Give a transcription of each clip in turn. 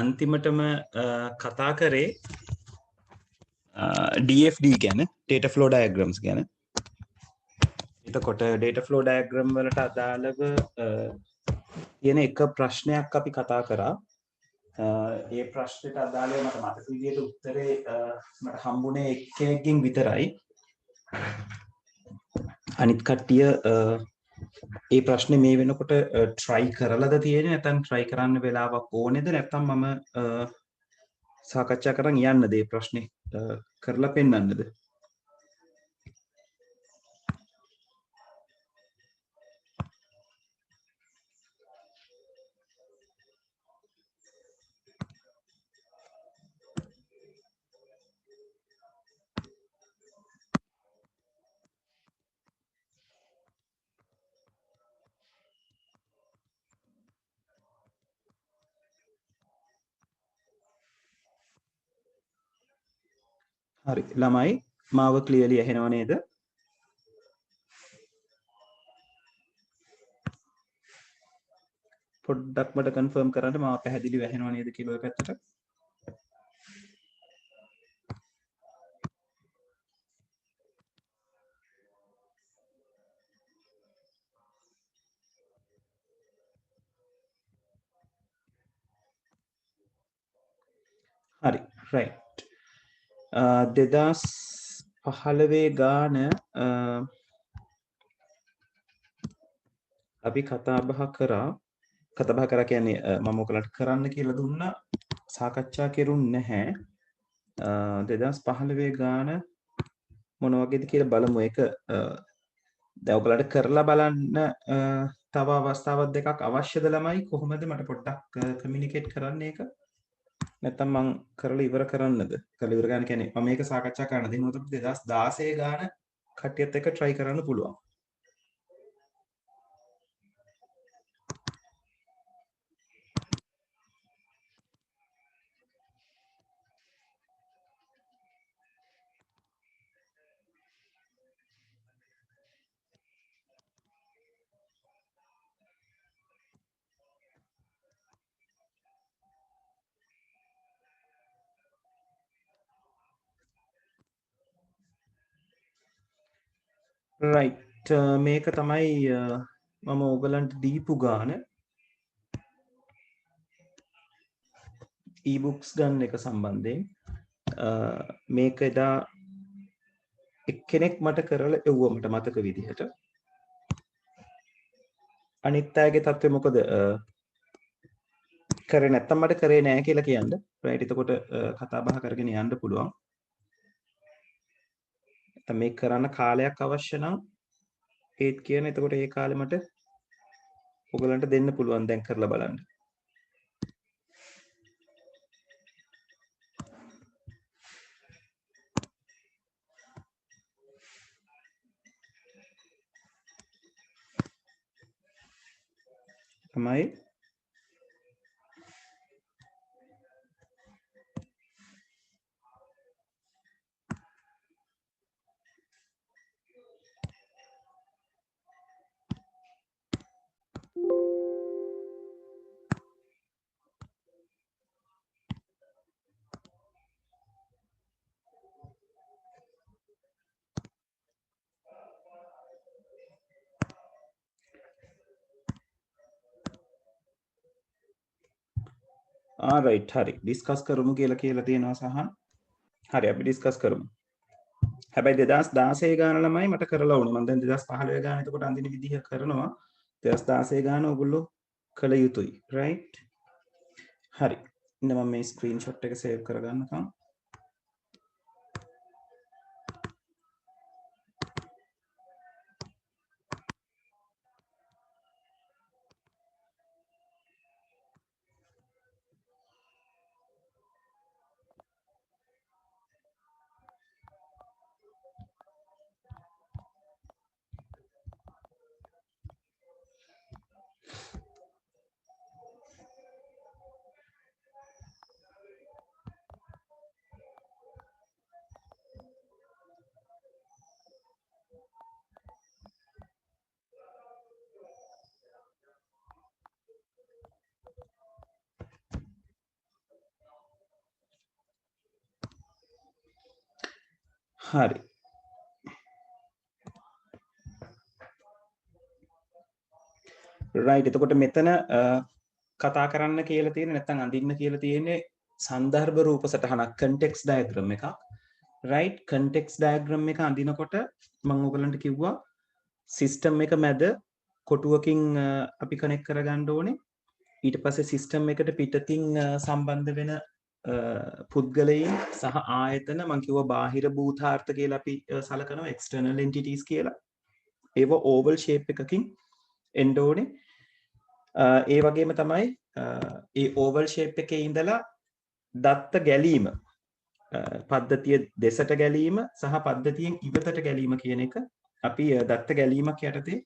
අන්තිමටම කතා කරේ DFD ගැන data flow diagrams ගැන. එතකොට data flow diagram වලට අදාළව තියෙන එක ප්‍රශ්නයක් අපි කතා කරා. ඒ ප්‍රශ්නෙට අදාළව මට මතක විදිහට උත්තරේ මට හම්බුනේ එක්කෙනෙක්ගෙන් විතරයි. අනිත් කට්ටිය ඒ ප්‍රශ්නේ මේ වෙනකොට try කරලාද තියෙන්නේ නැත්නම් try කරන්න වෙලාවක් ඕනේද නැත්නම් මම සාකච්ඡා කරන් යන්නද මේ ප්‍රශ්නේ කරලා පෙන්නන්නද? හරි ළමයි මාව ක්ලියර්ලි ඇහෙනව නේද? පොඩ්ඩක් මට කන්ෆර්ම් කරන්න මාව පැහැදිලිව ඇහෙනව නේද කියලා ඔය පැත්තට. හරි right. 2015 ගාන අපි කතා බහ කරා කියන්නේ මම ඔයගලට කරන්න කියලා දුන්නා සාකච්ඡා කෙරුන්නේ නැහැ. 2015 ගාන මොන වගේද කියලා බලමු. ඒක දැන් ඔයගලට කරලා බලන්න තව අවස්ථාවක් දෙකක් අවශ්‍යද ළමයි? කොහොමද මට පොඩ්ඩක් කමියුනිකේට් කරන්න ඒක? නැත්තම් මං කරලා ඉවර කරන්නද? කරලා ඉවර ගන්න කියන්නේ මම මේක සාකච්ඡා කරන්න දිනුවොත් 2016 ගාන කට්ටියත් එක්ක try කරන්න පුළුවන්. right මේක තමයි මම ඔයගලන්ට දීපු ගාන e-books ගන්න එක සම්බන්ධයෙන් මේක එදා එක්කෙනෙක් මට කරලා එව්වා මට මතක විදිහට. අනිත් අයගේ තත්ත්වය මොකද? කරේ නැත්තම් මට කරේ නෑ කියලා කියන්න. right එතකොට කතා බහ කරගෙන යන්න පුළුවන්. නැත්තම් මේක කරන්න කාලයක් අවශ්‍ය නම් ඒත් කියන එතකොට ඒ කාලෙ මට ඔයගලන්ට දෙන්න පුළුවන් දැන් කරලා බලන්න. තමයි right හරි ඩිස්කස් කරමු කියලා තියෙනවා සහන්. හරි අපි ඩිස්කස් කරමු. හැබැයි 2016 ගාන ළමයි මට කරලා වුණා. මම දැන් 2015 ගාන එතකොට අඳින විදිහ කරනවා. 2016 ගාන ඔයගොල්ලෝ කළ යුතුයි. right? හරි. ඉන්න මම මේ ස්ක්‍රීන්ෂොට් එක සේව් කරගන්නකම්. හරි. right එතකොට මෙතන කතා කරන්න කියලා තියෙන නැත්නම් අඳින්න කියලා තියෙන්නේ සන්දර්භ රූප සටහනක් context diagram එකක්. right context diagram එක අඳිනකොට මම ඔයගලන්ට කිව්වා system එක මැද කොටුවකින් අපි connect කරගන්න ඕනේ. ඊට පස්සේ system එකට පිටතින් සම්බන්ධ වෙන පුද්ගලයන් සහ ආයතන මම කිව්වා බාහිර භූතාර්ථ කියලා අපි සලකනවා external entities කියලා. ඒව oval shape එකකින් එන්න ඕනේ. ඒ වගේම තමයි ඒ oval shape එකේ ඉඳලා දත්ත ගැලීම පද්ධතිය දෙසට ගැලීම සහ පද්ධතියෙන් ඉවතට ගැලීම කියන එක අපි දත්ත ගැලීමක් යටතේ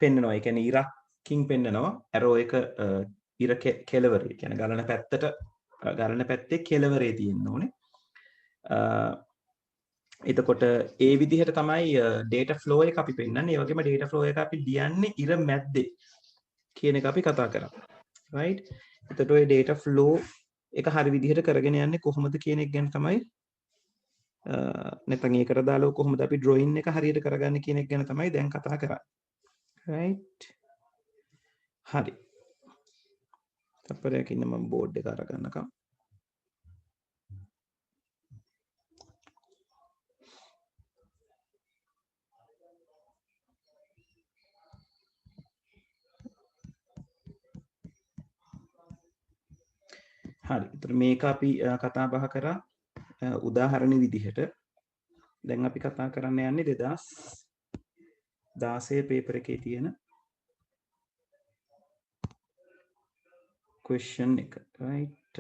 පෙන්නනවා. ඒ කියන්නේ ඉරකින් පෙන්නනවා. arrow එක ඉර කෙලවරේ කියන්නේ ගලන පැත්තේ කෙලවරේ තියෙන්න ඕනේ. එතකොට ඒ විදිහට තමයි data flow එක අපි පෙන්නන්නේ. ඒ වගේම data flow එක අපි ලියන්නේ ඉර මැද්දේ කියන එක අපි කතා කරා. right එතකොට ඔය data flow එක හරි විදිහට කරගෙන යන්නේ කොහොමද කියන එක ගැන තමයි නැත්නම් ඒකට දාලා කොහොමද අපි drawing එක හරියට කරගන්නේ කියන එක ගැන තමයි දැන් කතා කරන්නේ. right හරි. තප්පරයක් ඉන්න මම බෝඩ් එක අරගන්නකම්. හරි. ඒතර මේක අපි කතා බහ කරා උදාහරණ විදිහට. දැන් අපි කතා කරන්න යන්නේ 2016 පේපර් එකේ තියෙන question එක. right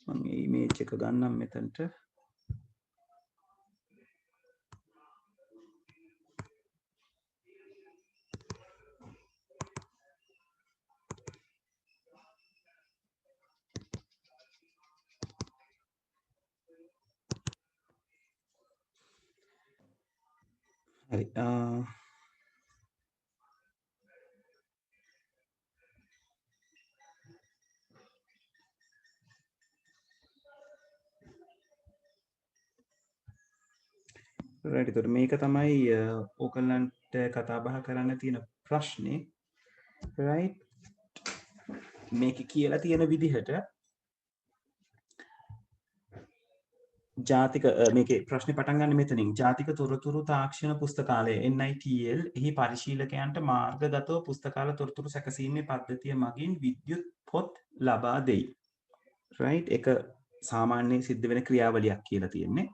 මම මේ image එක ගන්නම් මෙතනට. හරි. right එතකොට මේක තමයි ඕගලන්ට කතා බහ කරන්න තියෙන ප්‍රශ්නේ. right මේක කියලා තියෙන විදිහට ජාතික මේකේ ප්‍රශ්නේ පටන් ගන්න මෙතනින්. ජාතික තොරතුරු තාක්ෂණ පුස්තකාලය NITL එහි පරිශීලකයන්ට මාර්ගගතව පුස්තකාල තොරතුරු සැකසීමේ පද්ධතිය මගින් විද්‍යුත් පොත් ලබා දෙයි. right එක සාමාන්‍යයෙන් සිද්ධ වෙන ක්‍රියාවලියක් කියලා තියෙන්නේ.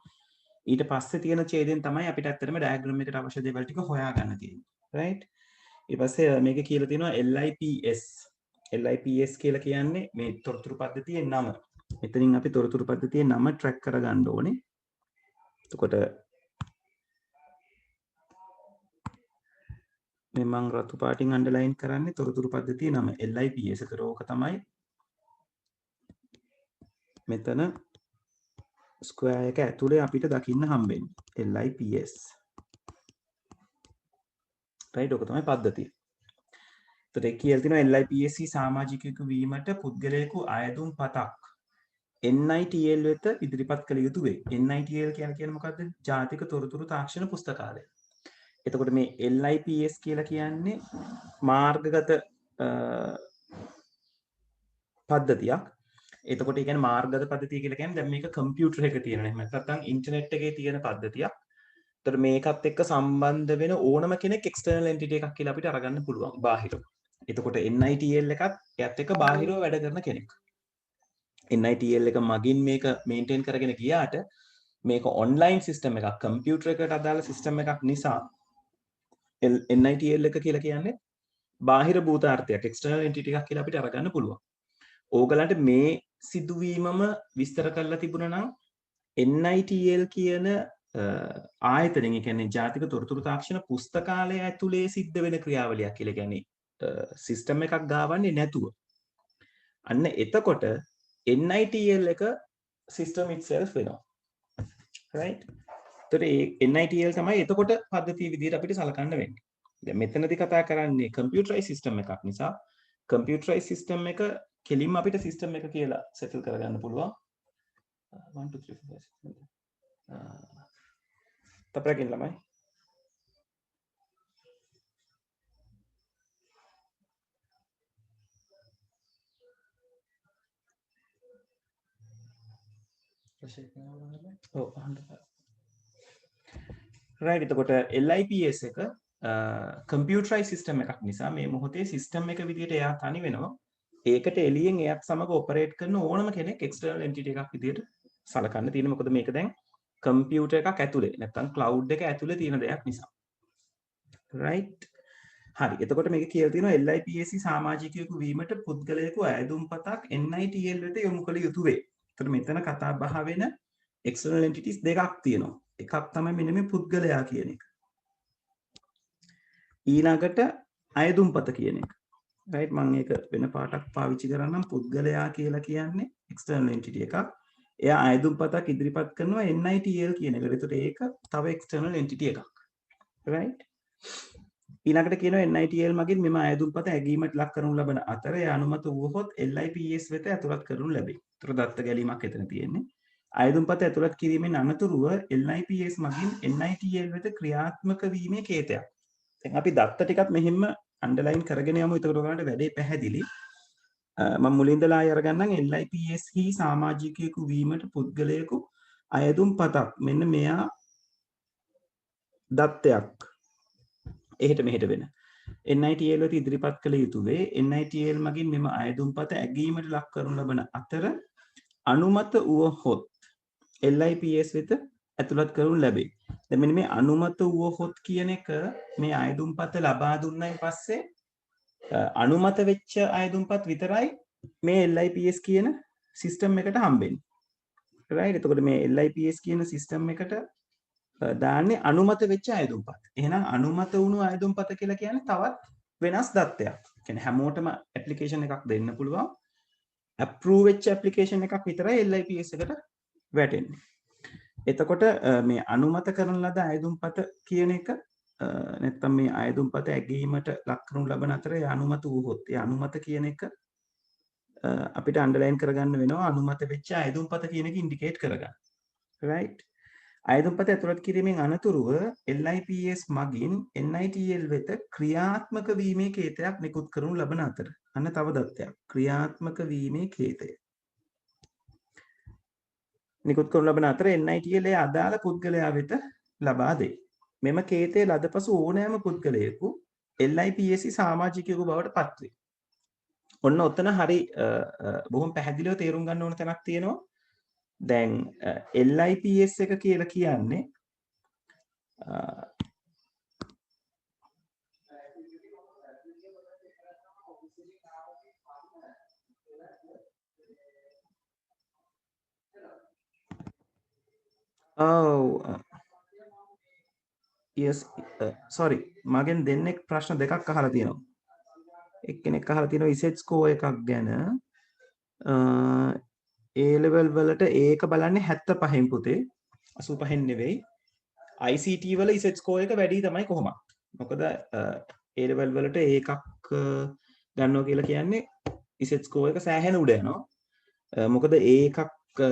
ඊට පස්සේ තියෙන ඡේදයෙන් තමයි අපිට ඇත්තටම ඩයග්‍රෑම් එකට අවශ්‍ය දේවල් ටික හොයාගන්න තියෙන්නේ. right ඊට පස්සේ මේක කියලා තියෙනවා LIPS කියලා කියන්නේ මේ තොරතුරු පද්ධතියේ නම. මෙතනින් අපි තොරතුරු පද්ධතියේ නම ට්‍රැක් කරගන්න ඕනේ. එතකොට මේ මම රතු පාටින් අන්ඩර්ලයින් කරන්නේ තොරතුරු පද්ධතියේ නම LIPS. ඒතර ඕක තමයි මෙතන ස්ක්වයර් එක ඇතුලේ අපිට දකින්න හම්බෙන්නේ LIPS. right ඕක තමයි පද්ධතිය. එතකොට ඒ කියලා තියෙනවා LIPS සමාජිකයෙකු වීමට පුද්ගලයෙකු අයදුම් පතක් NITL වෙත ඉදිරිපත් කළ යුතු වේ. NITL කියන්නේ මොකද්ද? ජාතික තොරතුරු තාක්ෂණ පුස්තකාලය. එතකොට මේ LIPS කියලා කියන්නේ මාර්ගගත පද්ධතියක්. එතකොට ඒ කියන්නේ මාර්ගගත පද්ධතිය කියලා කියන්නේ දැන් මේක කම්පියුටර් එකක තියෙන එහෙම නැත්නම් ඉන්ටර්නෙට් එකේ තියෙන පද්ධතියක්. එතකොට මේකත් එක්ක සම්බන්ධ වෙන ඕනම කෙනෙක් එක්ස්ටර්නල් එන්ටිටි එකක් කියලා අපිට අරගන්න පුළුවන් බාහිරව. එතකොට NITL එකත් එයත් එක්ක බාහිරව වැඩ කරන කෙනෙක්. NITL එක මගින් මේක මේන්ටේන් කරගෙන ගියාට මේක ඔන්ලයින් සිස්ටම් එකක් කම්පියුටර් එකට අදාළ සිස්ටම් එකක් නිසා NITL එක කියලා කියන්නේ බාහිර භූතාර්ථයක් එක්ස්ටර්නල් එන්ටිටි එකක් කියලා අපිට අරගන්න පුළුවන්. ඕගලන්ට මේ සිදුවීමම විස්තර කරලා තිබුණා නම් NITL කියන ආයතනයෙන් ඒ කියන්නේ ජාතික තොරතුරු තාක්ෂණ පුස්තකාලය ඇතුලේ සිද්ධ වෙන ක්‍රියාවලියක් කියලා කියන්නේ සිස්ටම් එකක් ගාවන්නේ නැතුව. අන්න එතකොට NITL එක system itself වෙනවා. right එතකොට ඒ NITL තමයි එතකොට පද්ධතිය විදිහට අපිට සලකන්න වෙන්නේ. දැන් මෙතනදී කතා කරන්නේ computerized system එකක් නිසා computerized system එක කෙලින්ම අපිට system එක කියලා settle කරගන්න පුළුවන්. 1 2 3 4 5 6 තපරකින් ළමයි ඔව් අහන්න රයිට් එතකොට LIPS එක කම්පියුටරයිස් සිස්ටම් එකක් නිසා මේ මොහොතේ සිස්ටම් එක විදිහට එයා තනි වෙනවා ඒකට එළියෙන් එයත් සමග ඔපරේට් කරන ඕනම කෙනෙක් එක්ස්ටර්නල් එන්ටිටි එකක් විදිහට සලකන්න තියෙනවා මොකද මේක දැන් කම්පියුටර් එකක් ඇතුලේ නැත්නම් ක්ලවුඩ් එක ඇතුලේ තියෙන දෙයක් නිසා රයිට් හරි එතකොට මේක කියලා තියෙනවා LIPS සමාජිකයෙකු වීමට පුද්ගලයෙකු අයදුම්පතක් NITL වෙත යොමු කළ යුතු වේ. එතකොට මෙතන කතා බහ වෙන external entities දෙකක් තියෙනවා. එකක් තමයි මෙන්න මේ පුද්ගලයා කියන එක. ඊළඟට අයදුම්පත කියන එක. රයිට් මම ඒක වෙන පාටක් පාවිච්චි කරන්නම් පුද්ගලයා කියලා කියන්නේ external entity එකක්. එයා අයදුම්පතක් ඉදිරිපත් කරනවා NITL කියන එකට. ඒතකොට ඒක තව external entity එකක්. රයිට් ඊළඟට කියනවා NITL මගින් මෙම අයදුම්පත ඇගීමට ලක් කරනු ලබන අතර ඒ අනුමත වුවහොත් LIPS වෙත ඇතුළත් කරනු ලැබේ. ඒතර දත්ත ගැලීමක් එතන තියෙන්නේ. අයදුම්පත ඇතුළත් කිරීමෙන් අනතුරුව LIPS මගින් NITL වෙත ක්‍රියාත්මක වීමේ කේතයක්. දැන් අපි දත්ත ටිකත් මෙහෙම අන්ඩර්ලයින් කරගෙන යමු. එතකොට ඔයාලට වැඩේ පැහැදිලි. මම මුලින් ඉඳලා ආයෙ අරගන්නම් LIPS හි සමාජිකයෙකු වීමට පුද්ගලයෙකු අයදුම්පතක් මෙන්න මෙයා දත්තයක් එහෙට මෙහෙට වෙන NITL වෙත ඉදිරිපත් කළ යුතු වේ. NITL මගින් මෙම අයදුම්පත ඇගීමට ලක් කරනු ලබන අතර අනුමත වුවහොත් LIPS වෙත ඇතුළත් කරනු ලැබේ. දැන් මෙන්න මේ අනුමත වුවහොත් කියන එක මේ අයදුම්පත ලබා දුන්නයින් පස්සේ අනුමත වෙච්ච අයදුම්පත් විතරයි මේ LIPS කියන සිස්ටම් එකට හම්බෙන්නේ. රයිට් එතකොට මේ LIPS කියන සිස්ටම් එකට දාන්නේ අනුමත වෙච්ච අයදුම්පත්. එහෙනම් අනුමත වුණු අයදුම්පත කියලා කියන්නේ තවත් වෙනස් දත්තයක්. කියන්නේ හැමෝටම ඇප්ලිකේෂන් එකක් දෙන්න පුළුවන්. approve වෙච්ච ඇප්ලිකේෂන් එකක් විතරයි LIPS එකට වැටෙන්නේ. එතකොට මේ අනුමත කරන ලද අයදුම්පත කියන එක නැත්නම් මේ අයදුම්පත ඇගීමට ලක් කරනු ලබන අතර ඒ අනුමත වුවහොත් ඒ අනුමත කියන එක අපිට අන්ඩර්ලයින් කරගන්න වෙනවා අනුමත වෙච්ච අයදුම්පත කියන එක ඉන්ඩිකේට් කරගන්න. right අයදුම්පත ඇතුළත් කිරීමෙන් අනතුරුව LIPS මගින් NITL වෙත ක්‍රියාත්මක වීමේ කේතයක් නිකුත් කරනු ලබන අතර අන්න තව දත්තයක් ක්‍රියාත්මක වීමේ කේතය නිකුත් කරනු ලබන අතර NITL ඒ අදාළ පුද්ගලයා වෙත ලබා දෙයි. මෙම කේතය ලද පසු ඕනෑම පුද්ගලයෙකු LIPS සමාජිකයෙකු බවට පත්වේ. ඔන්න ඔතන හරි බොහොම පැහැදිලිව තේරුම් ගන්න ඕන තැනක් තියෙනවා. දැන් LIPS එක කියලා කියන්නේ yes sorry මගෙන් දෙන්නෙක් ප්‍රශ්න දෙකක් අහලා තියෙනවා. එක්කෙනෙක් අහලා තියෙනවා ඉසෙට් ස්කෝර් එකක් ගැන A level වලට ඒක බලන්නේ 75න් පුතේ 85න් නෙවෙයි ICT වල ඉසෙට් ස්කෝර් එක වැඩි තමයි කොහොමද මොකද A level වලට ඒකක් ගන්නවා කියලා කියන්නේ ඉසෙට් ස්කෝර් එක සෑහෙන උඩ යනවා මොකද ඒකක්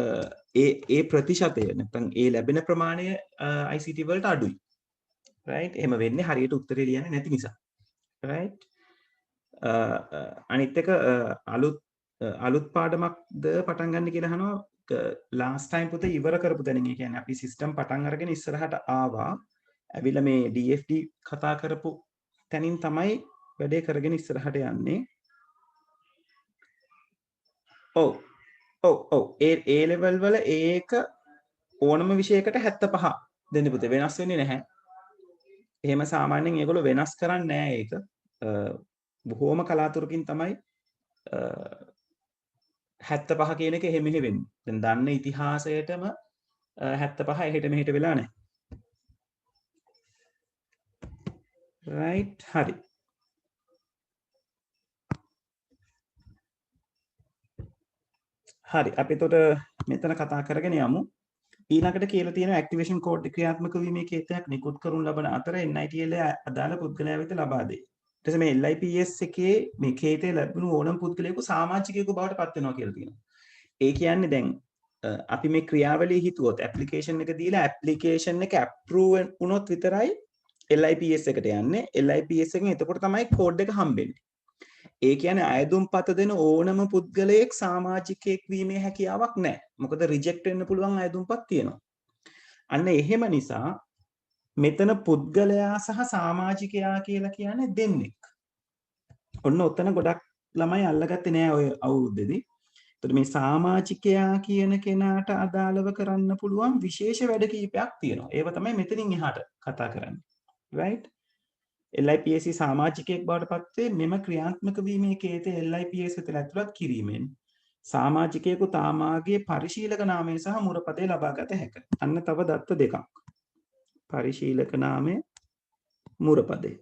ඒ ප්‍රතිශතය නැත්නම් ඒ ලැබෙන ප්‍රමාණය ICT වලට අඩුයි right එහෙම වෙන්නේ හරියට උත්තරේ ලියන්නේ නැති නිසා right අනිත් එක අලුත් පාඩමක්ද පටන් ගන්න කියලා අහනවා last time පුතේ ඉවර කරපු තැනින් ඒ කියන්නේ අපි සිස්ටම් පටන් අරගෙන ඉස්සරහට ආවා ඇවිල්ලා මේ DFD කතා කරපු තැනින් තමයි වැඩේ කරගෙන ඉස්සරහට යන්නේ ඔව් ඒ level වල ඒක ඕනම විෂයකට 75 දෙන්න පුතේ වෙනස් වෙන්නේ නැහැ එහෙම සාමාන්‍යයෙන් ඒගොල්ලෝ වෙනස් කරන්නේ නැහැ ඒක බොහෝම කලාතුරකින් තමයි 75 කියන එක එහෙම වෙන්නේ. දැන් දන්න ඉතිහාසයටම 75 එහෙට මෙහෙට වෙලා නැහැ. right හරි. හරි අපි එතකොට මෙතන කතා කරගෙන යමු. ඊළඟට කියලා තියෙන ඇක්ටිවේෂන් කෝඩ් ක්‍රියාත්මක වීමේ කේතයක් නිකුත් කරනු ලබන අතර NITL අදාළ පුද්ගලයා වෙත ලබා දෙයි. ඊට පස්සේ මේ LIPS එකේ මේ කේතය ලැබුණු ඕනම පුද්ගලයෙකු සමාජිකයෙකු බවට පත් වෙනවා කියලා තියෙනවා. ඒ කියන්නේ දැන් අපි මේ ක්‍රියාවලිය හිතුවොත් ඇප්ලිකේෂන් එක දීලා ඇප්ලිකේෂන් එක අප්‍රූව් වුණොත් විතරයි LIPS එකට යන්නේ. LIPS එකෙන් එතකොට තමයි කෝඩ් එක හම්බෙන්නේ. ඒ කියන්නේ අයදුම්පත දෙන ඕනම පුද්ගලයෙක් සමාජිකයෙක් වීමේ හැකියාවක් නැහැ. මොකද රිජෙක්ට් වෙන්න පුළුවන් අයදුම්පත් තියෙනවා. අන්න එහෙම නිසා මෙතන පුද්ගලයා සහ සමාජිකයා කියලා කියන්නේ දෙන්නෙක්. ඔන්න ඔතන ගොඩක් ළමයි අල්ලගත්තේ නෑ ඔය අවුරුද්දේදී. එතකොට මේ සමාජිකයා කියන කෙනාට අදාළව කරන්න පුළුවන් විශේෂ වැඩ කීපයක් තියෙනවා. ඒව තමයි මෙතනින් එහාට කතා කරන්නේ. right? LIPS සමාජිකයෙක් බවට පත් වේ මෙම ක්‍රියාත්මක වීමේ කේතය LIPS වෙත ඇතුළත් කිරීමෙන් සමාජිකයෙකු තාමාගේ පරිශීලක නාමය සහ මුරපදේ ලබා ගත හැකිය. අන්න තව දත්ත දෙකක්. පරිශීලක නාමය මුරපදේ.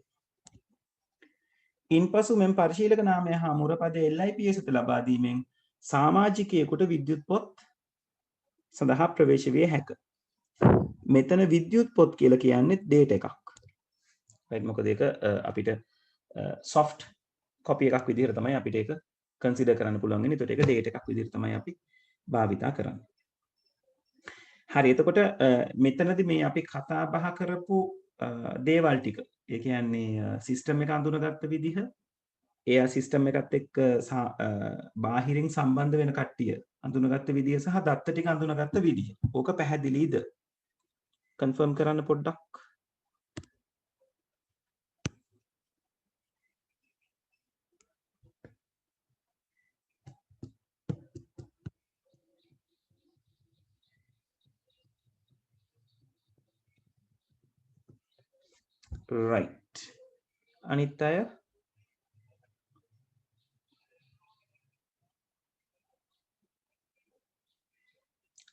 ඉන්පසු මෙම පරිශීලක නාමය හා මුරපදේ LIPS වෙත ලබා දීමෙන් සමාජිකයෙකුට විද්‍යුත් පොත් සඳහා ප්‍රවේශ විය හැකිය. මෙතන විද්‍යුත් පොත් කියලා කියන්නේ ඩේට් එකක්. right මොකද ඒක අපිට soft copy එකක් විදිහට තමයි අපිට ඒක consider කරන්න පුළුවන් වෙන්නේ. ඒකට ඒක ඩේට් එකක් විදිහට තමයි අපි භාවිතා කරන්නේ. හරි එතකොට මෙතනදී මේ අපි කතා බහ කරපු දේවල් ටික ඒ කියන්නේ සිස්ටම් එක අඳුනගත්ත විදිහ එයා සිස්ටම් එකත් එක්ක බාහිරින් සම්බන්ධ වෙන කට්ටිය අඳුනගත්ත විදිහ සහ දත්ත ටික අඳුනගත්ත විදිහ. ඕක පැහැදිලිද? කන්ෆර්ම් කරන්න පොඩ්ඩක්. right අනිත් අය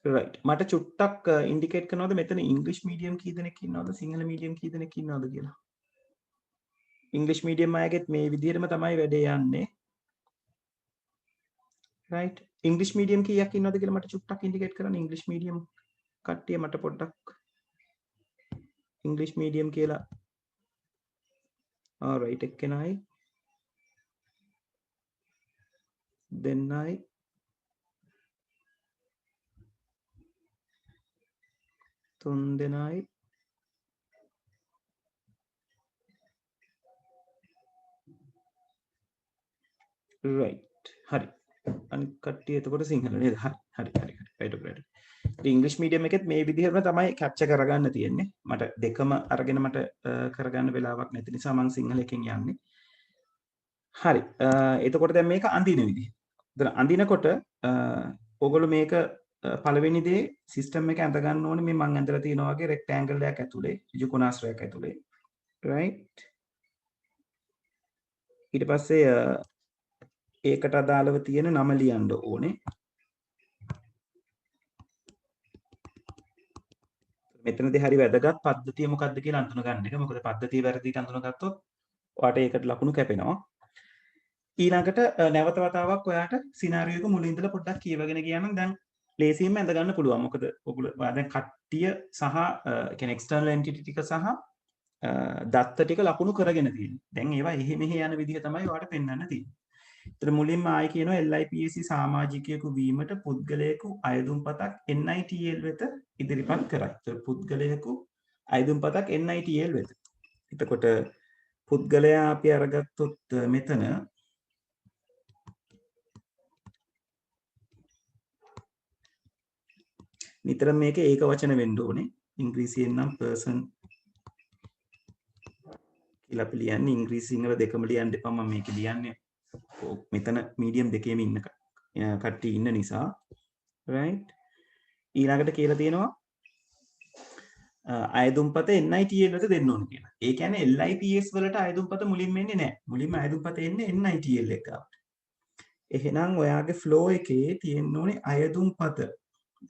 right මට චුට්ටක් ඉන්ඩිකේට් කරනවද මෙතන ඉංග්‍රීසි මීඩියම් කී දෙනෙක් ඉන්නවද සිංහල මීඩියම් කී දෙනෙක් ඉන්නවද කියලා. ඉංග්‍රීසි මීඩියම් අයගෙත් මේ විදිහටම තමයි වැඩේ යන්නේ. right ඉංග්‍රීසි මීඩියම් කීයක් ඉන්නවද කියලා මට චුට්ටක් ඉන්ඩිකේට් කරන්න. ඉංග්‍රීසි මීඩියම් කට්ටිය මට පොඩ්ඩක් ඉංග්‍රීසි මීඩියම් කියලා right එක්කෙනයි දෙන්නයි තුන් දෙනයි right හරි අනිත් කට්ටිය එතකොට සිංහල නේද? හරි right ඉංග්‍රීසි මීඩියම් එකෙත් මේ විදිහටම තමයි කැප්චර් කරගන්න තියෙන්නේ. මට දෙකම අරගෙන මට කරගන්න වෙලාවක් නැති නිසා මම සිංහල එකෙන් යන්නේ. හරි එතකොට දැන් මේක අඳින විදිහ. දැන් අඳිනකොට ඕගොල්ලෝ මේක පළවෙනි දේ සිස්ටම් එක ඇඳ ගන්න ඕනේ මේ මම ඇඳලා තියෙනවා වගේ රෙක්ටැන්ගල් එකක් ඇතුලේ ත්‍රිකෝණාශ්‍රයක් ඇතුලේ right ඊට පස්සේ ඒකට අදාළව තියෙන නම ලියන්න ඕනේ. මෙතනදී හරි වැදගත් පද්ධතිය මොකක්ද කියලා අඳුන ගන්න එක. මොකද පද්ධතිය වැරදිට අඳුනගත්තොත් ඔයාට ඒකට ලකුණු කැපෙනවා. ඊළඟට නැවත වතාවක් ඔයාට සිනාරියෝ එක මුලින් ඉඳලා පොඩ්ඩක් කියවගෙන ගියානම් දැන් ලේසියෙන්ම ඇඳ ගන්න පුළුවන්. මොකද ඔයගොල්ලෝ දැන් කට්ටිය සහ කියන්නේ එක්ස්ටර්නල් එන්ටිටි ටික සහ දත්ත ටික ලකුණු කරගෙන තියෙනවා. දැන් ඒවා එහෙ මෙහෙ යන විදිහ තමයි ඔයාට පෙන්වන්න තියෙන්නේ. ඒතර මුලින්ම ආයි කියනවා LIPS සමාජිකයෙකු වීමට පුද්ගලයෙකු අයදුම්පතක් NITL වෙත ඉදිරිපත් කරයි. ඒතර පුද්ගලයෙකු අයදුම්පතක් NITL වෙත. එතකොට පුද්ගලයා අපි අරගත්තොත් මෙතන නිතර මේක ඒක වචන වෙන්න ඕනේ. ඉංග්‍රීසියෙන් නම් person කියලා අපි ලියන්නේ. ඉංග්‍රීසි සිංහල දෙකම ලියන්න එපා. මම මේක ලියන්නේ මෙතන මීඩියම් දෙකේම ඉන්න කට්ටිය ඉන්න නිසා right ඊළඟට කියලා තියෙනවා අයදුම්පත NITL වලට දෙන්න ඕන කියලා. ඒ කියන්නේ LIPS වලට අයදුම්පත මුලින්ම එන්නේ නැහැ. මුලින්ම අයදුම්පත එන්නේ NITL එක ගාවට. එහෙනම් ඔයාගේ flow එකේ තියෙන්න ඕනේ අයදුම්පත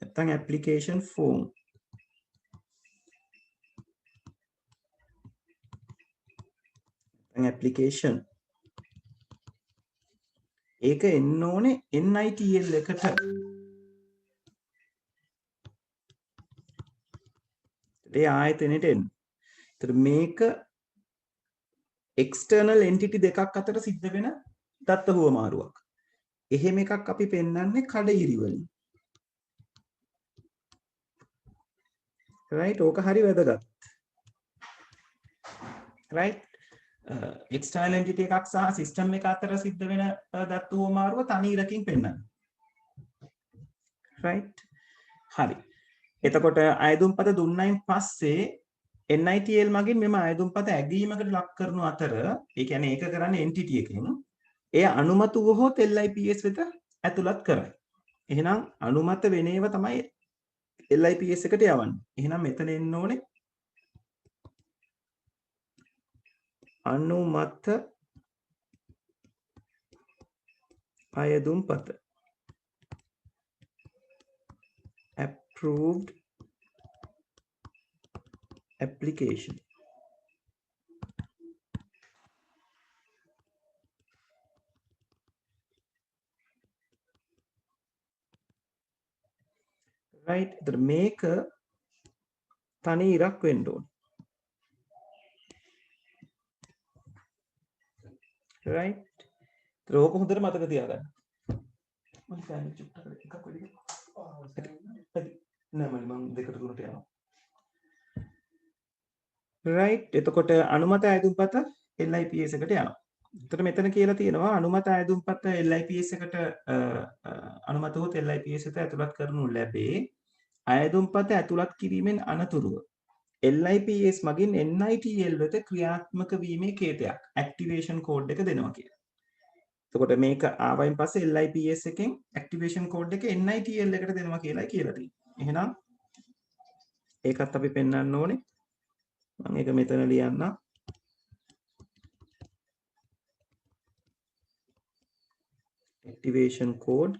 නැත්නම් application form. නැත්නම් application ඒක එන්න ඕනේ NITL එකට. ඒ ආයතනෙට එන්න. ඒතර මේක එක්ස්ටර්නල් එන්ටිටි දෙකක් අතර සිද්ධ වෙන දත්ත හුවමාරුවක්. එහෙම එකක් අපි පෙන්වන්නේ කඩඉරි වලින්. right ඕක හරි වැදගත් right external entity එකක් සහ system එක අතර සිද්ධ වෙන දත්ත හුවමාරුව තනි ඉරකින් පෙන්වන්න right හරි එතකොට අයදුම්පත දුන්නයින් පස්සේ NITL මගින් මෙම අයදුම්පත ඇගීමකට ලක් කරන අතර ඒ කියන්නේ ඒක කරන්නේ entity එකෙන් එය අනුමත වුවහොත් LIPS වෙත ඇතුළත් කරයි. එහෙනම් අනුමත වෙන ඒවා තමයි LIPS එකට යවන්නේ. එහෙනම් මෙතන එන්න ඕනේ අනුමත අයදුම්පත approved application right එතකොට මේක තනි ඉරක් වෙන්න ඕනේ right ඒතර ඕක හොඳට මතක තියාගන්න මම ෆෑන් චුට්ටක් එකක් වෙලි නෑ මම දෙකට තුනට යනවා right එතකොට අනුමත අයදුම්පත LIPS එකට යනවා එතකොට මෙතන කියලා තියෙනවා අනුමත අයදුම්පත LIPS එකට අනුමත වූ LIPS එකට ඇතුළත් කරනු ලැබේ අයදුම්පත ඇතුළත් කිරීමෙන් අනතුරුව LIPS මගින් NITL වෙත ක්‍රියාත්මක වීමේ කේතයක් ඇක්ටිවේෂන් කෝඩ් එක දෙනවා කියලා. එතකොට මේක ආවයින් පස්සේ LIPS එකෙන් ඇක්ටිවේෂන් කෝඩ් එක NITL එකට දෙනවා කියලායි කියලා තියෙන්නේ. එහෙනම් ඒකත් අපි පෙන්වන්න ඕනේ. මම ඒක මෙතන ලියන්නම්. activation code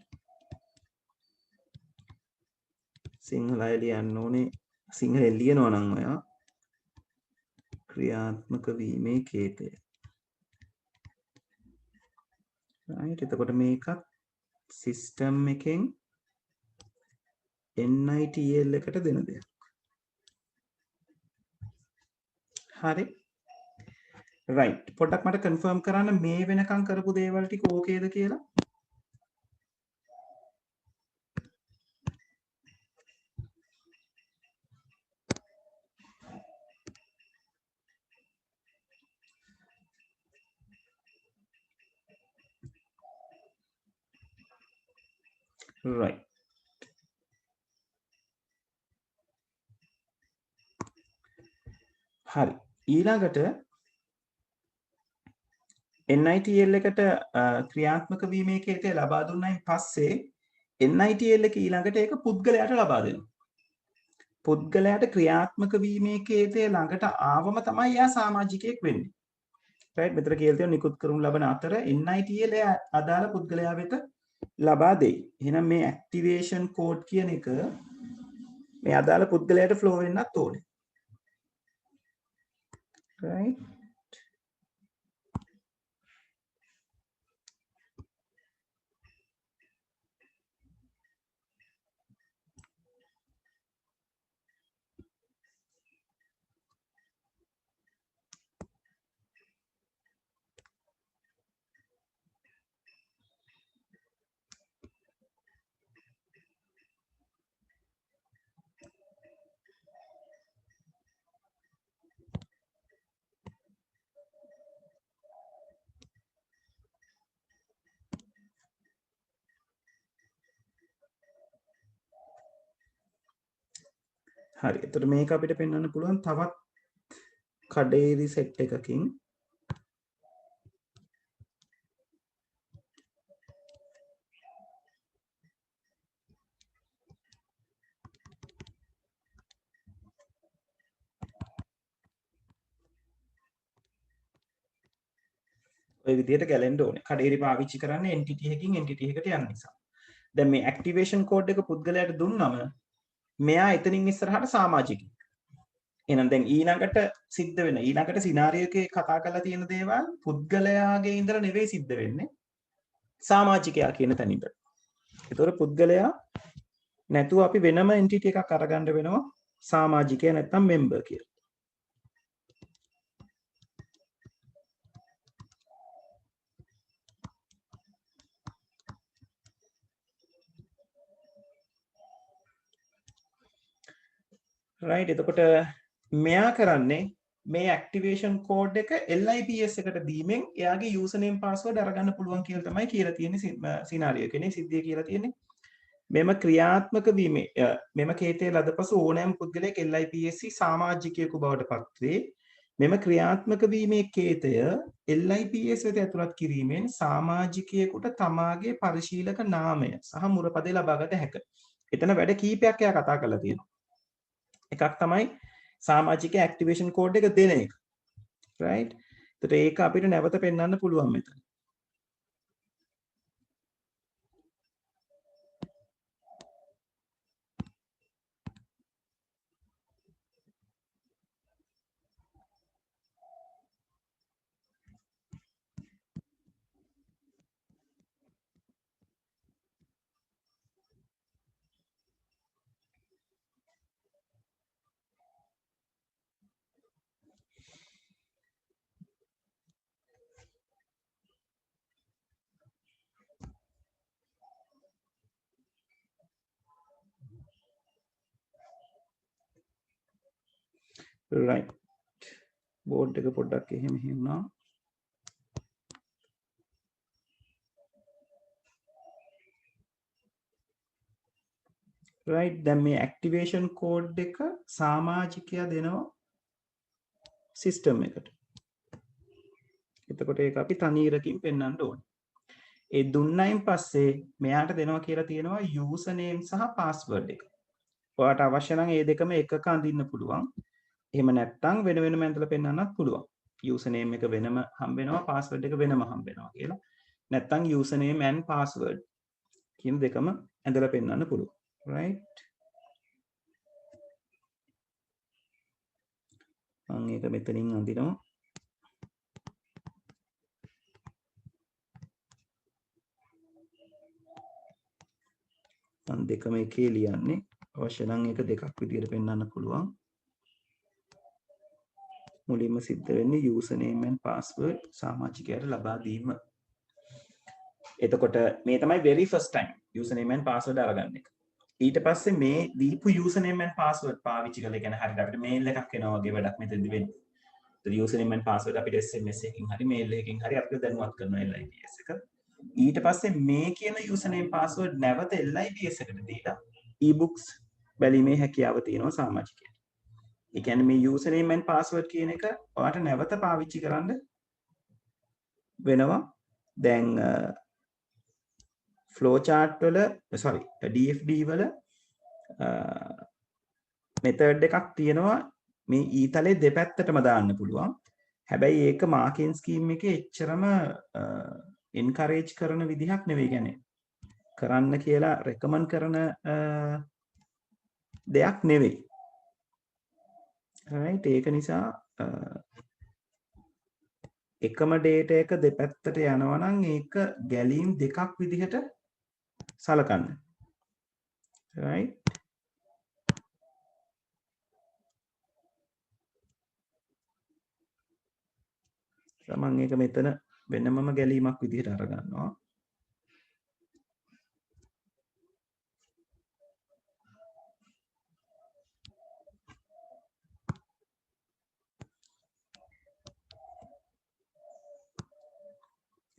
සිංහලයි ලියන්න ඕනේ සිංහලෙන් ලියනවා නම් ඔයා ක්‍රියාත්මක වීමේ කේතය right එතකොට මේකත් සිස්ටම් එකෙන් NITL එකට දෙන දෙයක් හරි right පොඩ්ඩක් මට කන්ෆර්ම් කරන්න මේ වෙනකන් කරපු දේවල් ටික ඕකේද කියලා right හරි ඊළඟට NITL එකට ක්‍රියාත්මක වීමේ කේතය ලබා දුන්නයින් පස්සේ NITL එක ඊළඟට ඒක පුද්ගලයාට ලබා දෙනවා. පුද්ගලයාට ක්‍රියාත්මක වීමේ කේතය ළඟට ආවම තමයි එයා සමාජිකයෙක් වෙන්නේ. right මෙතන කියලා තියෙන නිකුත් කරනු ලබන අතර NITL අදාළ පුද්ගලයා වෙත ලබා දෙයි. එහෙනම් මේ ඇක්ටිවේෂන් කෝඩ් කියන එක මේ අදාළ පුද්ගලයාට ෆ්ලෝ වෙන්නත් ඕනේ. right හරි එතකොට මේක අපිට පෙන්වන්න පුළුවන් තවත් කඩේරි සෙට් එකකින් ඔය විදිහට ගැලෙන්න ඕනේ. කඩේරි පාවිච්චි කරන්නේ entity එකකින් entity එකට යන නිසා. දැන් මේ activation code එක පුද්ගලයාට දුන්නම මෙයා එතනින් ඉස්සරහට සමාජිකයෙක්. එහෙනම් දැන් ඊළඟට සිද්ධ වෙන ඊළඟට සිනාරියෝ එකේ කතා කරලා තියෙන දේවල් පුද්ගලයාගේ ඉඳලා නෙවෙයි සිද්ධ වෙන්නේ. සමාජිකයා කියන තැනින්ද. ඒතකොට පුද්ගලයා නැතුව අපි වෙනම entity එකක් අරගන්න වෙනවා සමාජිකයා නැත්නම් member කියලා. right එතකොට මෙයා කරන්නේ මේ ඇක්ටිවේෂන් කෝඩ් එක LIPS එකට දීමෙන් එයාගේ යූසර්නේම් පාස්වර්ඩ් අරගන්න පුළුවන් කියලා තමයි කියලා තියෙන්නේ සිනාරියෝ එකනේ සිද්ධිය කියලා තියෙන්නේ මෙම ක්‍රියාත්මක වීමේ මෙම කේතය ලදපසු ඕනෑම පුද්ගලයෙක් LIPS සමාජිකයෙකු බවට පත්වේ මෙම ක්‍රියාත්මක වීමේ කේතය LIPS වෙත ඇතුළත් කිරීමෙන් සමාජිකයෙකුට තමාගේ පරිශීලක නාමය සහ මුරපදේ ලබාගත හැක. එතන වැඩ කීපයක් එයා කතා කරලා තියෙනවා. එකක් තමයි සමාජික ඇක්ටිවේෂන් කෝඩ් එක දෙන එක. right? එතකොට ඒක අපිට නැවත පෙන්වන්න පුළුවන් මෙතන. right. බෝඩ් එක පොඩ්ඩක් එහෙම වුණා. right දැන් මේ ඇක්ටිවේෂන් කෝඩ් එක සමාජිකයා දෙනවා සිස්ටම් එකට. එතකොට ඒක අපි තනීරකින් පෙන්වන්න ඕනේ. ඒ දුන්නයින් පස්සේ මෙයාට දෙනවා කියලා තියෙනවා යූසර් නේම් සහ පාස්වර්ඩ් එක. ඔයාට අවශ්‍ය නම් මේ දෙකම එකක අඳින්න පුළුවන්. එහෙම නැත්නම් වෙන වෙනම ඇඳලා පෙන්වන්නත් පුළුවන්. යූසර් නේම් එක වෙනම හම්බ වෙනවා පාස්වර්ඩ් එක වෙනම හම්බ වෙනවා කියලා. නැත්නම් යූසර් නේම් and password කියන දෙකම ඇඳලා පෙන්වන්න පුළුවන්. right? මම ඒක මෙතනින් අඳිනවා. මම දෙකම එකේ ලියන්නේ. අවශ්‍ය නම් ඒක දෙකක් විදියට පෙන්වන්න පුළුවන්. මුලින්ම සිද්ධ වෙන්නේ යූසර් නේම් and password සමාජිකයට ලබා දීම. එතකොට මේ තමයි very first time user name and password අරගන්න එක. ඊට පස්සේ මේ දීපු යූසර් නේම් and password පාවිච්චි කරලා කියන්නේ හරියට අපිට මේල් එකක් එනවා වගේ වැඩක් මෙතනදි වෙන්නේ. ඒ යූසර් නේම් and password අපිට SMS එකකින් හරි මේල් එකකින් හරි අපිට දැනුවත් කරනවා LIPS එක. ඊට පස්සේ මේ කියන යූසර් නේම් password නැවත LIPS එකට දීලා e-books බැලීමේ හැකියාව තියෙනවා සමාජිකයට. ඒ කියන්නේ මේ යූසර් නේම් and password කියන එක ඔයාලට නැවත පාවිච්චි කරන්න වෙනවා. දැන් flow chart වල sorry DFD වල method එකක් තියෙනවා මේ ඊතලේ දෙපැත්තටම දාන්න පුළුවන්. හැබැයි ඒක මාකින් ස්කීම් එකේ එච්චරම encourage කරන විදිහක් නෙවෙයි. කියන්නේ කරන්න කියලා recommend කරන දෙයක් නෙවෙයි. right? ඒක නිසා එකම data එක දෙපැත්තට යනවා නම් ඒක ගැලීම් දෙකක් විදිහට සලකන්න. right? මම ඒක මෙතන වෙනමම ගැලීමක් විදිහට අරගන්නවා.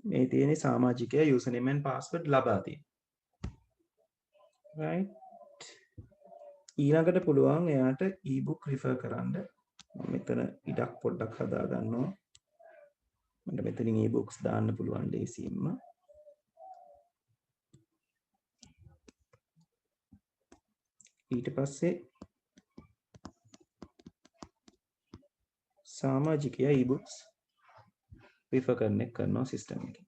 මේ තියෙන්නේ සමාජිකයා යූසර් නේම් and password ලබා තියෙන. right? ඊළඟට පුළුවන් එයාට e-book refer කරන්න. මම මෙතන ඉඩක් පොඩ්ඩක් හදා ගන්නවා. මට මෙතනින් e-books දාන්න පුළුවන් ලේසියෙන්ම. ඊට පස්සේ සමාජිකයා e-books refer කරනවා සිස්ටම් එකේ.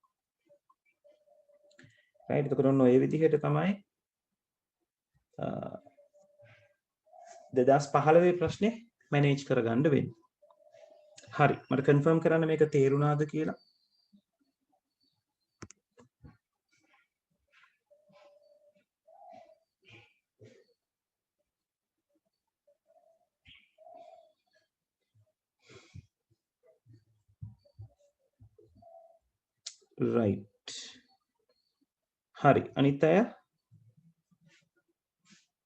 right? එතකොට ඔන්න ඔය විදිහට තමයි 2015 ප්‍රශ්නේ මැනේජ් කරගන්න වෙන්නේ. හරි. මට කන්ෆර්ම් කරන්න මේක තේරුණාද කියලා. right. හරි. අනිත් අය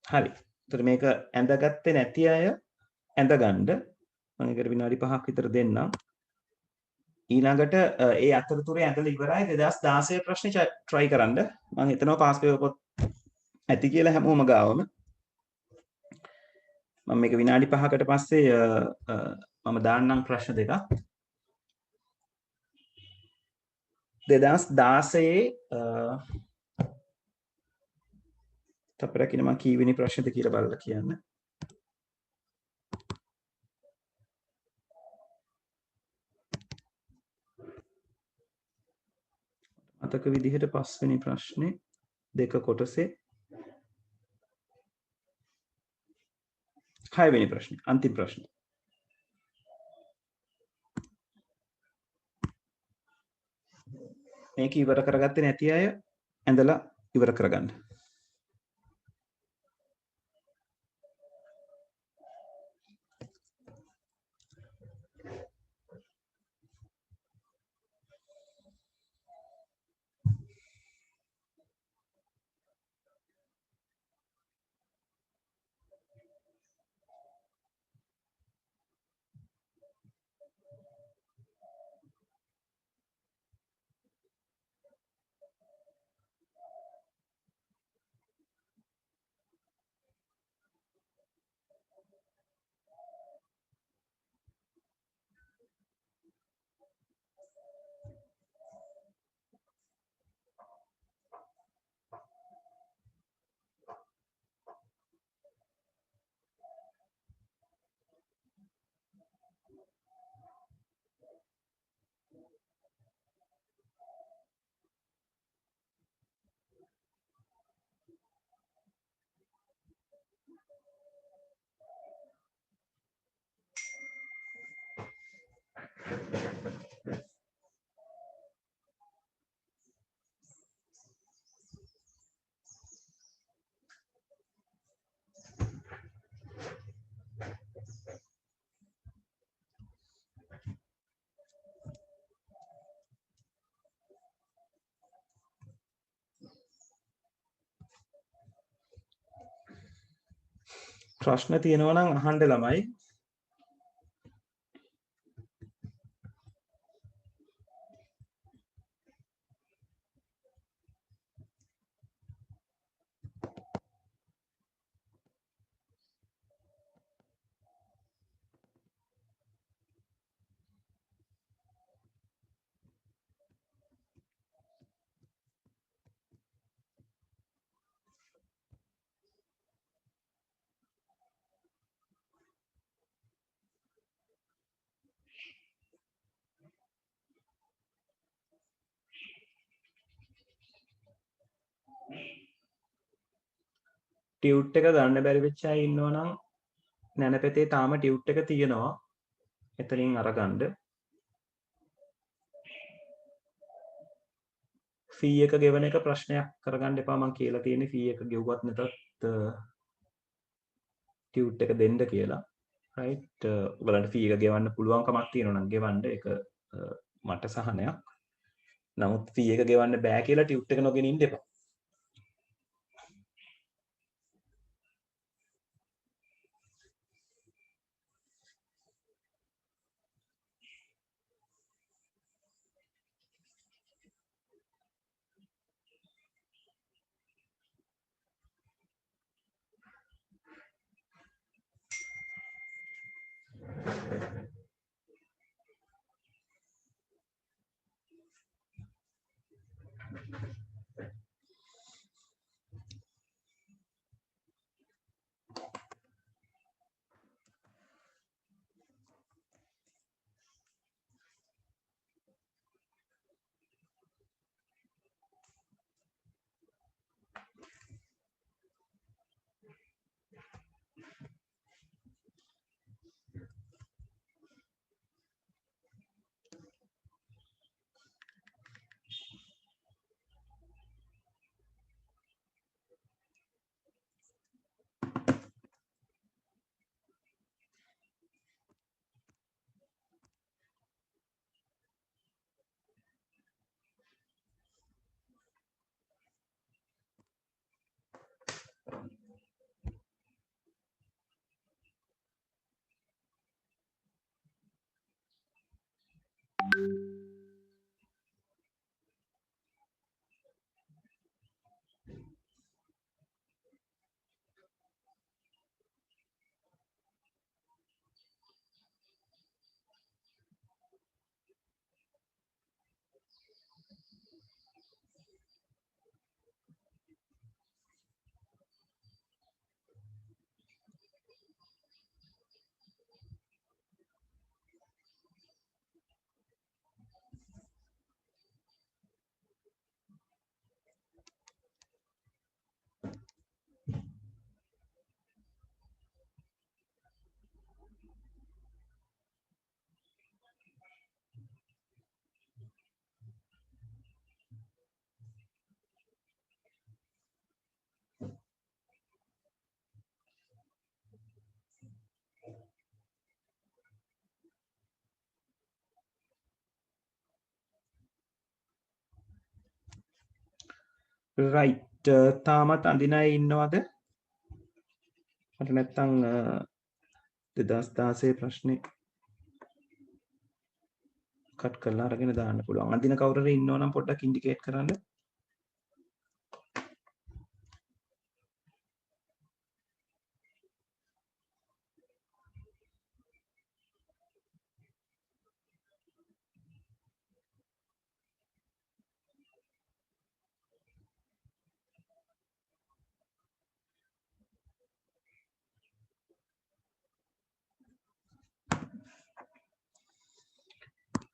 හරි. ඒතර මේක ඇඳගත්තේ නැති අය ඇඳගන්න මම ඒකට විනාඩි 5ක් විතර දෙන්නම්. ඊළඟට ඒ අතරතුරේ ඇඳලා ඉවරයි 2016 ප්‍රශ්නේ try කරන්න. මම හිතනවා පාස් පේපර් පොත් ඇති කියලා හැමෝම ගාවම. මම මේක විනාඩි 5කට පස්සේ මම දාන්නම් ප්‍රශ්න දෙකක්. 2016 තපරකින මම කීවෙනි ප්‍රශ්නද කියලා බලලා කියන්න. මතක විදිහට පස්වෙනි ප්‍රශ්නේ දෙක කොටසේ 6 වෙනි ප්‍රශ්නේ අන්තිම ප්‍රශ්නේ. මේක ඉවර කරගත්තේ නැති අය ඇඳලා ඉවර කරගන්න. ප්‍රශ්න තියෙනවා නම් අහන්න ළමයි. ටියුට් එක ගන්න බැරි වෙච්ච අය ඉන්නවා නම් නැනපෙතේ තාම ටියුට් එක තියෙනවා. එතනින් අරගන්න. ෆී එක ගෙවන එක ප්‍රශ්නයක් කරගන්න එපා. මම කියලා තියෙන්නේ ෆී එක ගෙවුවත් නැතත් ටියුට් එක දෙන්න කියලා. රයිට්. ඔයාලට ෆී එක ගෙවන්න පුළුවන් කමක් තියෙනවා නම් ගෙවන්න. ඒක මට සහනයක්. නමුත් ෆී එක ගෙවන්න බෑ කියලා ටියුට් එක නොගෙන ඉන්න එපා. රයිට් තාමත් අඳින අය ඉන්නවද? මට නැත්තම් 2016 ප්‍රශ්නේ කට් කරලා අරගෙන දාන්න පුළුවන්. අඳින කවුරු හරි ඉන්නවනම් පොඩ්ඩක් ඉන්ඩිකේට් කරන්න.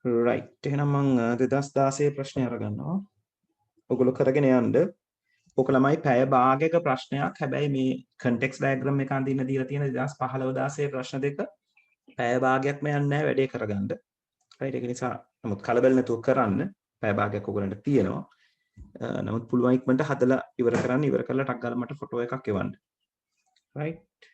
රයිට් එහෙනම් මම 2016 ප්‍රශ්නේ අරගන්නවා. ඔයගොල්ලෝ කරගෙන යන්න. ඕක ළමයි පැය භාගයක ප්‍රශ්නයක්. හැබැයි මේ කන්ටෙක්ස්ට් ඩයග්‍රෑම් එක අඳින්න දීලා තියෙන 2015 16 ප්‍රශ්න දෙක පැය භාගයක්ම යන්නේ නැහැ වැඩේ කරගන්න. රයිට් ඒක නිසා නමුත් කලබල නැතුව කරන්න. පැය භාගයක් ඔයගොල්ලන්ට තියෙනවා. නමුත් පුළුවන් ඉක්මනට හදලා ඉවර කරන්න. ඉවර කරලා ටක් ගාලා මට ෆොටෝ එකක් එවන්න. රයිට්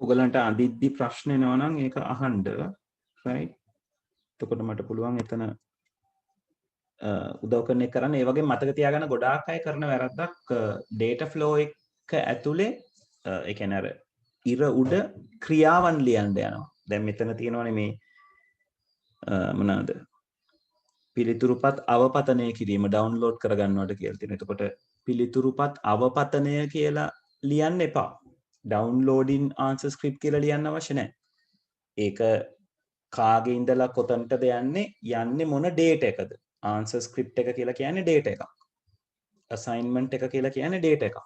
ඔයගලන්ට අදිද්දි ප්‍රශ්න එනවා නම් ඒක අහන්න right එතකොට මට පුළුවන් එතන උදව් කරන එක කරන්න. ඒ වගේ මතක තියාගන්න ගොඩාක් අය කරන වැරද්දක් data flow එක ඇතුලේ ඒ කියන්නේ අර ඉර උඩ ක්‍රියාවන් ලියන්න යනවා. දැන් මෙතන තියෙනවානේ මේ මොනවාද පිළිතුරුපත් අවපතනය කිරීම ඩවුන්ලෝඩ් කරගන්නවට කියලා තියෙනවා. එතකොට පිළිතුරුපත් අවපතනය කියලා ලියන්න එපා. ඩවුන්ලෝඩින් ආන්සර් ස්ක්‍රිප්ට් කියලා ලියන්න අවශ්‍ය නැහැ. ඒක කාගේ ඉඳලා කොතනටද යන්නේ මොන ඩේටා එකද? ආන්සර් ස්ක්‍රිප්ට් එක කියලා කියන්නේ ඩේටා එකක්. අසයින්මන්ට් එක කියලා කියන්නේ ඩේටා එකක්.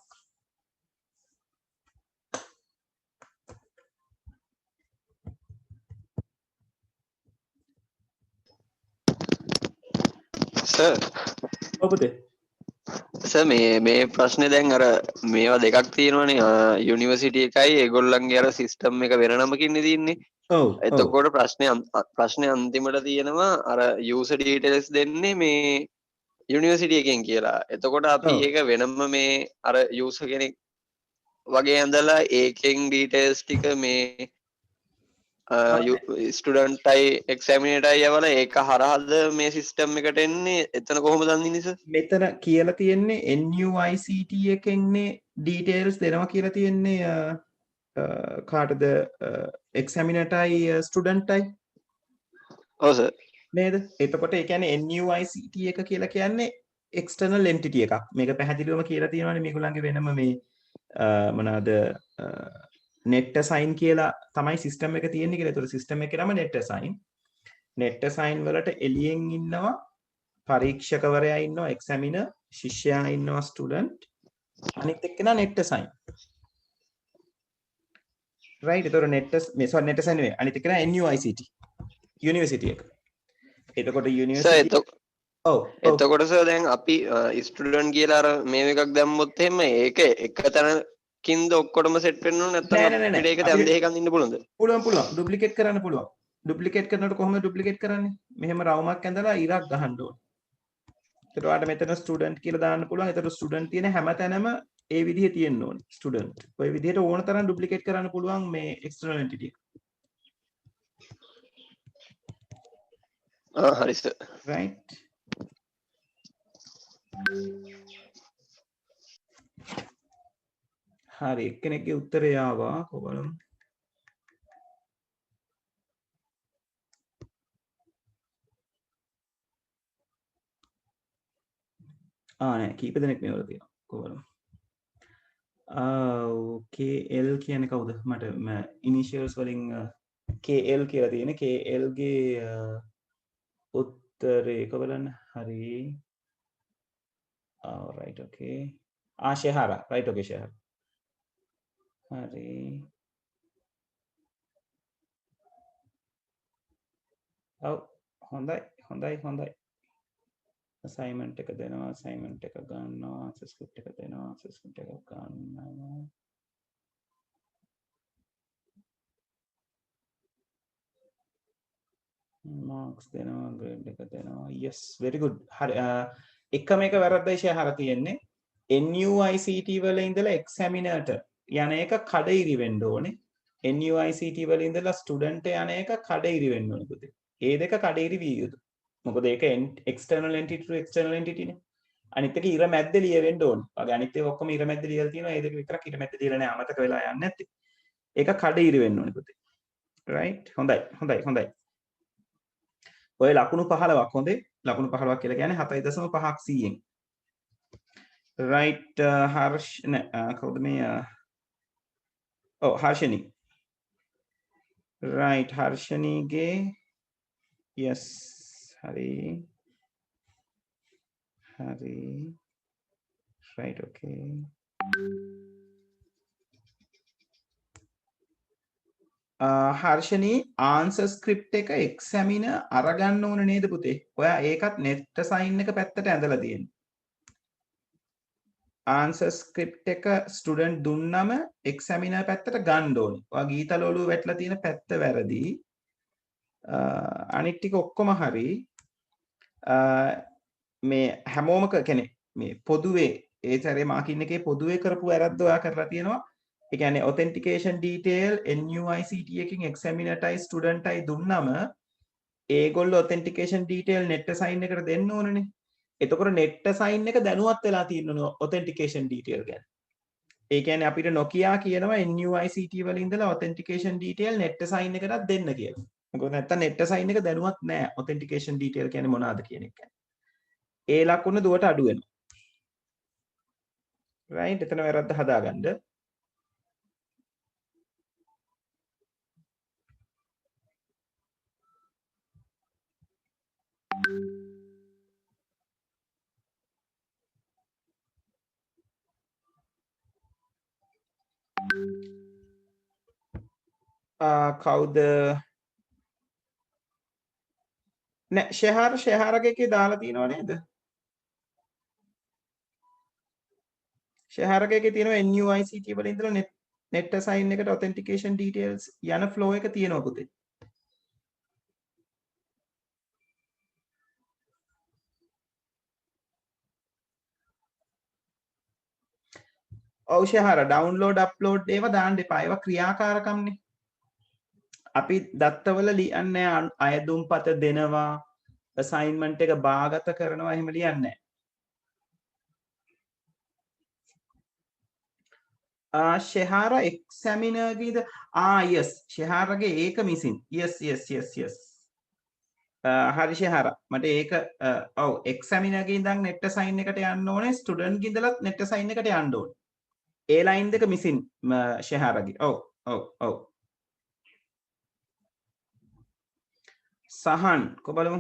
ඔබතේ සර් මේ ප්‍රශ්නේ දැන් අර මේවා දෙකක් තියෙනවනේ යුනිවර්සිටි එකයි ඒගොල්ලන්ගේ අර සිස්ටම් එක වෙන නමකින් තියෙන්නේ. ඔව් එතකොට ප්‍රශ්නේ අන්තිමට තියෙනවා අර යූසර් ඩීටේල්ස් දෙන්නේ මේ යුනිවර්සිටි එකෙන් කියලා. එතකොට අපි ඒක වෙනම මේ අර යූසර් කෙනෙක් වගේ ඇඳලා ඒකෙන් ඩීටේල්ස් ටික මේ ස්ටුඩන්ට්යි එක්සැමිනේටර්යි යවලා ඒක හරහාද මේ සිස්ටම් එකට එන්නේ? එතන කොහොමද දන්නේ සර්? මෙතන කියලා තියෙන්නේ NUICT එකෙන්නේ ඩීටේල්ස් දෙනවා කියලා තියෙන්නේ කාටද එක්සැමිනේටර්යි ස්ටුඩන්ට්යි ඔව් සර්. නේද? එතකොට ඒ කියන්නේ NUICT එක කියලා කියන්නේ එක්ස්ටර්නල් එන්ටිටි එකක්. මේක පැහැදිලිවම කියලා තියෙනවානේ මේගොල්ලන්ගේ වෙනම මේ මොනවාද net assign කියලා තමයි සිස්ටම් එක තියෙන්නේ කියලා. ඒතකොට සිස්ටම් එකේ නම net assign. net assign වලට එළියෙන් ඉන්නවා පරීක්ෂකවරයා ඉන්නවා එක්සැමිනර්, ශිෂ්‍යයා ඉන්නවා ස්ටුඩන්ට්, අනිත් එක්කෙනා net assign. right ඒතකොට net assign නෙවෙයි අනිත් එක්කෙනා NUICT යුනිවර්සිටි එක. එතකොට යුනිවර්සිටි එතකොට සර් දැන් අපි ස්ටුඩන්ට් කියලා අර මේ එකක් දැම්මොත් එහෙම ඒක එක තැනකින්ද ඔක්කොටම සෙට් වෙන්න ඕන නැත්නම් අපිට ඒක දැන් දෙකකින් ඉන්න පුළුවන්ද? පුළුවන් ඩුප්ලිකේට් කරන්න පුළුවන්. ඩුප්ලිකේට් කරනකොට කොහොමද ඩුප්ලිකේට් කරන්නේ? මෙහෙම රවුමක් ඇඳලා ඉරක් ගහන්න ඕන. එතකොට ඔයාලට මෙතන ස්ටුඩන්ට් කියලා දාන්න පුළුවන්. එතකොට ස්ටුඩන්ට් තියෙන හැම තැනම ඒ විදිහේ තියෙන්න ඕනේ ස්ටුඩන්ට්. ඔය විදිහට ඕන තරම් ඩුප්ලිකේට් කරන්න පුළුවන් මේ එක්ස්ටර්නල් එන්ටිටි එක. හරි සර්. right හරි එක්කෙනෙක්ගේ උත්තරය ආවා කොහොමද? නෑ කීප දෙනෙක් මේවල තියෙනවා කොහොමද? KL කියන්නේ කවුද? මට ඉනිෂියල්ස් වලින් KL කියලා තියෙන KL ගේ උත්තරේ එක බලන්න. හරි right okay ශෙහාරා right okay ශෙහාරා හරි හොඳයි assignment එක දෙනවා assignment එක ගන්නවා answer script එක දෙනවා answer script එක ගන්නවා marks දෙනවා grade එක දෙනවා yes very good හරි එකම එක වැරද්දයි ශෙහාරා තියෙන්නේ NUICT වල ඉඳලා examiner-ට යන එක කඩිරි වෙන්න ඕනේ. NUICT වල ඉඳලා ස්ටුඩන්ට් යන එක කඩිරි වෙන්න ඕනේ පුතේ. ඒ දෙක කඩිරි විය යුතුයි. මොකද ඒක external entity to external entity නේ. අනිත් එක ඉර මැද්දේ ලියවෙන්න ඕනේ. වගේ අනිත් ඒවා ඔක්කොම ඉර මැද්දේ ලියලා තියෙනවා. ඒ දෙක විතරක් ඉර මැද්දේ ලියලා නැහැ. අමතක වෙලා යන්නේ නැත්තේ. ඒක කඩිරි වෙන්න ඕනේ පුතේ. right හොඳයි. ඔය ලකුණු 15ක් හොඳේ. ලකුණු 15ක් කියලා කියන්නේ 7.5ක් 100ෙන්. right හර්ෂ් කවුද මේ හර්ෂණී right හර්ෂණීගේ yes හරි right okay Harshani answer script එක එක්සැමිනර් අරගන්න ඕන නේද පුතේ? ඔයා ඒකත් net assign එක පැත්තට ඇඳලා තියෙන්නේ. ආන්සර් ස්ක්‍රිප්ට් එක ස්ටුඩන්ට් දුන්නම එක්සැමිනර් පැත්තට ගන්න ඕනේ. ඔයා ගීතල ඔළුව වැටලා තියෙන පැත්ත වැරදි. අනිත් ටික ඔක්කොම හරි. මේ හැමෝම කියන්නේ මේ පොදුවේ ඒ සැරේ මාකින් එකේ පොදුවේ කරපු වැරද්ද ඔයා කරලා තියෙනවා. ඒ කියන්නේ authentication detail NUICT එකකින් examiner-ටයි student-ටයි දුන්නම ඒගොල්ලෝ authentication detail net sign එකට දෙන්න ඕනනේ. එතකොට net sign එක දැනුවත් වෙලා තියෙනවා authentication detail ගැන. ඒ කියන්නේ අපිට Nokia කියනවා NUICT වල ඉඳලා authentication detail net sign එකටත් දෙන්න කියලා. මොකද නැත්තම් net sign එක දැනුවත් නැහැ authentication detail කියන්නේ මොනවාද කියන එක. ඒ ලකුණ දුවට අඩු වෙනවා. right එතන වැරද්ද හදාගන්න. කවුද නෑ ෂෙහාරගේ එකේ දාලා තියෙනව නේද? ෂෙහාරගේ එකේ තියෙනවා NUICT වල ඉඳලා net sign එකට authentication details යන flow එක තියෙනවා පුතේ. ඔව් ෂෙහාර download upload ඒවා දාන්න එපා. ඒවා ක්‍රියාකාරකම්නේ. අපි දත්තවල ලියන්නේ අයදුම්පත දෙනවා assignment එක බාගත කරනවා එහෙම ලියන්නේ නැහැ. ෂෙහාර examiner ගේද yes ෂෙහාරගේ ඒක මිසින් yes හරි ෂෙහාර මට ඒක ඔව් examiner ගේ ඉඳන් net sign එකට යන්න ඕනේ student ගේ ඉඳලත් net sign එකට යන්න ඕනේ. ඒ line දෙක මිසින් ෂෙහාරගේ. ඔව් සහන් කොබලමු.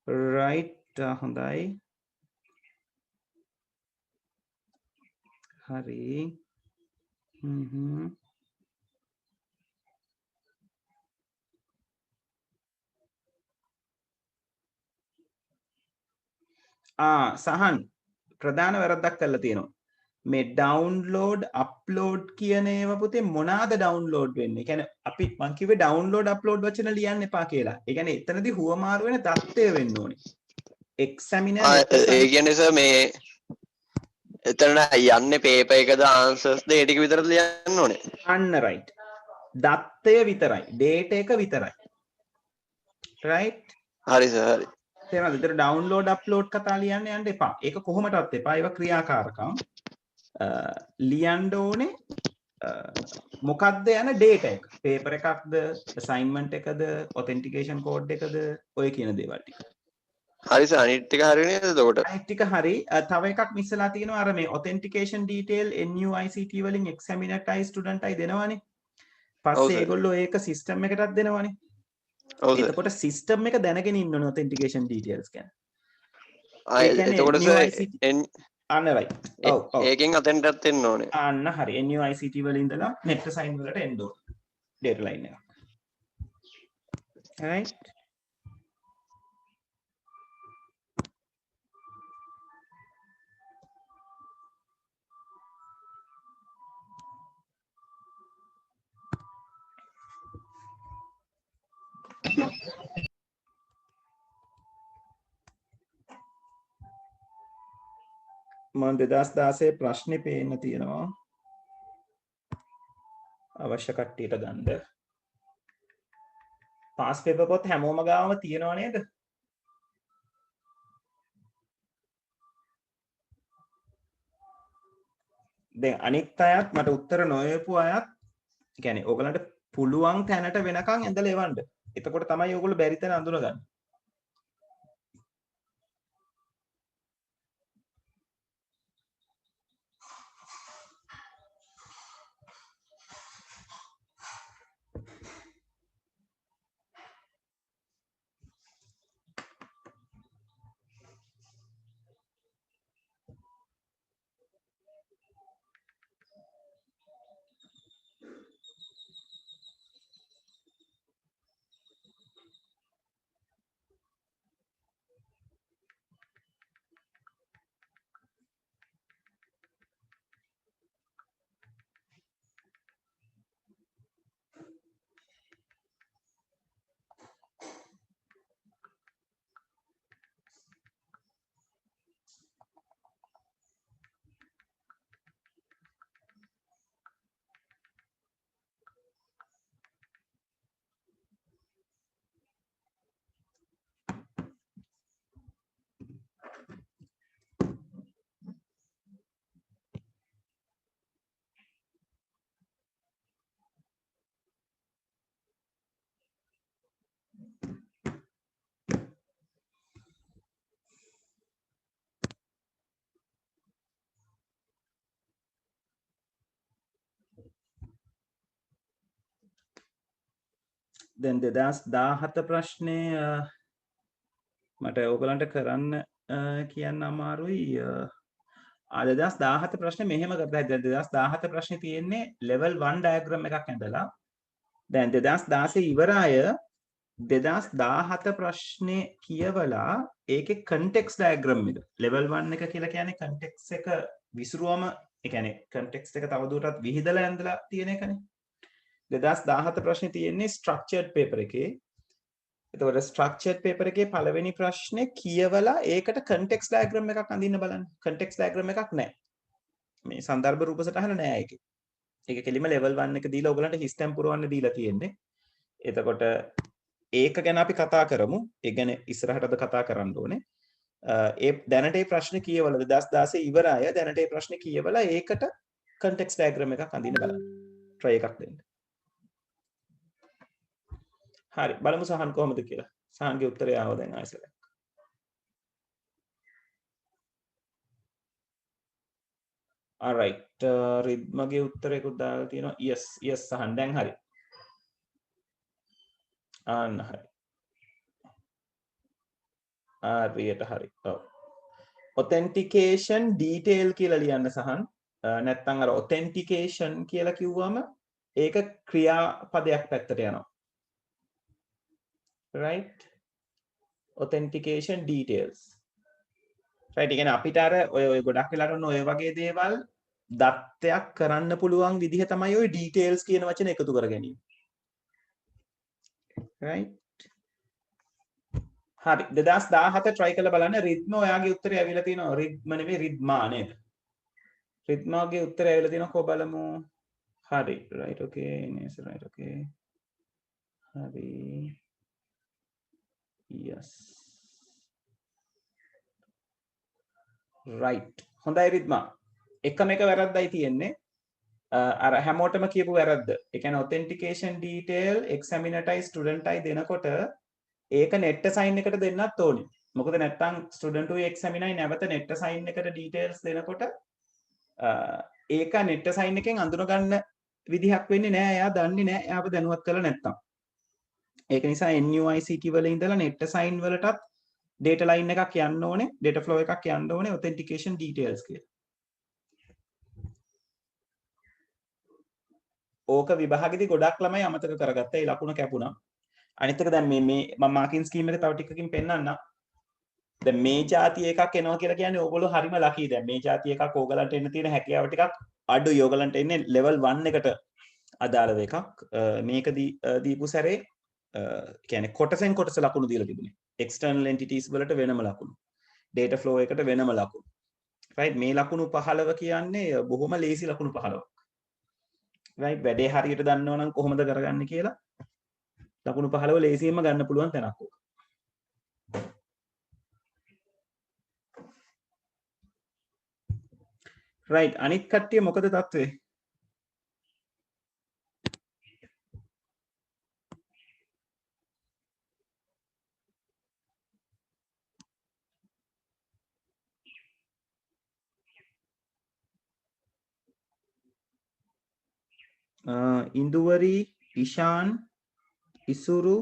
right හොඳයි. හරි. සහන් ප්‍රධාන වැරද්දක් කරලා තියෙනවා. මේ download upload කියන ඒවා පුතේ මොනවාද download වෙන්නේ? කියන්නේ අපි මං කිව්වේ download upload වචන ලියන්න එපා කියලා. ඒ කියන්නේ එතනදී හුවමාරු වෙන தත්ත්වය වෙන්න ඕනේ. examiner ඒ කියන්නේ සර් මේ එතන යන්නේ paper එකද answers ද ඒ ටික විතරද ලියන්න ඕනේ. අන්න right. දත්තය විතරයි. data එක විතරයි. right? හරි සර් හරි. තේරෙනවද? විතර download upload කතා ලියන්න යන්න එපා. ඒක කොහොමදවත් එපා. ඒවා ක්‍රියාකාරකම්. ලියන්න ඕනේ මොකක්ද යන data එක. paper එකක්ද, assignment එකද, authentication code එකද, ඔය කියන දේවල් ටික. හරි සර් අනිත් ටික හරිය නේද එතකොට? අනිත් ටික හරි. තව එකක් මිස් වෙලා තියෙනවා අර මේ authentication detail NUICT වලින් examiner ටයි student ටයි දෙනවනේ. පස්සේ ඒගොල්ලෝ ඒක system එකටත් දෙනවනේ. එතකොට system එක දැනගෙන ඉන්න ඕනේ authentication details ගැන. එතකොට සර් අන්න right. ඔව්. ඒකෙන් අතෙන්ටත් එන්න ඕනේ. අන්න හරි. NUICT වල ඉඳලා net sign වලට එන්න ඕනේ. data line එක. right. මම 2016 ප්‍රශ්නේ පේන්න තියෙනවා අවශ්‍ය කට්ටියට ගන්න. පාස් පේපර් පොත් හැමෝම ගාවම තියෙනව නේද? දැන් අනිත් අයත් මට උත්තර නොයපු අයත් කියන්නේ ඕගලන්ට පුළුවන් තැනට වෙනකන් ඇඳලා එවන්න. එතකොට තමයි ඕගොල්ලෝ බැරි තැන අඳුනගන්නේ. දැන් 2017 ප්‍රශ්නේ මට ඔයගලන්ට කරන්න කියන්න අමාරුයි. 2017 ප්‍රශ්නේ මෙහෙම කරලා දැන් 2017 ප්‍රශ්නේ තියෙන්නේ level 1 diagram එකක් ඇඳලා දැන් 2016 ඉවර අය 2017 ප්‍රශ්නේ කියවලා ඒකේ context diagram එක level 1 එක කියලා කියන්නේ context එක විසුරුවම ඒ කියන්නේ context එක තවදුරටත් විහිදලා ඇඳලා තියෙන එකනේ 2017 ප්‍රශ්නේ තියෙන්නේ structured paper එකේ එතකොට structured paper එකේ පළවෙනි ප්‍රශ්නේ කියවලා ඒකට context diagram එකක් අඳින්න බලන්න context diagram එකක් නැහැ මේ සන්දර්භ රූප සටහන නැහැ ඒකේ ඒක කෙලිම level 1 එක දීලා ඔයගලන්ට හිස්ටම් පුරවන්න දීලා තියෙන්නේ එතකොට ඒක ගැන අපි කතා කරමු. ඒ ගැන ඉස්සරහටද කතා කරන්න ඕනේ. ඒ දැනට මේ ප්‍රශ්න කියවලා 2016 ඉවර අය දැනට මේ ප්‍රශ්න කියවලා ඒකට context diagram එකක් අඳින්න බලන්න. try එකක් දෙන්න. හරි බලමු සහන් කොහොමද කියලා. සහන්ගේ උත්තරය ආව දැන් ආයෙත්. alright රිද්මගේ උත්තරයකුත් දාලා තියෙනවා. yes සහන් දැන් හරි. ආන්න හරි. හරියට හරි. ඔව්. authentication detail කියලා ලියන්න සහන්. නැත්නම් අර authentication කියලා කිව්වම ඒක ක්‍රියාපදයක් පැත්තට යනවා. right? authentication details. right? කියන්නේ අපිට අර ඔය ගොඩක් වෙලාවට ඔය වගේ දේවල් දත්තයක් කරන්න පුළුවන් විදිහ තමයි ඔය details කියන වචන එකතු කර ගැනීම. right? හරි 2017 try කරලා බලන්න රිද්ම ඔයාගේ උත්තරය ඇවිල්ලා තියෙනවා රිද්ම නෙමෙයි රිද්මා නේද රිද්මාගේ උත්තරය ඇවිල්ලා තියෙනවා කො බලමු හරි right okay yes right okay හරි yes right හොඳයි රිද්මා එකම එක වැරද්දයි තියෙන්නේ අර හැමෝටම කියපු වැරද්ද ඒ කියන්නේ authentication detail examiner-ටයි student-ටයි දෙනකොට ඒක net assign එකට දෙන්නත් ඕනේ. මොකද නැත්තම් student to examiner නැවත net assign එකට details දෙනකොට ඒක net assign එකෙන් අඳුන ගන්න විදිහක් වෙන්නේ නැහැ. එයා දන්නේ නැහැ. එයාව දැනුවත් කරලා නැත්තම්. ඒක නිසා NUICT වල ඉඳලා net assign වලටත් data line එකක් යන්න ඕනේ. data flow එකක් යන්න ඕනේ authentication details කියලා. ඕක විභාගෙදි ගොඩක් ළමයි අමතක කරගත්තා. ඒ ලකුණ කැපුණා. අනිත් එක දැන් මේ මම මාකින් ස්කීම් එක තව ටිකකින් පෙන්නන්නම්. දැන් මේ જાති එකක් එනවා කියලා කියන්නේ ඕගොල්ලෝ හරිම ලකී. දැන් මේ જાති එකක් ඕගලන්ට එන්න තියෙන හැකියාව ටිකක් අඩුයි. ඕගලන්ට එන්නේ level 1 එකට අදාළව එකක්. මේක දීපු සැරේ කියන්නේ කොටසෙන් කොටස ලකුණු දීලා තිබුණේ. external entities වලට වෙනම ලකුණු. data flow එකට වෙනම ලකුණු. right මේ ලකුණු 15 කියන්නේ බොහොම ලේසි ලකුණු 15ක්. right වැඩේ හරියට දන්නවනම් කොහොමද කරගන්නේ කියලා ලකුණු 15 ලේසියෙන්ම ගන්න පුළුවන් තැනක් ඕක. right අනිත් කට්ටිය මොකද තත්ත්වේ? ඉන්දුවරි ඉෂාන් ඉසුරු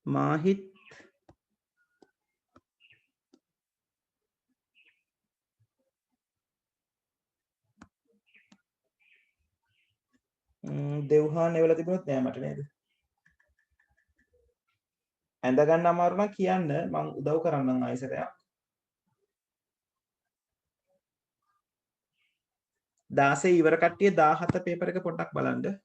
මාහිත් දෙව්හාන් එවලා තිබුණොත් නෑ මට නේද? ඇඳ ගන්න අමාරු නම් කියන්න මම උදව් කරන්නම් ආයෙසරයක්. 16 ඉවර කට්ටිය 17 පේපර් එක පොඩ්ඩක් බලන්න.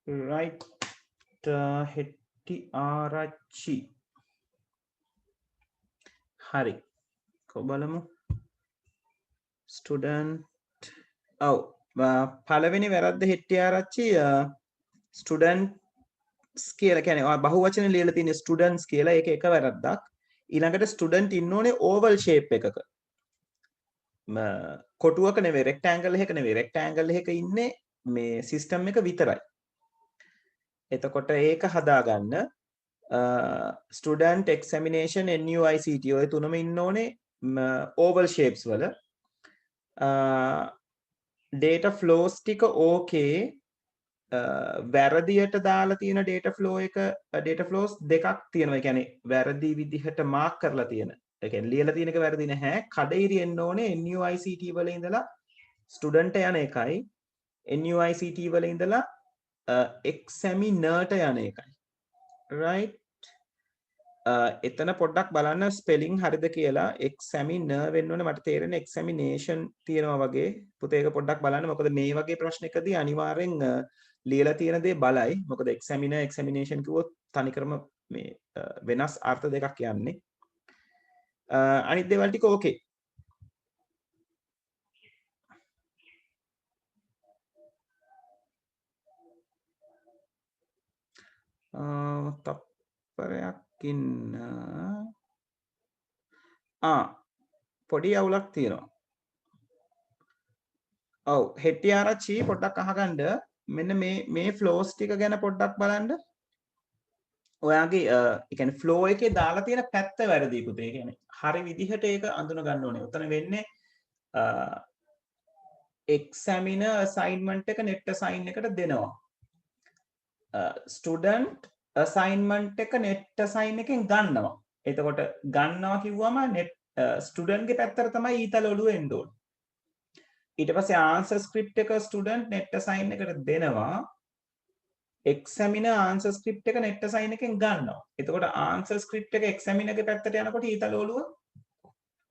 right. හෙට්ටි ආරච්චි හරි කොබලමු ස්ටුඩන්ට් ඔව් පළවෙනි වැරද්ද හෙට්ටි ආරච්චි ස්ටුඩන්ට්ස් කියලා කියන්නේ බහුවචන ලියලා තියෙන ස්ටුඩන්ට්ස් කියලා ඒක එක වැරද්දක් ඊළඟට ස්ටුඩන්ට් ඉන්න ඕනේ ඕවල් ෂේප් එකක කොටුවක නෙවෙයි රෙක්ටැන්ගල් එකක නෙවෙයි රෙක්ටැන්ගල් එකක ඉන්නේ මේ සිස්ටම් එක විතරයි එතකොට ඒක හදාගන්න ස්ටුඩන්ට් එක්සැමිනේෂන් NUICT ඔය තුනම ඉන්න ඕනේ ඕවල් ෂේප්ස් වල data flows ටික ඕකේ වැරදියට දාලා තියෙන data flows දෙකක් තියෙනවා. ඒ කියන්නේ වැරදි විදිහට මාක් කරලා තියෙන. ඒ කියන්නේ ලියලා තියෙන එක වැරදි නැහැ. කඩේරි එන්න ඕනේ NUICT වල ඉඳලා ස්ටුඩන්ට් යන එකයි NUICT වල ඉඳලා examiner යන එකයි. right එතන පොඩ්ඩක් බලන්න ස්පෙලිං හරිද කියලා examiner වෙන්න ඕනේ මට තේරෙන examination තියෙනවා වගේ පුතේ ඒක පොඩ්ඩක් බලන්න මොකද මේ වගේ ප්‍රශ්නකදී අනිවාර්යෙන් ලියලා තියෙන දේ බලයි මොකද examiner examination කිව්වොත් තනිකරම මේ වෙනස් අර්ථ දෙකක් යන්නේ අනිත් දේවල් ටික ඕකේ තප්පරයක් ඉන්න පොඩි අවුලක් තියෙනවා. ඔව් හෙට්ටි ආරච්චි පොඩ්ඩක් අහගන්න මෙන්න මේ ෆ්ලෝස් ටික ගැන පොඩ්ඩක් බලන්න. ඔයාගේ ඒ කියන්නේ ෆ්ලෝ එකේ දාලා තියෙන පැත්ත වැරදි පුතේ. ඒ කියන්නේ හරි විදිහට ඒක අඳුන ගන්න ඕනේ. උතන වෙන්නේ examiner assignment එක net assign එකට දෙනවා. student assignment එක net assign එකෙන් ගන්නවා. එතකොට ගන්නවා කිව්වම net student ගේ පැත්තට තමයි ඊතල ඔළුව එන්න ඕනේ. ඊට පස්සේ answer script එක student net assign එකට දෙනවා. examiner answer script එක net assign එකෙන් ගන්නවා. එතකොට answer script එක examiner ගේ පැත්තට යනකොට ඊතල ඔළුව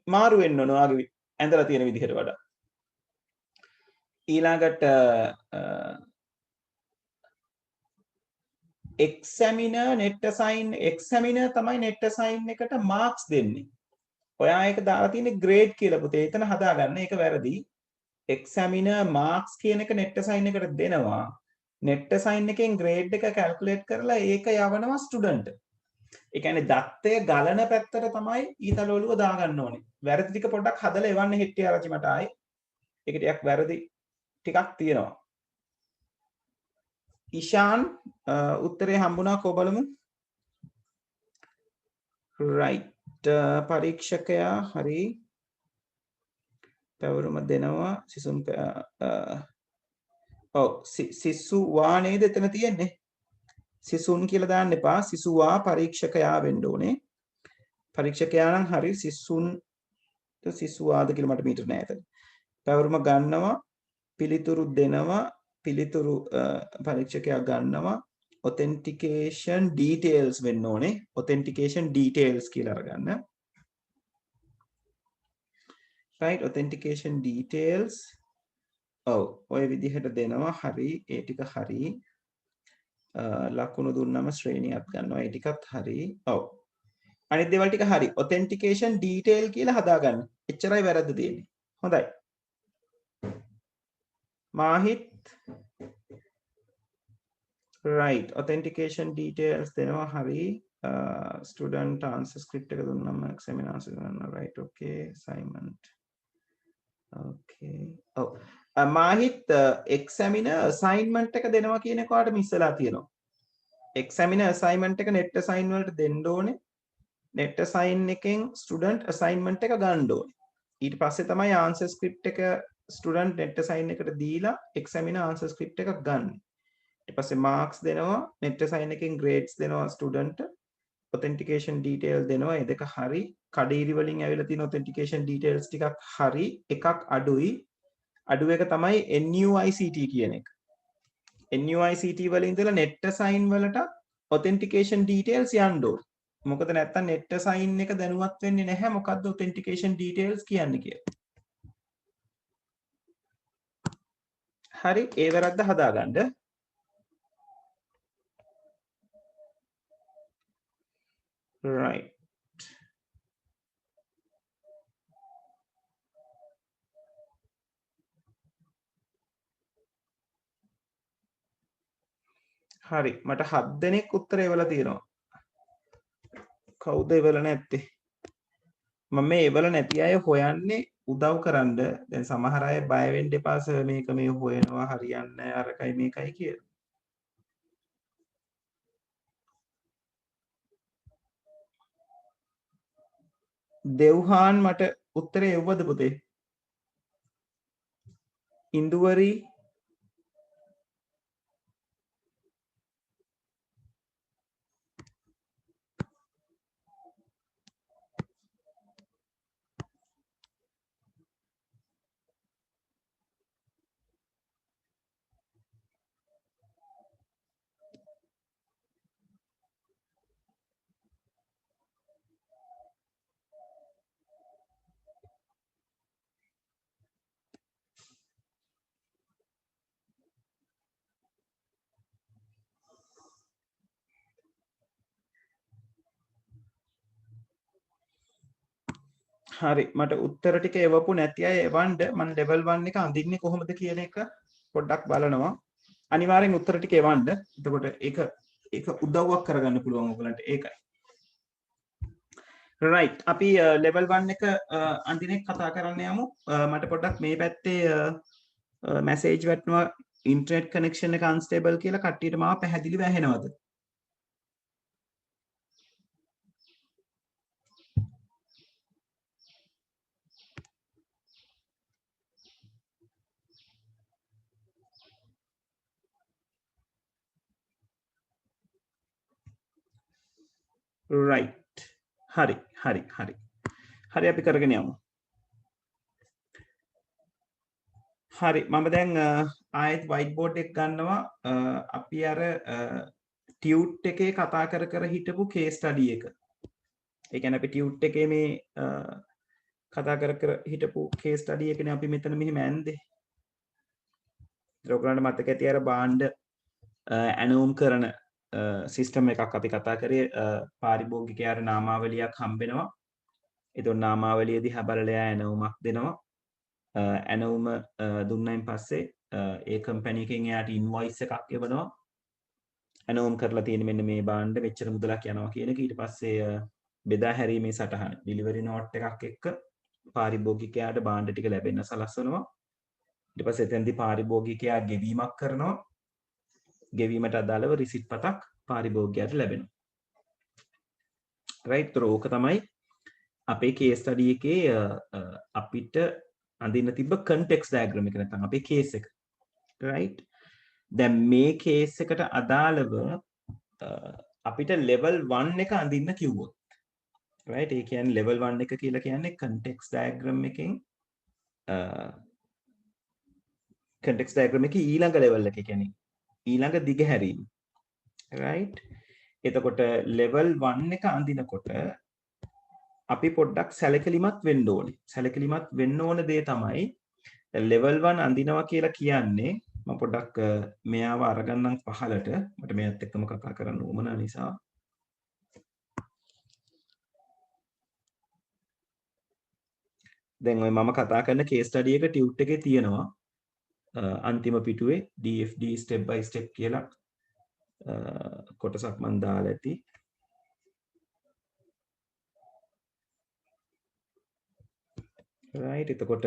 මාරු වෙන්න ඕන ඔයාගේ ඇඳලා තියෙන විදිහට වඩා. ඊළඟට examiner net assign examiner තමයි net assign එකට marks දෙන්නේ. ඔයා ඒක දාලා තියෙන්නේ grade කියලා පුතේ. එතන හදාගන්න ඒක වැරදි. examiner marks කියන එක net assign එකට දෙනවා. net assign එකෙන් grade එක calculate කරලා ඒක යවනවා student. ඒ කියන්නේ දත්තය ගලන පැත්තට තමයි ඊතල ඔළුව දාගන්න ඕනේ. වැරදි ටික පොඩ්ඩක් හදලා එවන්න හෙට්ටි ආරච්චි මට ආයේ. ඒක ටිකක් වැරදි ටිකක් තියෙනවා. ඉෂාන් උත්තරේ හම්බුණා කෝ බලමු. right පරීක්ෂකයා හරි පැවරුම දෙනවා සිසුන් ඔව් සිසුවා නේද එතන තියෙන්නේ සිසුන් කියලා දාන්න එපා සිසුවා පරීක්ෂකයා වෙන්න ඕනේ පරීක්ෂකයා නම් හරි සිසුන් සිසුවාද කියලා මට මීටර නෑ එතන පැවරුම ගන්නවා පිළිතුරු දෙනවා පිළිතුරු පරීක්ෂකයා ගන්නවා authentication details වෙන්න ඕනේ authentication details කියලා අරගන්න right authentication details ඔව් ඔය විදිහට දෙනවා හරි ඒ ටික හරි ලකුණු දුන්නම ශ්‍රේණියක් ගන්නවා ඒ ටිකත් හරි ඔව් අනිත් දේවල් ටික හරි authentication detail කියලා හදාගන්න එච්චරයි වැරද්ද තියෙන්නේ හොඳයි මාහිත් right authentication details දෙනවා හරි student answer script එක දුන්නම examiner answer කරනවා right okay assignment okay ඔව් මාහිත් examiner assignment එක දෙනවා කියන එක ඔයාලට මිස් වෙලා තියෙනවා examiner assignment එක net assign වලට දෙන්න ඕනේ net assign එකෙන් student assignment එක ගන්න ඕනේ ඊට පස්සේ තමයි answer script එක student net assign එකට දීලා examiner answer script එකක් ගන්න ඊට පස්සේ marks දෙනවා net assign එකෙන් grades දෙනවා student authentication detail දෙනවා ඒ දෙක හරි කඩේරි වලින් ඇවිල්ලා තියෙන authentication details ටිකක් හරි එකක් අඩුයි අඩු එක තමයි NUICT කියන එක NUICT වල ඉඳලා net assign වලට authentication details යන්න ඕන මොකද නැත්තම් net assign එක දැනුවත් වෙන්නේ නැහැ මොකද්ද authentication details කියන්නේ කියලා හරි ඒ වැරද්ද හදාගන්න right හරි මට 7 දෙනෙක් උත්තර එවලා තියෙනවා කවුද එවලා නැත්තේ මම මේ එවල නැති අය හොයන්නේ උදව් කරන්න දැන් සමහර අය බය වෙන්න එපා සර් මේක මේ හොයනවා හරියන්නේ නැහැ අරකයි මේකයි කියලා දෙව්හාන් මට උත්තරේ එව්වද පුතේ ඉන්දුවරි හරි මට උත්තර ටික එවපු නැති අය එවන්න මම level 1 එක අඳින්නේ කොහොමද කියන එක පොඩ්ඩක් බලනවා අනිවාර්යෙන් උත්තර ටික එවන්න එතකොට ඒක උදව්වක් කරගන්න පුළුවන් ඔයගලන්ට ඒකයි right අපි level 1 එක අඳින එක කතා කරන්න යමු මට පොඩ්ඩක් මේ පැත්තේ message වැටෙනවා internet connection එක unstable කියලා කට්ටියට මාව පැහැදිලිව ඇහෙනවද right හරි අපි කරගෙන යමු හරි මම දැන් ආයෙත් white board එක ගන්නවා අපි අර tute එකේ කතා කර හිටපු case study එක ඒ කියන්නේ අපි tute එකේ මේ කතා කර හිටපු case study එකනේ අපි මෙතන මෙහිම ඇන්දේ ඔයගොල්ලන්ට මතක ඇති අර බාණ්ඩ ඇනෝම් කරන සිස්ටම් එකක් අපි කතා කරේ පාරිභෝගිකයාට නාමාවලියක් හම්බෙනවා එතකොට නාමාවලිය දිහා බලලා එයා ඇනෝමක් දෙනවා ඇනෝම දුන්නයින් පස්සේ ඒ කම්පැනි එකෙන් එයාට ඉන්වොයිස් එකක් එවනවා ඇනෝම් කරලා තියෙන මෙන්න මේ බාණ්ඩ මෙච්චර මුදලක් යනවා කියන එක ඊට පස්සේ බෙදා හැරීමේ සටහන ඩිලිවරි නෝට් එකක් එක්ක පාරිභෝගිකයාට බාණ්ඩ ටික ලැබෙන්න සලස්වනවා ඊට පස්සේ එතෙන්දී පාරිභෝගිකයා ගෙවීමක් කරනවා ගෙවීමට අදාළව රිසිට් පතක් පාරිභෝගිකයාට ලැබෙනවා රයිට් ඒක තමයි අපේ කේස් ස්ටඩි එකේ අපිට අඳින්න තිබ්බ කන්ටෙක්ස්ට් ඩයග්‍රෑම් එක නැත්නම් අපේ කේස් එක රයිට් දැන් මේ කේස් එකට අදාළව අපිට level 1 එක අඳින්න කිව්වොත් right ඒ කියන්නේ level 1 එක කියලා කියන්නේ context diagram එකෙන් context diagram එකේ ඊළඟ level එක කියන්නේ ඊළඟ දිග හැරීම. right? එතකොට level 1 එක අඳිනකොට අපි පොඩ්ඩක් සැලකිලිමත් වෙන්න ඕනේ. සැලකිලිමත් වෙන්න ඕන දේ තමයි level 1 අඳිනවා කියලා කියන්නේ මම පොඩ්ඩක් මෙයාව අරගන්නම් පහලට. මට මෙයත් එක්කම කතා කරන්න උවමනා නිසා. දැන් ඔය මම කතා කරන case study එක tut එකේ තියෙනවා. අන්තිම පිටුවේ DFD step by step කියලා කොටසක් මම දාලා ඇති. right එතකොට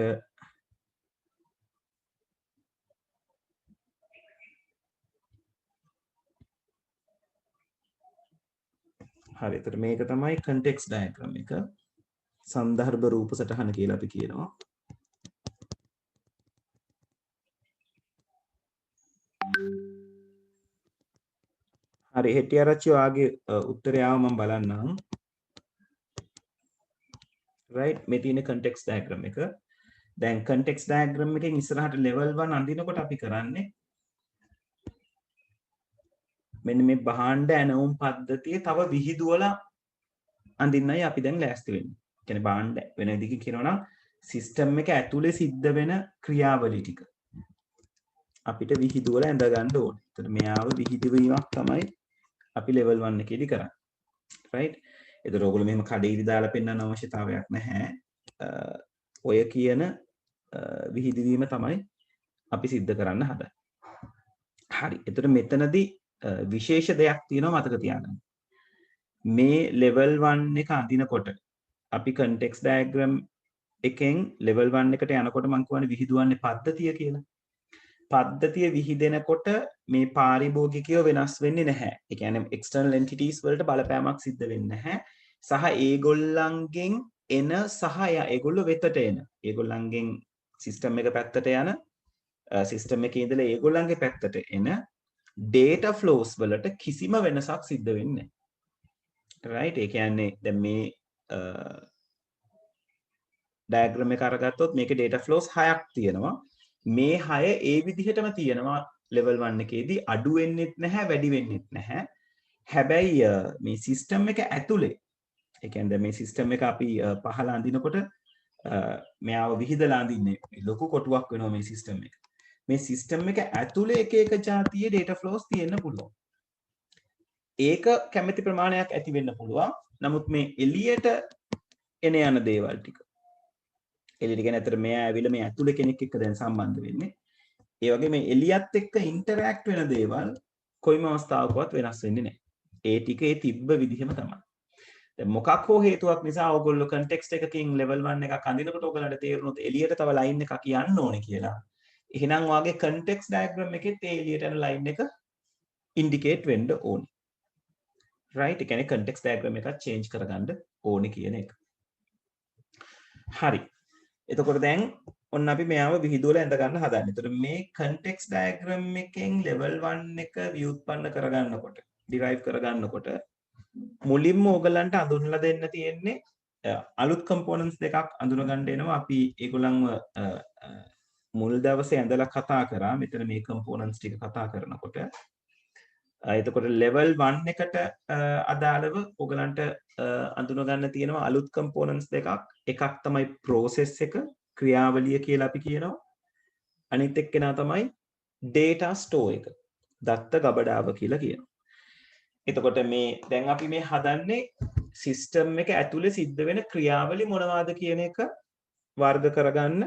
හරි එතකොට මේක තමයි context diagram එක. සන්දර්භ රූප සටහන කියලා අපි කියනවා. හරි හෙටි ආරච්චි ඔයාගේ උත්තරය ආව මම බලන්නම්. right මේ තියෙන context diagram එක. දැන් context diagram එකෙන් ඉස්සරහට level 1 අඳිනකොට අපි කරන්නේ මෙන්න මේ භාණ්ඩ ඇනවුම් පද්ධතිය තව විහිදුවලා අඳින්නයි අපි දැන් ලෑස්ති වෙන්නේ. කියන්නේ භාණ්ඩ වෙන විදිහකින් කියනවා නම් සිස්ටම් එක ඇතුලේ සිද්ධ වෙන ක්‍රියාවලි ටික අපිට විහිදුවලා ඇඳ ගන්න ඕනේ. එතකොට මෙයාව විහිදුවීමක් තමයි අපි level 1 එකේදී කරන්නේ. right? එතකොට ඔයගොල්ලෝ මෙහෙම කඩේලි දාලා පෙන්වන්න අවශ්‍යතාවයක් නැහැ. ඔය කියන විහිදුවීම තමයි අපි සිද්ධ කරන්න හදන්නේ. හරි. එතකොට මෙතනදී විශේෂ දෙයක් තියෙනවා මතක තියාගන්න. මේ level 1 එක අඳිනකොට අපි context diagram එකෙන් level 1 එකට යනකොට මම කියවනේ විහිදුවන්නේ පද්ධතිය කියලා. පද්ධතිය විහිදෙනකොට මේ පාරිභෝගිකයෝ වෙනස් වෙන්නේ නැහැ. ඒ කියන්නේ external entities වලට බලපෑමක් සිද්ධ වෙන්නේ නැහැ. සහ ඒගොල්ලන්ගෙන් එන සහ ඒගොල්ලෝ වෙතට එන. ඒගොල්ලන්ගෙන් system එක පැත්තට යන system එකේ ඉඳලා ඒගොල්ලන්ගේ පැත්තට එන data flows වලට කිසිම වෙනසක් සිද්ධ වෙන්නේ නැහැ. right? ඒ කියන්නේ දැන් මේ diagram එක අරගත්තොත් මේකේ data flows 6ක් තියෙනවා. මේ 6 ඒ විදිහටම තියෙනවා level 1 එකේදී අඩු වෙන්නෙත් නැහැ වැඩි වෙන්නෙත් නැහැ. හැබැයි මේ system එක ඇතුලේ ඒ කියන්නේ මේ system එක අපි පහළ අඳිනකොට මෙයාව විහිදලා අඳින්නේ ලොකු කොටුවක් වෙනවා මේ system එක. මේ system එක ඇතුලේ එක එක જાතියේ data flows තියෙන්න පුළුවන්. ඒක කැමැති ප්‍රමාණයක් ඇති වෙන්න පුළුවන්. නමුත් මේ එළියට එන යන දේවල් ටික එළියට කියන අතර මෙයා ඇවිල්ලා මේ ඇතුලේ කෙනෙක් එක්ක දැන් සම්බන්ධ වෙන්නේ. ඒ වගේ මේ එළියත් එක්ක ඉන්ටරැක්ට් වෙන දේවල් කොයිම අවස්ථාවකවත් වෙනස් වෙන්නේ නැහැ. ඒ ටික ඒ තිබ්බ විදිහම තමයි. දැන් මොකක් හෝ හේතුවක් නිසා ඕගොල්ලෝ context එකකින් level 1 එකක් අඳිනකොට ඕගොල්ලන්ට තේරුණොත් එළියට තව line එකක් යන්න ඕනේ කියලා. එහෙනම් වාගේ context diagram එකෙත් ඒ එළියට යන line එක indicate වෙන්න ඕනේ. right? ඒ කියන්නේ context diagram එකක් change කරගන්න ඕනේ කියන එක. හරි. එතකොට දැන් ඔන්න අපි මෙයාව විහිදුවලා ඇඳ ගන්න හදන්නේ. එතකොට මේ context diagram එකෙන් level 1 එක ව්‍යුත්පන්න කරගන්නකොට derive කරගන්නකොට මුලින්ම ඕගලන්ට අඳුන්ලා දෙන්න තියෙන්නේ අලුත් components දෙකක් අඳුන ගන්න එනවා. අපි ඒගොල්ලන්ව මුල් දවසේ ඇඳලා කතා කරා. මෙතන මේ components ටික කතා කරනකොට එතකොට level 1 එකට අදාළව ඔයගලන්ට අඳුන ගන්න තියෙනවා අලුත් components දෙකක්. එකක් තමයි process එක ක්‍රියාවලිය කියලා අපි කියනවා. අනිත් එක්කෙනා තමයි data store එක. දත්ත ගබඩාව කියලා කියනවා. එතකොට මේ දැන් අපි මේ හදන්නේ system එක ඇතුලේ සිද්ධ වෙන ක්‍රියාවලි මොනවාද කියන එක වර්ග කරගන්න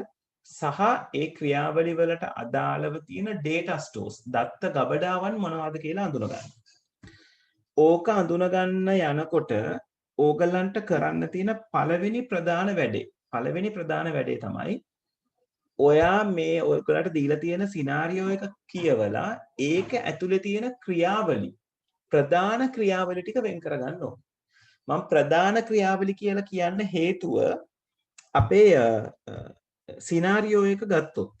සහ ඒ ක්‍රියාවලි වලට අදාළව තියෙන data stores දත්ත ගබඩාවන් මොනවද කියලා අඳුන ගන්න. ඕක අඳුන ගන්න යනකොට ඕගලන්ට කරන්න තියෙන පළවෙනි ප්‍රධාන වැඩේ තමයි ඔයා මේ ඔයගලට දීලා තියෙන සිනාරියෝ එක කියවලා ඒක ඇතුලේ තියෙන ක්‍රියාවලි ප්‍රධාන ක්‍රියාවලි ටික වෙන් කරගන්න ඕනේ. මම ප්‍රධාන ක්‍රියාවලි කියලා කියන්න හේතුව අපේ සිනාරියෝ එක ගත්තොත්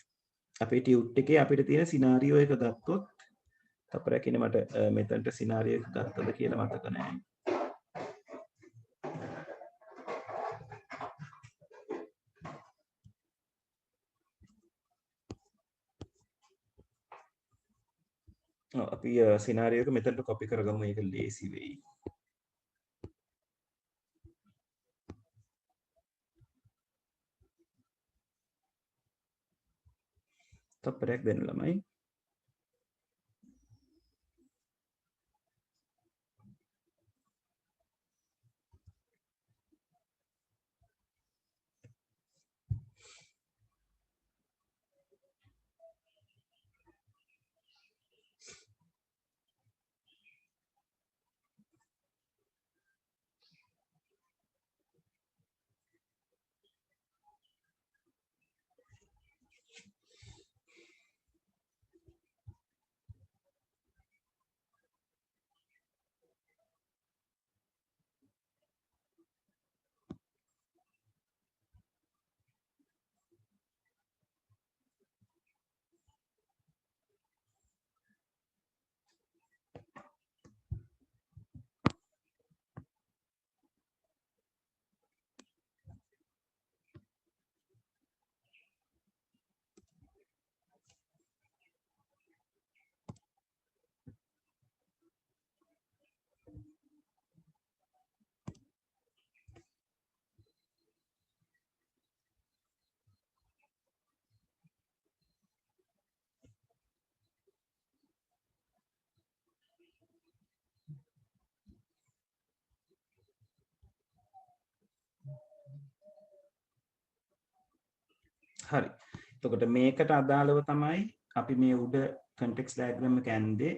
අපේ ටියුට් එකේ අපිට තියෙන සිනාරියෝ එක ගත්තොත් අපරක් ඉන්නේ මට මෙතනට සිනාරියෝ එක ගත්තද කියලා මතක නැහැ. අපි සිනාරියෝ එක මෙතනට කොපි කරගමු. ඒක ලේසි වෙයි. තප්පරයක් දෙන්න ළමයි. හරි. එතකොට මේකට අදාළව තමයි අපි මේ උඩ context diagram එක ඇන්දේ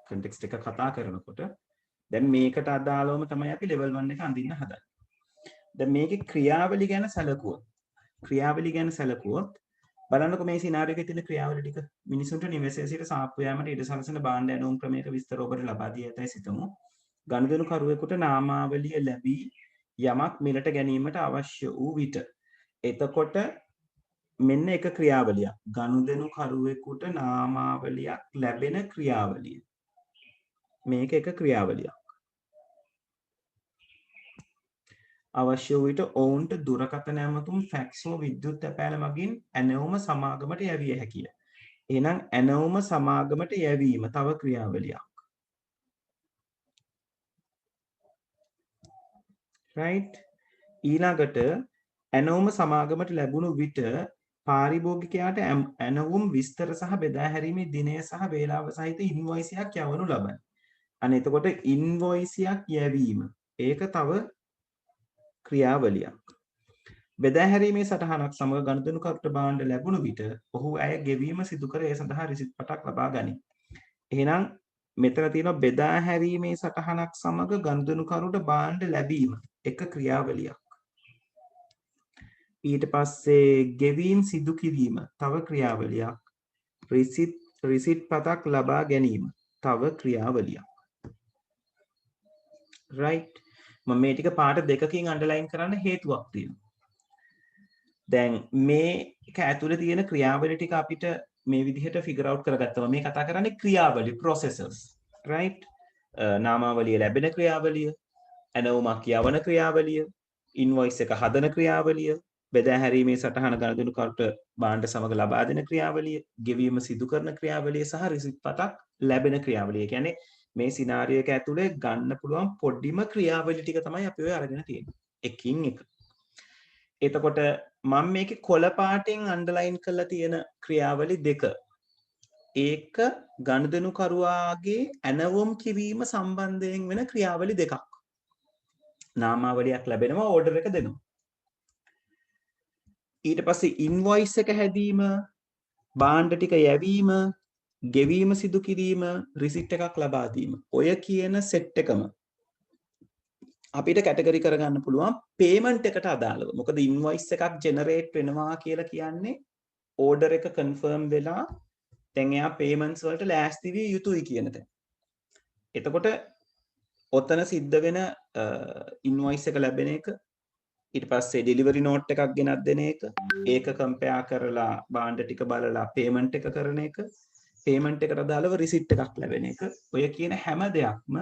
context එක කතා කරනකොට. දැන් මේකට අදාළවම තමයි අපි level 1 එක අඳින්න හදන්නේ. දැන් මේකේ ක්‍රියාවලි ගැන සැලකුවොත් බලන්නකො මේ සිනාරියෝ එකේ තියෙන ක්‍රියාවලි ටික මිනිසුන්ට නිවසේ සිට සාප්පු යාමට ඉඩ සලසන භාණ්ඩ ඇණවුම් ක්‍රමයක විස්තර ඔබට ලබා දී ඇතැයි සිතමු. ගනුදෙනු කරුවෙකුට නාමාවලිය ලැබී යමක් මිලට ගැනීමට අවශ්‍ය වූ විට එතකොට මෙන්න එක ක්‍රියාවලියක්. ගනුදෙනු කරුවෙකුට නාමාවලියක් ලැබෙන ක්‍රියාවලිය. මේක එක ක්‍රියාවලියක්. අවශ්‍ය වූ විට ඔවුන්ට දුරකථන ඇමතුම් ෆැක්ස් හෝ විද්‍යුත් තැපෑල මගින් ඇනවුම සමාගමට යැවිය හැකිය. එහෙනම් ඇනවුම සමාගමට යැවීම තව ක්‍රියාවලියක්. right? ඊළඟට ඇනවුම සමාගමට ලැබුණු විට පාරිභෝගිකයාට ඇනවුම් විස්තර සහ බෙදා හැරීමේ දිනය සහ වේලාව සහිත ඉන්වොයිසයක් යවනු ලබයි. අනේ එතකොට ඉන්වොයිසයක් යැවීම ඒක තව ක්‍රියාවලියක්. බෙදා හැරීමේ සටහනක් සමග ගනුදෙනුකරුට භාණ්ඩ ලැබුණු විට ඔහු ඇය ගෙවීම සිදු කර ඒ සඳහා රිසිට් පටක් ලබා ගනී. එහෙනම් මෙතන තියෙනවා බෙදා හැරීමේ සටහනක් සමග ගනුදෙනුකරුට භාණ්ඩ ලැබීම එක ක්‍රියාවලියක්. ඊට පස්සේ ගෙවීම් සිදු කිරීම තව ක්‍රියාවලියක්. රිසිට් පතක් ලබා ගැනීම තව ක්‍රියාවලියක්. right? මම මේ ටික පාට දෙකකින් අන්ඩර්ලයින් කරන්න හේතුවක් තියෙනවා. දැන් මේක ඇතුලේ තියෙන ක්‍රියාවලි ටික අපිට මේ විදිහට ෆිගර් අවුට් කරගත්තා. මේ කතා කරන්නේ ක්‍රියාවලි processes. right? නාමාවලිය ලැබෙන ක්‍රියාවලිය, ඇනවුමක් යවන ක්‍රියාවලිය, ඉන්වොයිස් එක හදන ක්‍රියාවලිය, බෙදා හැරීමේ සටහන ගනුදෙනුකරුට භාණ්ඩ සමග ලබා දෙන ක්‍රියාවලිය, ගෙවීම සිදු කරන ක්‍රියාවලිය සහ රිසිට් පතක් ලැබෙන ක්‍රියාවලිය. කියන්නේ මේ සිනාරියෝ එක ඇතුලේ ගන්න පුළුවන් පොඩිම ක්‍රියාවලි ටික තමයි අපි ඔය අරගෙන තියෙන්නේ. එකින් එක. එතකොට මම මේකේ කොළ පාටෙන් අන්ඩර්ලයින් කරලා තියෙන ක්‍රියාවලි දෙක. ඒක ගනුදෙනුකරුවාගේ ඇනවුම් කිරීම සම්බන්ධයෙන් වෙන ක්‍රියාවලි දෙකක්. නාමාවලියක් ලැබෙනවා, ඕඩර් එක දෙනවා. ඊට පස්සේ ඉන්වොයිස් එක හැදීම, භාණ්ඩ ටික යැවීම, ගෙවීම සිදු කිරීම, රිසිට් එකක් ලබා දීම. ඔය කියන සෙට් එකම අපිට කැටගරි කරගන්න පුළුවන් පේමන්ට් එකට අදාළව. මොකද ඉන්වොයිස් එකක් ජෙනරේට් වෙනවා කියලා කියන්නේ ඕඩර් එක කන්ෆර්ම් වෙලා දැන් එයා පේමන්ට්ස් වලට ලෑස්ති විය යුතුයි කියන තැන. එතකොට ඔතන සිද්ධ වෙන ඉන්වොයිස් එක ලැබෙන එක, ඊට පස්සේ ඩෙලිවරි නෝට් එකක් ගෙනත් දෙන එක, ඒක කම්පෙයාර් කරලා භාණ්ඩ ටික බලලා පේමන්ට් එක කරන එක, පේමන්ට් එකට අදාළව රිසිට් එකක් ලැබෙන එක. ඔය කියන හැම දෙයක්ම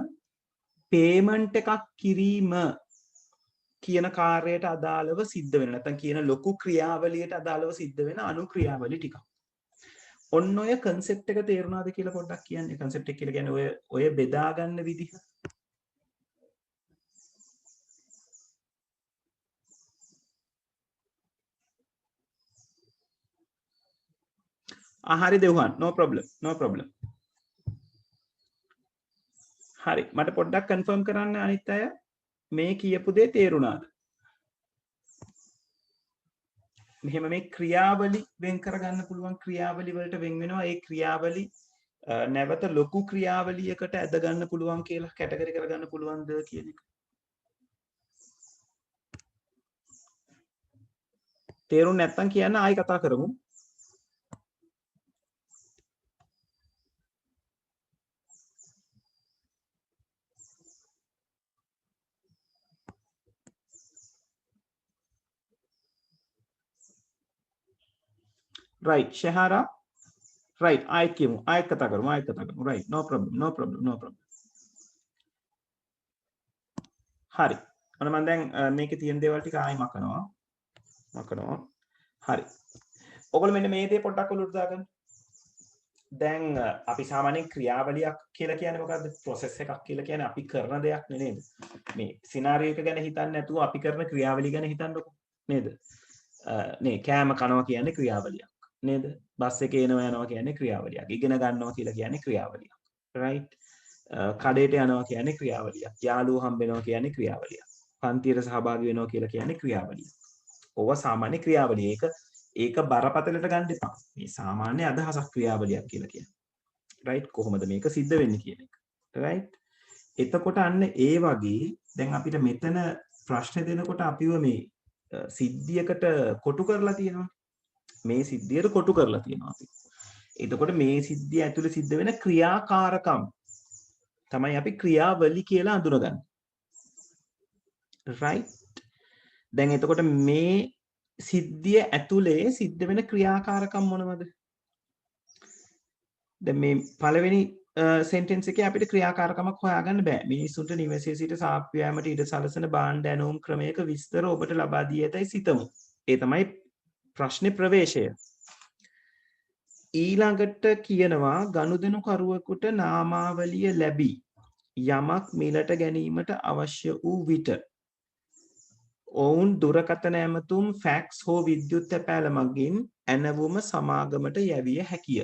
පේමන්ට් එකක් කිරීම කියන කාර්යයට අදාළව සිද්ධ වෙන, නැත්නම් කියන ලොකු ක්‍රියාවලියට අදාළව සිද්ධ වෙන අනුක්‍රියාවලි ටිකක්. ඔන්න ඔය concept එක තේරුණාද කියලා පොඩ්ඩක් කියන්න. concept එක කියලා කියන්නේ ඔය බෙදා ගන්න විදිහ. හරි දෙවුවන්, no problem. හරි, මට පොඩ්ඩක් කන්ෆර්ම් කරන්න අනිත් අය මේ කියපු දේ තේරුණාද? මෙහෙම මේ ක්‍රියාවලි වෙන් කරගන්න පුළුවන් ක්‍රියාවලි වලට වෙන් වෙනවා. ඒ ක්‍රියාවලි නැවත ලොකු ක්‍රියාවලියකට ඇද ගන්න පුළුවන් කියලා කැටගරි කරගන්න පුළුවන්ද කියන එක. තේරුම් නැත්තම් කියන්න ආයි කතා කරමු. right Shahara right ආයෙත් කියමු ආයෙත් කතා කරමු right no problem හරි අන්න මම දැන් මේකේ තියෙන දේවල් ටික ආයෙ මකනවා හරි ඔයගොල්ලෝ මෙන්න මේ දේ පොඩ්ඩක් ඔලුවට දාගන්න දැන් අපි සාමාන්‍යයෙන් ක්‍රියාවලියක් කියලා කියන්නේ මොකද්ද process එකක් කියලා කියන්නේ අපි කරන දෙයක් නේද මේ සිනාරියෝ එක ගැන හිතන්නේ නැතුව අපි කරන ක්‍රියාවලිය ගැන හිතන්නකො නේද නේ කෑම කනවා කියන්නේ ක්‍රියාවලියක් නේද බස් එකේ එනවා යනවා කියන්නේ ක්‍රියාවලියක් ඉගෙන ගන්නවා කියලා කියන්නේ ක්‍රියාවලියක් right කඩේට යනවා කියන්නේ ක්‍රියාවලියක් යාළුවෝ හම්බ වෙනවා කියන්නේ ක්‍රියාවලියක් පන්තියට සහභාගී වෙනවා කියලා කියන්නේ ක්‍රියාවලියක් ඕවා සාමාන්‍ය ක්‍රියාවලිය ඒක බරපතලට ගන්න එපා මේ සාමාන්‍ය අදහසක් ක්‍රියාවලියක් කියලා කියන්නේ right කොහොමද මේක සිද්ධ වෙන්නේ කියන එක right එතකොට අන්න ඒ වගේ දැන් අපිට මෙතන ප්‍රශ්න දෙනකොට අපිව මේ සිද්ධියකට කොටු කරලා තියෙනවා මේ සිද්ධියට කොටු කරලා තියෙනවා අපි. එතකොට මේ සිද්ධිය ඇතුලේ සිද්ධ වෙන ක්‍රියාකාරකම් තමයි අපි ක්‍රියාවලි කියලා අඳුනගන්නේ. right? දැන් එතකොට මේ සිද්ධිය ඇතුලේ සිද්ධ වෙන ක්‍රියාකාරකම් මොනවද? දැන් මේ පළවෙනි සෙන්ටෙන්ස් එකේ අපිට ක්‍රියාකාරකමක් හොයාගන්න බෑ. මිනිසුන්ට නිවසේ සිට සාප්පු යාමට ඉඩ සලසන භාණ්ඩ ඇනවුම් ක්‍රමයක විස්තර ඔබට ලබා දී ඇතයි සිතමු. ඒ තමයි ප්‍රශ්නේ ප්‍රවේශය ඊළඟට කියනවා ගනුදෙනු කරුවෙකුට නාමාවලිය ලැබී යමක් මිලට ගැනීමට අවශ්‍ය වූ විට ඔවුන් දුරකථන ඇමතුම් ෆැක්ස් හෝ විද්‍යුත් තැපෑල මගින් ඇනවුම සමාගමට යැවිය හැකිය.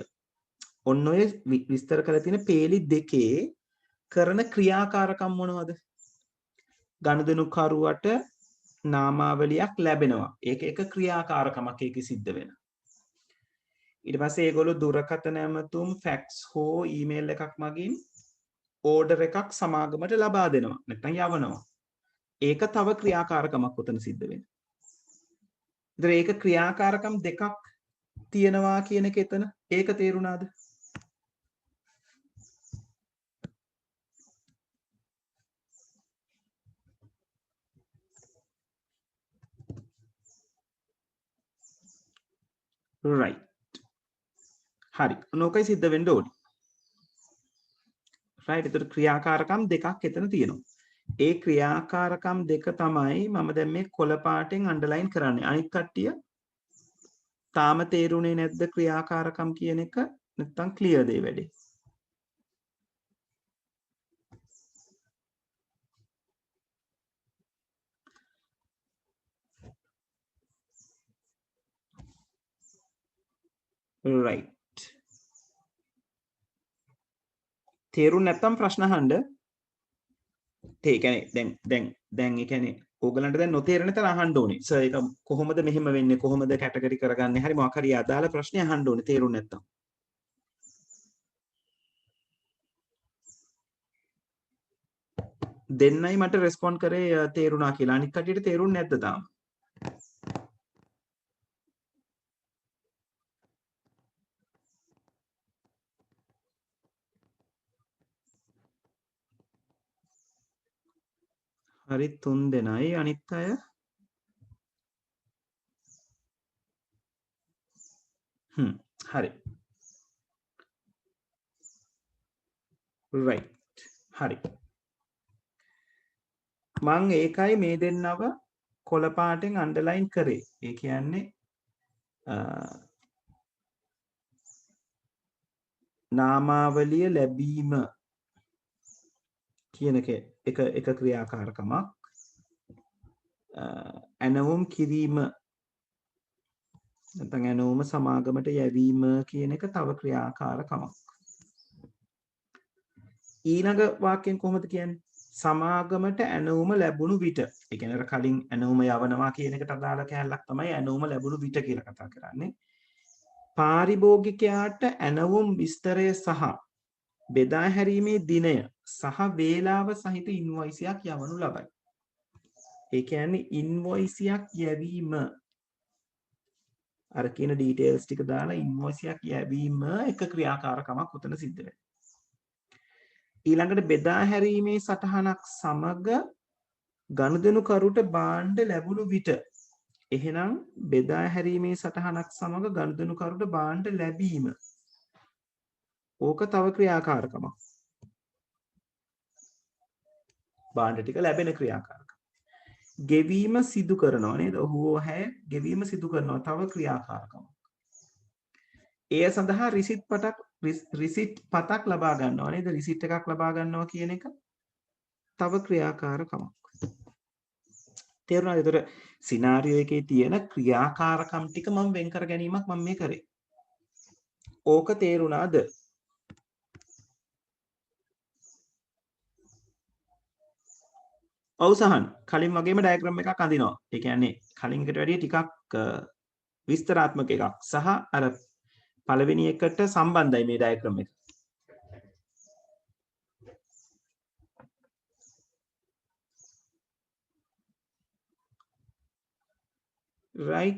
ඔන්න ඔය විස්තර කරලා තියෙන පේලි දෙකේ කරන ක්‍රියාකාරකම් මොනවද? ගනුදෙනු කරුවට නාමාවලියක් ලැබෙනවා. ඒක එක ක්‍රියාකාරකමක් ඒකෙ සිද්ධ වෙන. ඊට පස්සේ ඒගොල්ලෝ දුරකථන ඇමතුම් ෆැක්ස් හෝ ඊමේල් එකක් මගින් ඕඩර් එකක් සමාගමට ලබා දෙනවා. නැත්නම් යවනවා. ඒක තව ක්‍රියාකාරකමක් උතන සිද්ධ වෙන. ඉතින් ඒක ක්‍රියාකාරකම් දෙකක් තියෙනවා කියන එක එතන ඒක තේරුණාද? right හරි මොකයි සිද්ධ වෙන්න ඕනේ right ඒතර ක්‍රියාකාරකම් දෙකක් එතන තියෙනවා ඒ ක්‍රියාකාරකම් දෙක තමයි මම දැන් මේ කොළ පාටෙන් අන්ඩර්ලයින් කරන්නේ අනිත් කට්ටිය තාම තේරුනේ නැද්ද ක්‍රියාකාරකම් කියන එක නැත්තම් ක්ලියර් ද ඒ වැඩේ right තේරුම් නැත්තම් ප්‍රශ්න අහන්න ඒ කියන්නේ දැන් ඒ කියන්නේ ඕගලන්ට දැන් නොතේරෙන තැන අහන්න ඕනේ සර් ඒක කොහොමද මෙහෙම වෙන්නේ කොහොමද කැටගරි කරගන්නේ හරි මොකක් හරි අදාළ ප්‍රශ්නේ අහන්න ඕනේ තේරුම් නැත්තම් දෙන්නයි මට රෙස්පොන්ඩ් කරේ තේරුණා කියලා අනිත් කටියට තේරුන්නේ නැද්ද තාම හරි 3 දෙනයි අනිත් අය හරි right හරි මං ඒකයි මේ දෙන්නව කොළ පාටෙන් අන්ඩර්ලයින් කරේ ඒ කියන්නේ නාමාවලිය ලැබීම කියන එක ක්‍රියාකාරකමක්. ඇනවුම් කිරීම නැත්නම් ඇනවුම සමාගමට යැවීම කියන එක තව ක්‍රියාකාරකමක්. ඊළඟ වාක්‍යයෙන් කොහොමද කියන්නේ? සමාගමට ඇනවුම ලැබුණු විට. ඒ කියන්නේ කලින් ඇනවුම යවනවා කියන එකට අදාළ කැලලක් තමයි ඇනවුම ලැබුණු විට කියලා කතා කරන්නේ. පාරිභෝගිකයාට ඇනවුම් විස්තරය සහ බෙදා හැරීමේ දිනය සහ වේලාව සහිත ඉන්වොයිසයක් යවනු ලබයි. ඒ කියන්නේ ඉන්වොයිසයක් යැවීම අර කියන ඩීටේල්ස් ටික දාලා ඉන්වොයිසයක් යැවීම එක ක්‍රියාකාරකමක් උතන සිද්ධ වෙනවා. ඊළඟට බෙදා හැරීමේ සටහනක් සමග ගනුදෙනුකරුට භාණ්ඩ ලැබුණු විට. එහෙනම් බෙදා හැරීමේ සටහනක් සමග ගනුදෙනුකරුට භාණ්ඩ ලැබීම. ඕක තව ක්‍රියාකාරකමක්. භාණ්ඩ ටික ලැබෙන ක්‍රියාකාරකම. ගෙවීම සිදු කරනවා නේද? ඔහු හැ ගෙවීම සිදු කරනවා තව ක්‍රියාකාරකමක්. එය සඳහා රිසිට් පතක් ලබා ගන්නවා නේද? රිසිට් එකක් ලබා ගන්නවා කියන එක තව ක්‍රියාකාරකමක්. තේරුණාද? ඒතර සිනාරියෝ එකේ තියෙන ක්‍රියාකාරකම් ටික මම වෙන් කර ගැනීමක් මම මේ කරේ. ඕක තේරුණාද? ඔව් සහන්. කලින් වගේම ඩයග්‍රෑම් එකක් අඳිනවා. ඒ කියන්නේ කලින් එකට වැඩිය ටිකක් විස්තරාත්මක එකක් සහ අර පළවෙනි එකට සම්බන්ධයි මේ ඩයග්‍රෑම් එක. right.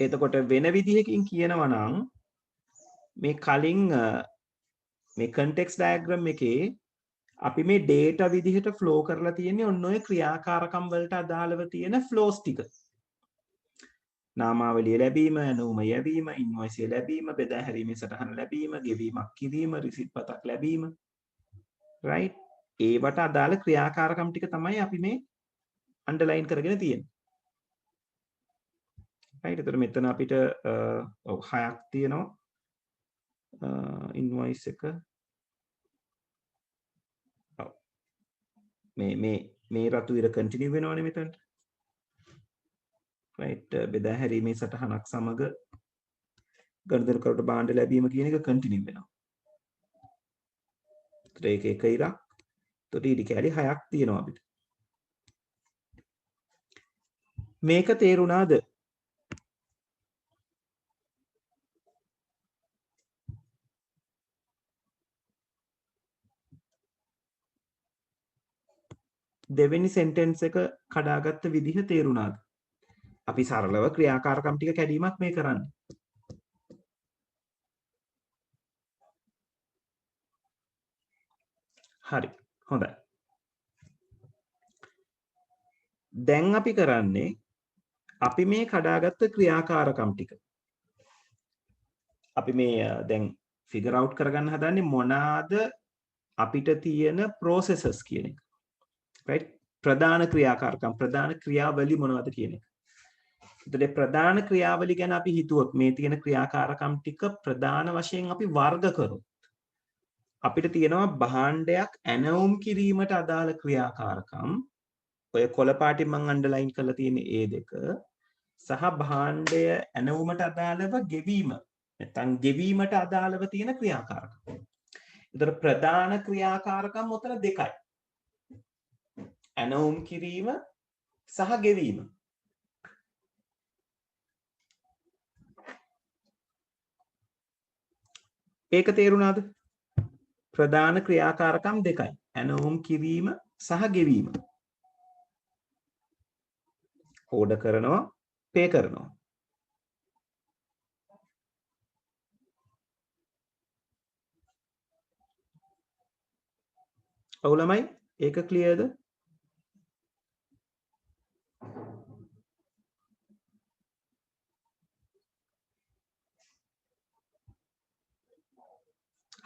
එතකොට වෙන විදිහකින් කියනවා නම් මේ කලින් මේ context diagram එකේ අපි මේ data විදිහට flow කරලා තියෙන්නේ ඔන්න ඔය ක්‍රියාකාරකම් වලට අදාළව තියෙන flows ටික. නාමාවලිය ලැබීම, ඇනවුම යැවීම, ඉන්වොයිස් ලැබීම, බෙදා හැරීමේ සටහන ලැබීම, ගෙවීමක් කිරීම, රිසිට් පතක් ලැබීම. right. ඒවට අදාළ ක්‍රියාකාරකම් ටික තමයි අපි මේ underline කරගෙන තියෙන්නේ. right. එතකොට මෙතන අපිට ඔව් 6ක් තියෙනවා. ඉන්වොයිස් එක මේ රතු ඉර කන්ටිනියු වෙනවනේ මෙතනට. right. බෙදා හැරීමේ සටහනක් සමග ගනුදෙනුකරුට භාණ්ඩ ලැබීම කියන එක කන්ටිනියු වෙනවා. ඒක එක ඉරක්. එතකොට ඊට කැලි 6ක් තියෙනවා අපිට. මේක තේරුණාද? දෙවෙනි සෙන්ටෙන්ස් එක කඩාගත්ත විදිහ තේරුණාද? අපි සරලව ක්‍රියාකාරකම් ටික කැඩීමක් මේ කරන්නේ. හරි. හොඳයි. දැන් අපි කරන්නේ අපි මේ කඩාගත්ත ක්‍රියාකාරකම් ටික අපි මේ දැන් ෆිගර් අවුට් කරගන්න හදන්නේ මොනවාද අපිට තියෙන processes කියන එක. right. ප්‍රධාන ක්‍රියාකාරකම් ප්‍රධාන ක්‍රියාවලි මොනවද කියන එක. එතකොට ප්‍රධාන ක්‍රියාවලි ගැන අපි හිතුවොත් මේ තියෙන ක්‍රියාකාරකම් ටික ප්‍රධාන වශයෙන් අපි වර්ග කරොත් අපිට තියෙනවා භාණ්ඩයක් ඇනවුම් කිරීමට අදාළ ක්‍රියාකාරකම්. ඔය කොළ පාටින් මම අන්ඩර්ලයින් කරලා තියෙන ඒ දෙක සහ භාණ්ඩය ඇනවුමට අදාළව ගෙවීම නැත්නම් ගෙවීමට අදාළව තියෙන ක්‍රියාකාරකම්. ඒතර ප්‍රධාන ක්‍රියාකාරකම් උතන දෙකයි. ඇනවුම් කිරීම සහ ගෙවීම. ඒක තේරුණාද? ප්‍රධාන ක්‍රියාකාරකම් දෙකයි. ඇනවුම් කිරීම සහ ගෙවීම. ඕඩර් කරනවා, පේ කරනවා. ඔව් ළමයි, ඒක ක්ලියර්ද?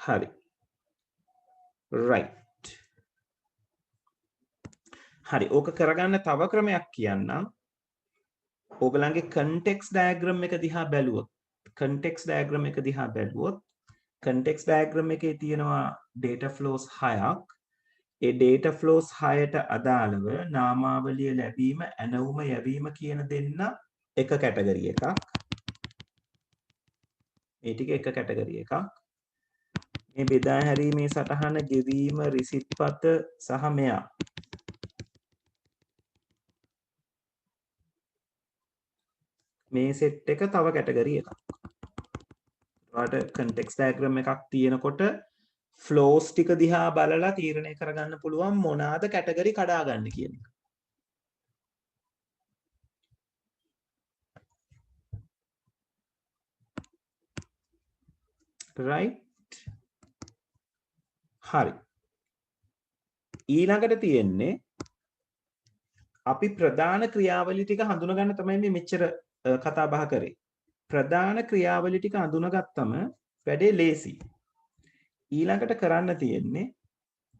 හරි. right. හරි. ඕක කරගන්න තව ක්‍රමයක් කියන්නම්. ඕගලන්ගේ context diagram එක දිහා බැලුවොත් context diagram එකේ තියෙනවා data flows 6ක්. ඒ data flows 6ට අදාළව නාමාවලිය ලැබීම, ඇනවුම යැවීම කියන දෙන්න එක කැටගරි එකක්. ඒ ටික එක කැටගරි එකක්. මේ බෙදා හැරීමේ සටහන, ගෙවීම, රිසිට්පත සහ මෙයා මේ සෙට් එක තව කැටගරි එකක්. ඔයාලට context diagram එකක් තියෙනකොට flows ටික දිහා බලලා තීරණය කරගන්න පුළුවන් මොනවාද කැටගරි කඩා ගන්න කියන එක. right හරි. ඊළඟට තියෙන්නේ අපි ප්‍රධාන ක්‍රියාවලි ටික හඳුනගන්න තමයි මේ මෙච්චර කතා බහ කරේ. ප්‍රධාන ක්‍රියාවලි ටික හඳුනගත්තම වැඩේ ලේසි. ඊළඟට කරන්න තියෙන්නේ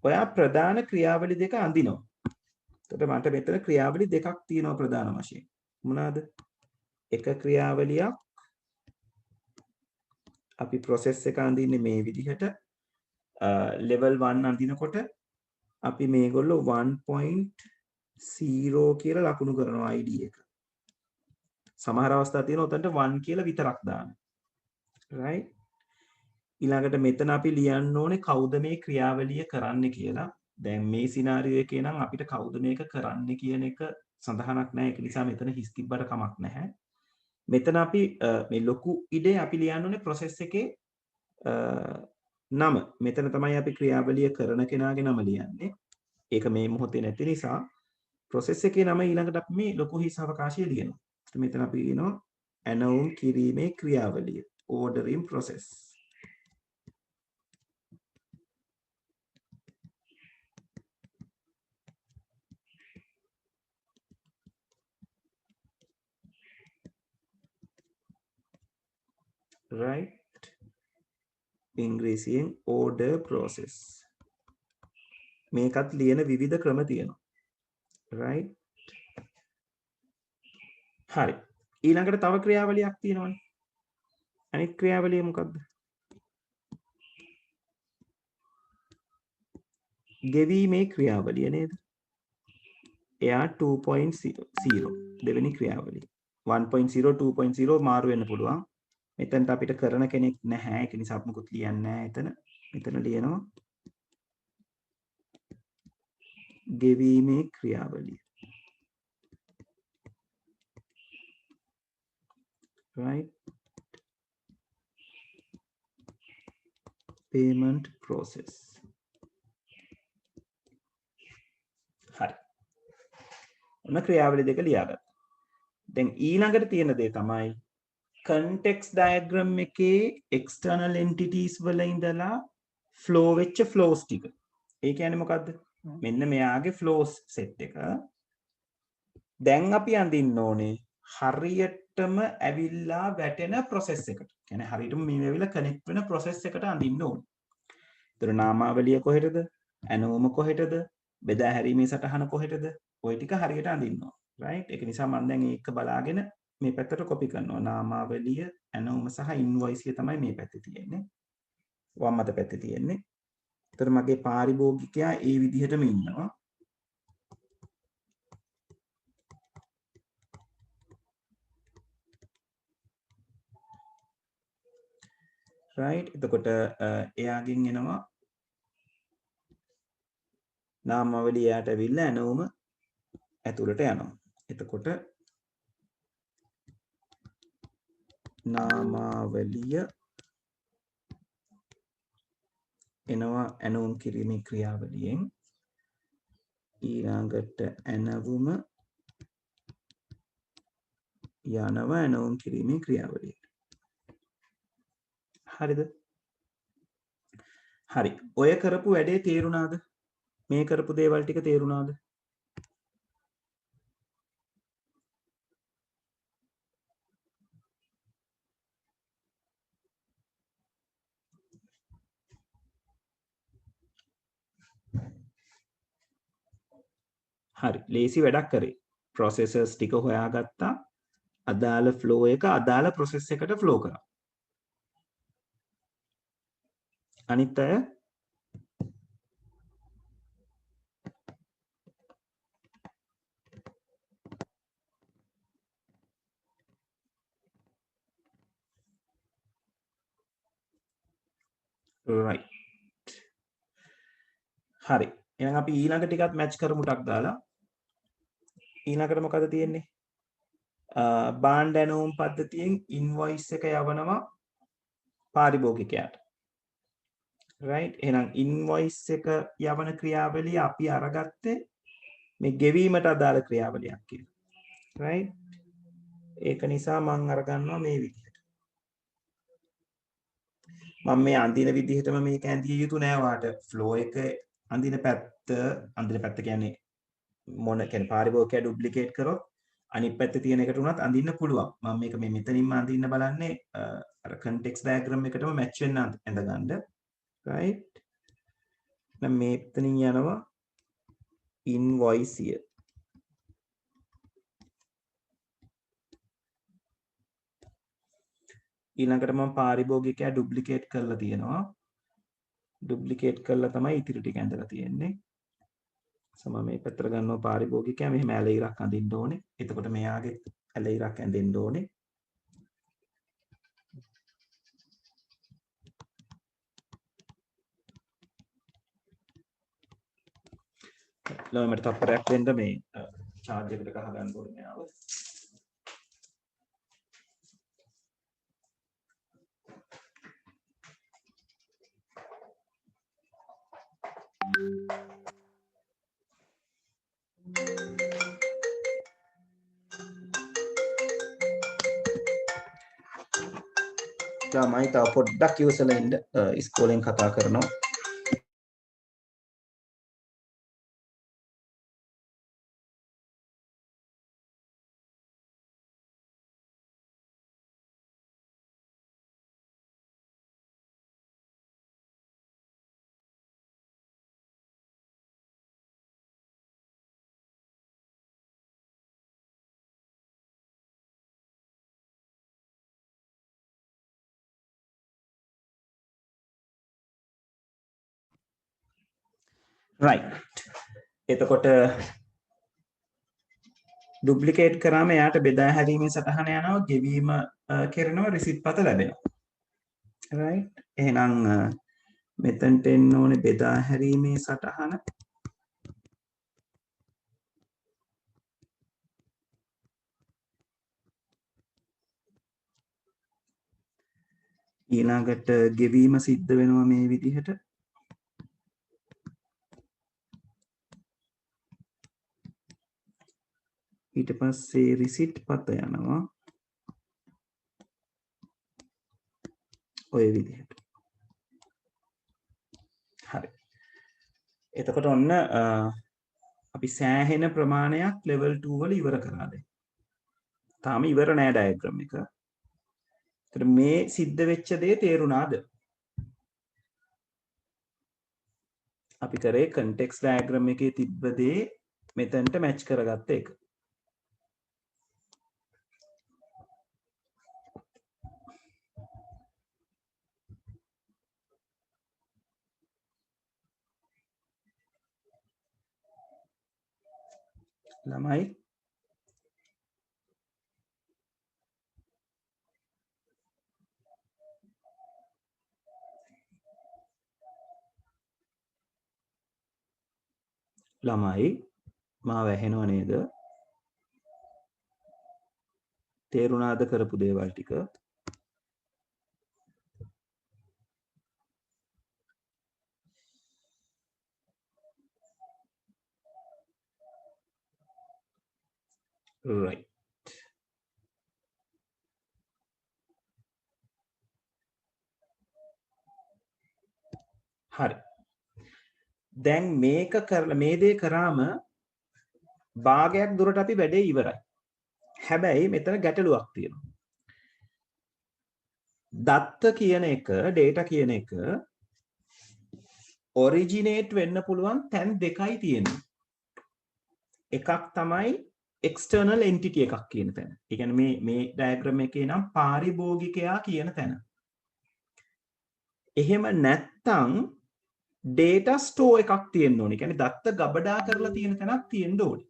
ඔයා ප්‍රධාන ක්‍රියාවලි දෙක අඳිනවා. එතකොට මට මෙතන ක්‍රියාවලි දෙකක් තියෙනවා ප්‍රධාන වශයෙන්. මොනවාද? එක ක්‍රියාවලියක් අපි process එක අඳින්නේ මේ විදිහට level 1 අඳිනකොට අපි මේගොල්ලෝ 1.0 කියලා ලකුණු කරනවා ID එක. සමහර අවස්ථා තියෙනවා උතන්ට 1 කියලා විතරක් දාන්න. right ඊළඟට මෙතන අපි ලියන්න ඕනේ කවුද මේ ක්‍රියාවලිය කරන්න කියලා. දැන් මේ සිනාරියෝ එකේ නම් අපිට කවුද මේක කරන්න කියන එක සඳහනක් නැහැ. ඒක නිසා මෙතන හිස් තිබ්බට කමක් නැහැ. මෙතන අපි මේ ලොකු ඉඩේ අපි ලියන්න ඕනේ process එකේ නම. මෙතන තමයි අපි ක්‍රියාවලිය කරන කෙනාගේ නම ලියන්නේ. ඒක මේ මොහොතේ නැති නිසා process එකේ නම ඊළඟට අපි මේ ලොකු හිස් අවකාශය ලියනවා. මෙතන අපි කියනවා ඇනවුම් කිරීමේ ක්‍රියාවලිය, ordering process. right ඉංග්‍රීසියෙන් order process. මේකත් ලියන විවිධ ක්‍රම තියෙනවා. right හරි. ඊළඟට තව ක්‍රියාවලියක් තියෙනවනේ. අනිත් ක්‍රියාවලිය මොකක්ද? ගෙවීමේ ක්‍රියාවලිය නේද? එයා 2.0 දෙවෙනි ක්‍රියාවලිය. 1.0 2.0 මාරු වෙන්න පුළුවන්. මෙතනට අපිට කරන කෙනෙක් නැහැ. ඒක නිසා අපි මොකුත් ලියන්නේ නැහැ එතන. මෙතන ලියනවා ගෙවීමේ ක්‍රියාවලිය. right payment process. හරි. ඔන්න ක්‍රියාවලිය දෙක ලියාගත්තා. දැන් ඊළඟට තියෙන දේ තමයි context diagram එකේ external entities වල ඉඳලා flow වෙච්ච flows ටික. ඒ කියන්නේ මොකද්ද? මෙන්න මෙයාගේ flows set එක. දැන් අපි අඳින්න ඕනේ හරියටම ඇවිල්ලා වැටෙන process එකට. කියන්නේ හරියටම මේ වෙලාව connect වෙන process එකට අඳින්න ඕනේ. ඒතර නාමාවලිය කොහෙටද? ඇනෝම කොහෙටද? බෙදා හැරීමේ සටහන කොහෙටද? ওই ටික හරියට අඳින්න ඕනේ. right ඒක නිසා මම දැන් ඒක බලාගෙන මේ පැත්තට කොපි කරනවා. නාමාවලිය, ඇනෝම සහ ඉන්වොයිස් එක තමයි මේ පැත්තේ තියෙන්නේ. වම් අත පැත්තේ තියෙන්නේ. ඒතර මගේ පාරිභෝගිකයා ඒ විදිහටම ඉන්නවා. right එතකොට එයාගෙන් එනවා නාමාවලිය යට ඇවිල්ලා ඇනෝම ඇතුළට යනවා. එතකොට නාමාවලිය එනවා ඇනෝම් කිරීමේ ක්‍රියාවලියෙන්. ඊළඟට ඇනවුම යනවා ඇනෝම් කිරීමේ ක්‍රියාවලියට. හරිද? හරි. ඔය කරපු වැඩේ තේරුණාද? මේ කරපු දේවල් ටික තේරුණාද? හරි. ලේසි වැඩක් කරේ. processes ටික හොයාගත්තා. අදාළ flow එක අදාළ process එකට flow කරා. අනිත් අය right. හරි. එහෙනම් අපි ඊළඟ ටිකත් මැච් කරමු ටක් දාලා. ඊළඟට මොකද තියෙන්නේ? බාණ්ඩ ඇනවුම් පද්ධතියෙන් ඉන්වොයිස් එක යවනවා පාරිභෝගිකයාට. right. එහෙනම් ඉන්වොයිස් එක යවන ක්‍රියාවලිය අපි අරගත්තේ මේ ගෙවීමට අදාළ ක්‍රියාවලියක් කියලා. right. ඒක නිසා මම අරගන්නවා මේ විදිහට. මම මේ අඳින විදිහටම මේක ඇඳිය යුතු නෑ වාට ෆ්ලෝ එක අඳින පැත්ත කියන්නේ මොන කියන්නේ පාරිභෝගිකයා ඩුප්ලිකේට් කරොත් අනිත් පැත්තේ තියෙන එකට උනත් අඳින්න පුළුවන්. මම මේක මේ මෙතනින්ම අඳින්න බලන්නේ අර context diagram එකටම match වෙන්න ඇඳගන්න. right. දැන් මෙතනින් යනවා invoice. ඊළඟට මම පාරිභෝගිකයා ඩුප්ලිකේට් කරලා තියෙනවා. ඩුප්ලිකේට් කරලා තමයි ඉතිරි ටික ඇඳලා තියෙන්නේ. සම මේ පැත්තට ගන්නවා පාරිභෝගිකයා මෙහෙම ඇල ඉරක් අඳින්න ඕනේ. එතකොට මෙයාගේ ඇල ඉරක් ඇඳෙන්න ඕනේ. ළමයට තප්පරයක් දෙන්න මේ charge එකට ගහ ගන්න ඕනේ මෙයාව. ළමයි තව පොඩ්ඩක් ඉවසලා ඉන්න ඉස්කෝලෙන් කතා කරනවා. right. එතකොට ඩුප්ලිකේට් කරාම එයාට බෙදා හැරීමේ සටහන යනවා ගෙවීම කරනවා රිසිට් පත ලැබෙනවා. right. එහෙනම් මෙතනට එන්න ඕනේ බෙදා හැරීමේ සටහන. ඊළඟට ගෙවීම සිද්ධ වෙනවා මේ විදිහට. ඊට පස්සේ රිසිට් පත යනවා ඔය විදිහට. හරි. එතකොට ඔන්න අපි සෑහෙන ප්‍රමාණයක් level 2 වල ඉවර කරලා දැන්. තාම ඉවර නෑ ඩයග්‍රෑම් එක. ඒතර මේ සිද්ධ වෙච්ච දේ තේරුණාද? අපි කරේ context diagram එකේ තිබ්බ දේ මෙතනට මැච් කරගත්ත එක. ළමයි මාව ඇහෙනව නේද? තේරුණාද කරපු දේවල් ටික? right. හරි. දැන් මේක කරලා මේ දේ කරාම භාගයක් දුරට අපි වැඩේ ඉවරයි. හැබැයි මෙතන ගැටලුවක් තියෙනවා. දත්ත කියන එක, data කියන එක originate වෙන්න පුළුවන් තැන් දෙකයි තියෙන්නේ. එකක් තමයි external entity එකක් කියන තැන. ඒ කියන්නේ මේ diagram එකේ නම් පාරිභෝගිකයා කියන තැන. එහෙම නැත්තම් data store එකක් තියෙන්න ඕනේ. කියන්නේ දත්ත ගබඩා කරලා තියෙන තැනක් තියෙන්න ඕනේ.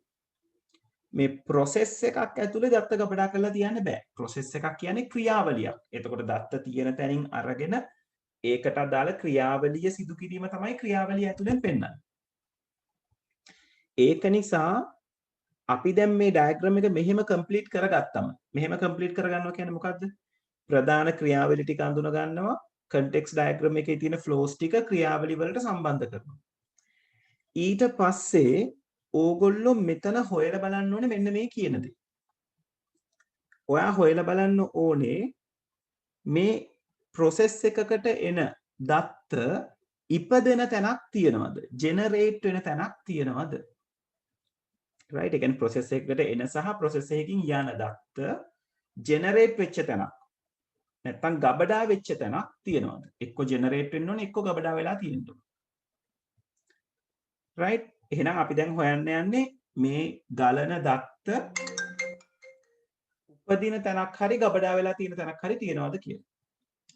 මේ process එකක් ඇතුලේ දත්ත ගබඩා කරලා තියන්න බෑ. process එකක් කියන්නේ ක්‍රියාවලියක්. එතකොට දත්ත තියෙන තැනින් අරගෙන ඒකට අදාළ ක්‍රියාවලිය සිදු කිරීම තමයි ක්‍රියාවලිය ඇතුලෙන් පෙන්වන්නේ. ඒක නිසා අපි දැන් මේ ඩයග්‍රෑම් එක මෙහෙම කම්ප්ලීට් කරගත්තම මෙහෙම කම්ප්ලීට් කරගන්නවා කියන්නේ මොකද්ද? ප්‍රධාන ක්‍රියාවලි ටික අඳුන ගන්නවා, කන්ටෙක්ස්ට් ඩයග්‍රෑම් එකේ තියෙන ෆ්ලෝස් ටික ක්‍රියාවලි වලට සම්බන්ධ කරනවා. ඊට පස්සේ ඕගොල්ලෝ මෙතන හොයලා බලන්න ඕනේ මෙන්න මේ කියන දේ. ඔයා හොයලා බලන්න ඕනේ මේ process එකකට එන දත්ත ඉපදෙන තැනක් තියෙනවද? ජෙනරේට් වෙන තැනක් තියෙනවද? right? ඒ කියන්නේ process එකකට එන සහ process එකකින් යන දත්ත ජෙනරේට් වෙච්ච තැනක්. නැත්තම් ගබඩා වෙච්ච තැනක් තියෙනවද? එක්ක ජෙනරේට් වෙන්න ඕනේ, එක්ක ගබඩා වෙලා තියෙන්න ඕනේ. right? එහෙනම් අපි දැන් හොයන්න යන්නේ මේ ගලන දත්ත උපදින තැනක් හරි ගබඩා වෙලා තියෙන තැනක් හරි තියෙනවද කියලා.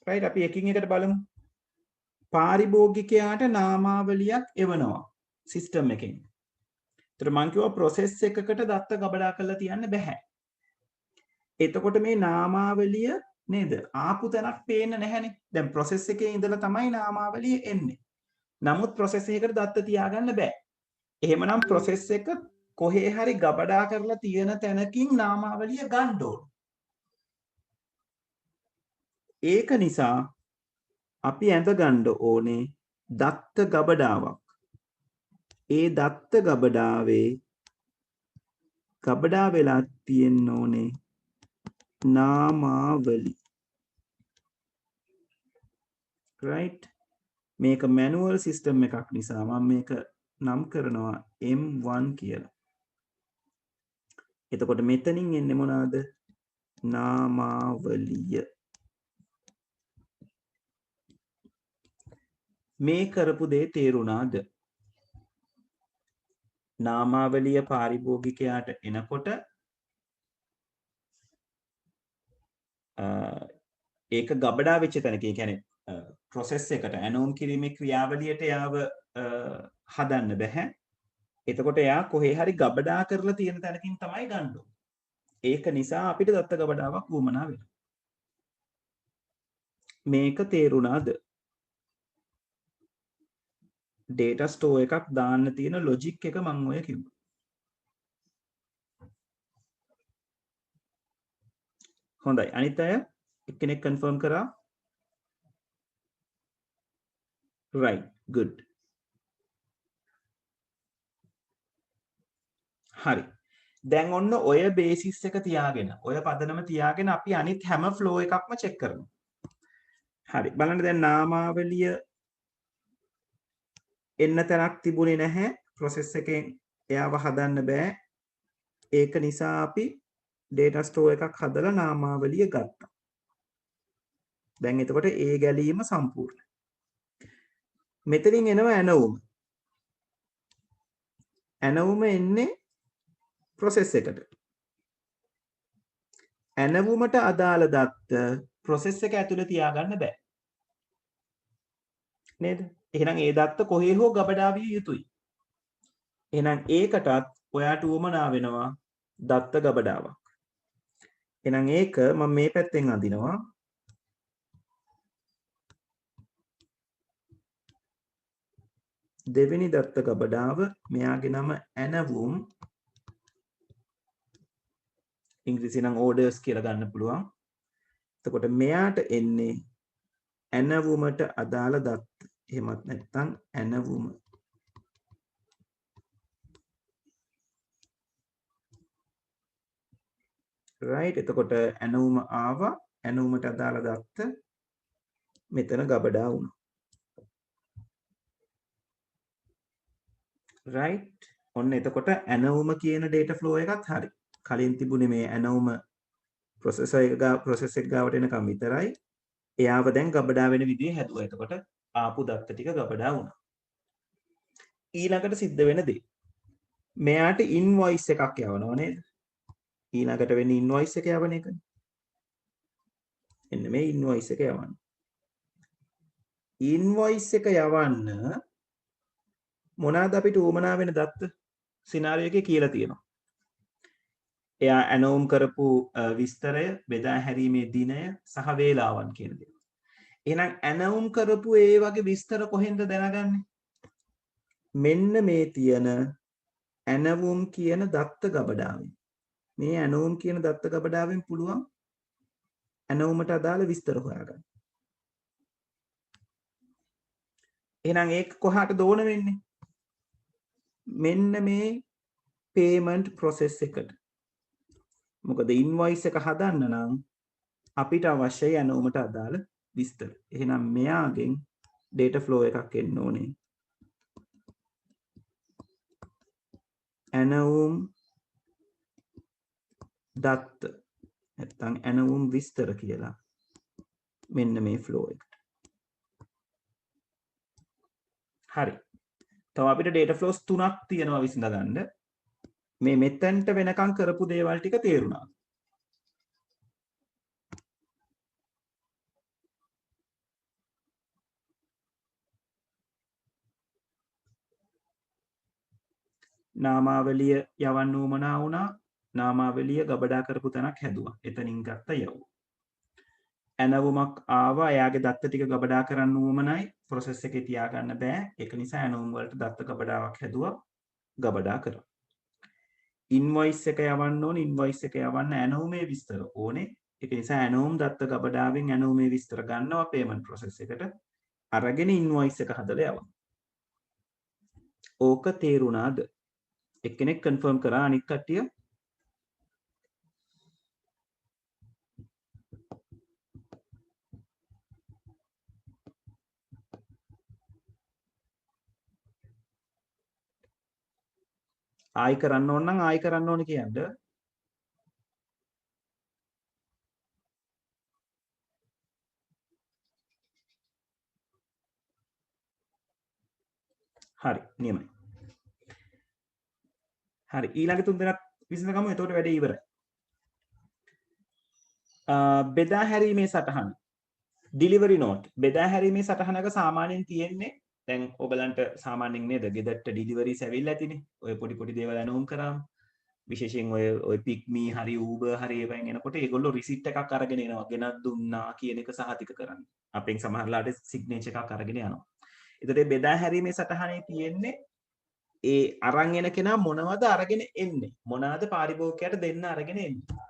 right? අපි එකින් එකට බලමු. පාරිභෝගිකයාට නාමාවලියක් එවනවා සිස්ටම් එකෙන්. ඒතර මං කිව්වා process එකකට දත්ත ගබඩා කරලා තියන්න බෑ. එතකොට මේ නාමාවලිය නේද? ආපු තැනක් පේන්නේ නැහැනේ. දැන් process එකේ ඉඳලා තමයි නාමාවලිය එන්නේ. නමුත් process එකකට දත්ත තියාගන්න බෑ. එහෙමනම් process එක කොහේ හරි ගබඩා කරලා තියෙන තැනකින් නාමාවලිය ගන්න ඕන. ඒක නිසා අපි ඇඳ ගන්න ඕනේ දත්ත ගබඩාවක්. ඒ දත්ත ගබඩාවේ ගබඩා වෙලා තියෙන්න ඕනේ නාමාවලි. right? මේක manual system එකක් නිසා මම මේක නම් කරනවා M1 කියලා. එතකොට මෙතනින් එන්නේ මොනවාද? නාමාවලිය. මේ කරපු දේ තේරුණාද? නාමාවලිය පාරිභෝගිකයාට එනකොට ඒක ගබඩා වෙච්ච තැනක, ඒ කියන්නේ process එකට ඇනෝම් කිරීමේ ක්‍රියාවලියට යාව හදන්න බෑ. එතකොට එයා කොහේ හරි ගබඩා කරලා තියෙන තැනකින් තමයි ගන්න ඕනේ. ඒක නිසා අපිට දත්ත ගබඩාවක් වුමනා වෙනවා. මේක තේරුණාද? data store එකක් දාන්න තියෙන logic එක මම ඔය කිව්වා. හොඳයි. අනිත් අය එක්කෙනෙක් confirm කරා? right, good. හරි. දැන් ඔන්න ඔය බේසිස් එක තියාගෙන, ඔය පදනම තියාගෙන අපි අනිත් හැම ෆ්ලෝ එකක්ම චෙක් කරනවා. හරි. බලන්න දැන් නාමාවලිය එන්න තැනක් තිබුණේ නැහැ. process එකෙන් එයාව හදන්න බෑ. ඒක නිසා අපි data store එකක් හදලා නාමාවලිය ගත්තා. දැන් එතකොට ඒ ගැලීම සම්පූර්ණයි. මෙතනින් එනවා ඇනවුම. ඇනවුම එන්නේ process එකට. ඇනවුමට අදාළ දත්ත process එක ඇතුලේ තියාගන්න බෑ. නේද? එහෙනම් ඒ දත්ත කොහේ හෝ ගබඩා විය යුතුයි. එහෙනම් ඒකටත් ඔයාට උවමනා වෙනවා දත්ත ගබඩාවක්. එහෙනම් ඒක මම මේ පැත්තෙන් අඳිනවා. දෙවෙනි දත්ත ගබඩාව, මෙයාගේ නම ඇනවුම්. ඉංග්‍රීසි නම් orders කියලා ගන්න පුළුවන්. එතකොට මෙයාට එන්නේ ඇනවුමට අදාළ දත්ත. එහෙමත් නැත්නම් ඇනවුම. right? එතකොට ඇනවුම ආවා. ඇනවුමට අදාළ දත්ත මෙතන ගබඩා වුණා. right? ඔන්න එතකොට ඇනවුම කියන data flow එකත් හරි. කලින් තිබුණේ මේ ඇනවුම process එක ගාවට එනකම් විතරයි. එයාව දැන් ගබඩා වෙන විදිහ හැදුවා. එතකොට ආපු දත්ත ටික ගබඩා වුණා. ඊළඟට සිද්ධ වෙන දේ. මෙයාට invoice එකක් යවනවා නේද? ඊළඟට වෙන්නේ invoice එක යවන එකනේ. එන්න මේ invoice එක යවන්න. ඉන්වොයිස් එක යවන්න මොනවාද අපිට උවමනා වෙන දත්ත සිනාරියෝ එකේ කියලා තියෙනවා. එයා ඇනෝම් කරපු විස්තරය, බෙදා හැරීමේ දිනය සහ වේලාවන් කියන දේ. එහෙනම් ඇනෝම් කරපු ඒ වගේ විස්තර කොහෙන්ද දැනගන්නේ? මෙන්න මේ තියෙන ඇනවුම් කියන දත්ත ගබඩාවෙන්. මේ ඇනෝම් කියන දත්ත ගබඩාවෙන් පුළුවන් ඇනෝමට අදාළ විස්තර හොයාගන්න. එහෙනම් ඒක කොහාටද ඕන වෙන්නේ? මෙන්න මේ payment process එකට. මොකද ඉන්වොයිස් එක හදන්න නම් අපිට අවශ්‍යයි ඇනෝමට අදාළ විස්තර. එහෙනම් මෙයාගෙන් data flow එකක් එන්න ඕනේ. ඇනවුම් දත්ත නැත්නම් ඇනවුම් විස්තර කියලා මෙන්න මේ flow එකට. හරි. තව අපිට data flows 3ක් තියෙනවා විසඳ ගන්න. මේ මෙතෙන්ට වෙනකන් කරපු දේවල් ටික තේරුණා. නාමාවලිය යවන්න උවමනා වුණා. නාමාවලිය ගබඩා කරපු තැනක් හැදුවා. එතනින් ගත්ත යවුව. ඇනවුමක් ආවා. එයාගේ දත්ත ටික ගබඩා කරන්න උවමනයි. process එකේ තියාගන්න බෑ. ඒක නිසා ඇනවුම් වලට දත්ත ගබඩාවක් හැදුවා. ගබඩා කරා. ඉන්වොයිස් එක යවන්න ඕනේ. ඉන්වොයිස් එක යවන්න ඇනවුමේ විස්තර ඕනේ. ඒක නිසා ඇනවුම් දත්ත ගබඩාවෙන් ඇනවුමේ විස්තර ගන්නවා payment process එකට. අරගෙන ඉන්වොයිස් එක හදලා යවන්න. ඕක තේරුණාද? එක්කෙනෙක් කන්ෆර්ම් කරා අනිත් කට්ටිය ආයි කරන්න ඕන නම් ආයි කරන්න ඕන කියන්න. හරි නියමයි. හරි ඊළඟ තුන් දෙනෙක් විසඳගමු. එතකොට වැඩේ ඉවරයි. බෙදා හැරීමේ සටහන delivery note බෙදා හැරීමේ සටහනක සාමාන්‍යයෙන් තියෙන්නේ දැන් ඔයගලන්ට සාමාන්‍යයෙන් නේද ගෙදරට deliveries ඇවිල්ලා ඇතිනේ. ඔය පොඩි පොඩි දේවල් අනුම් කරාම විශේෂයෙන් ඔය පික්මි හරි Uber හරි ඒවෙන් එනකොට ඒගොල්ලෝ රිසිට් එකක් අරගෙන එනවා. ගෙනත් දුන්නා කියන එක සහතික කරන්න. අපෙන් සමහරලාට සිග්නේචර් එකක් අරගෙන යනවා. ඒතකොට මේ බෙදා හැරීමේ සටහනේ තියෙන්නේ ඒ අරන් එන කෙනා මොනවද අරගෙන එන්නේ? මොනවාද පාරිභෝගිකයට දෙන්න අරගෙන එන්නේ?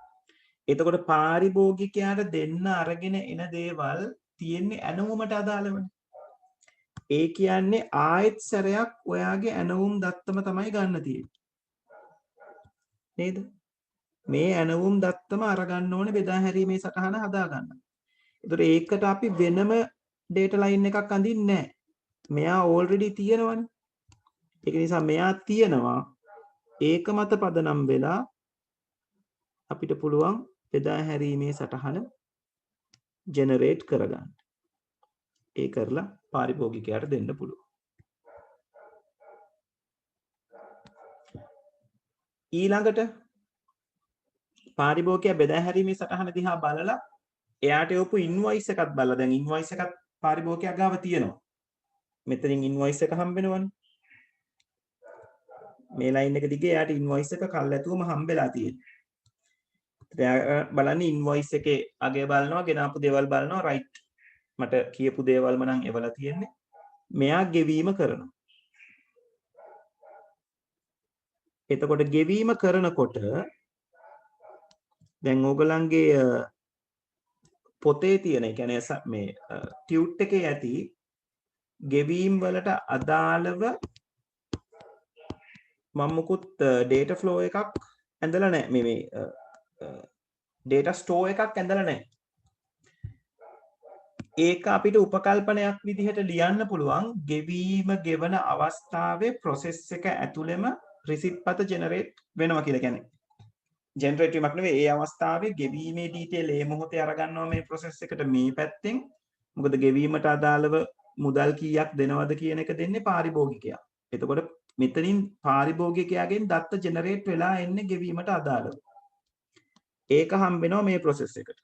එතකොට පාරිභෝගිකයාට දෙන්න අරගෙන එන දේවල් තියෙන්නේ ඇනවුමට අදාළවනේ. ඒ කියන්නේ ආයෙත් සැරයක් ඔයාගේ ඇනවුම් දත්තම තමයි ගන්න තියෙන්නේ. නේද? මේ ඇනවුම් දත්තම අරගන්න ඕනේ බෙදා හැරීමේ සටහන හදා ගන්න. ඒතකොට ඒකට අපි වෙනම data line එකක් අඳින්නේ නැහැ. මෙයා already තියෙනවනේ. ඒක නිසා මෙයා තියෙනවා ඒක මත පදනම් වෙලා අපිට පුළුවන් බෙදා හැරීමේ සටහන ජෙනරේට් කරගන්න. ඒ කරලා පාරිභෝගිකයාට දෙන්න පුළුවන්. ඊළඟට පාරිභෝගිකයා බෙදා හැරීමේ සටහන දිහා බලලා එයාට යොපු ඉන්වොයිස් එකක් බලලා දැන් ඉන්වොයිස් එකක් පාරිභෝගිකයා ගාව තියෙනවා. මෙතනින් ඉන්වොයිස් එක හම්බ වෙනවනේ. මේ ලයින් එක දිගේ එයාට ඉන්වොයිස් එක කල්ැතුවම හම්බෙලා තියෙනවා. බලන්න ඉන්වොයිස් එකේ අගය බලනවා, ගෙනාපු දේවල් බලනවා, රයිට් මට කියපු දේවල්ම නම් එවලා තියෙන්නේ. මෙයා ගෙවීම කරනවා. එතකොට ගෙවීම කරනකොට දැන් ඕගලන්ගේ පොතේ තියෙන, ඒ කියන්නේ මේ ටියුට් එකේ ඇති ගෙවීම් වලට අදාළව මම මුකුත් data flow එකක් ඇඳලා නැහැ. මේ data store එකක් ඇඳලා නැහැ. ඒක අපිට උපකල්පනයක් විදිහට ලියන්න පුළුවන්. ගෙවීම ගෙවන අවස්ථාවේ process එක ඇතුළෙම receipt පත generate වෙනවා කියලා කියන්නේ. generate වීමක් නෙවෙයි, ඒ අවස්ථාවේ ගෙවීමේ detail ඒ මොහොතේ අරගන්නවා මේ process එකට මේ පැත්තෙන්. මොකද ගෙවීමට අදාළව මුදල් කීයක් දෙනවද කියන එක දෙන්නේ පාරිභෝගිකයා. එතකොට මෙතනින් පාරිභෝගිකයාගෙන් දත්ත generate වෙලා එන්නේ ගෙවීමට අදාළව. ඒක හම්බ වෙනවා මේ process එකට.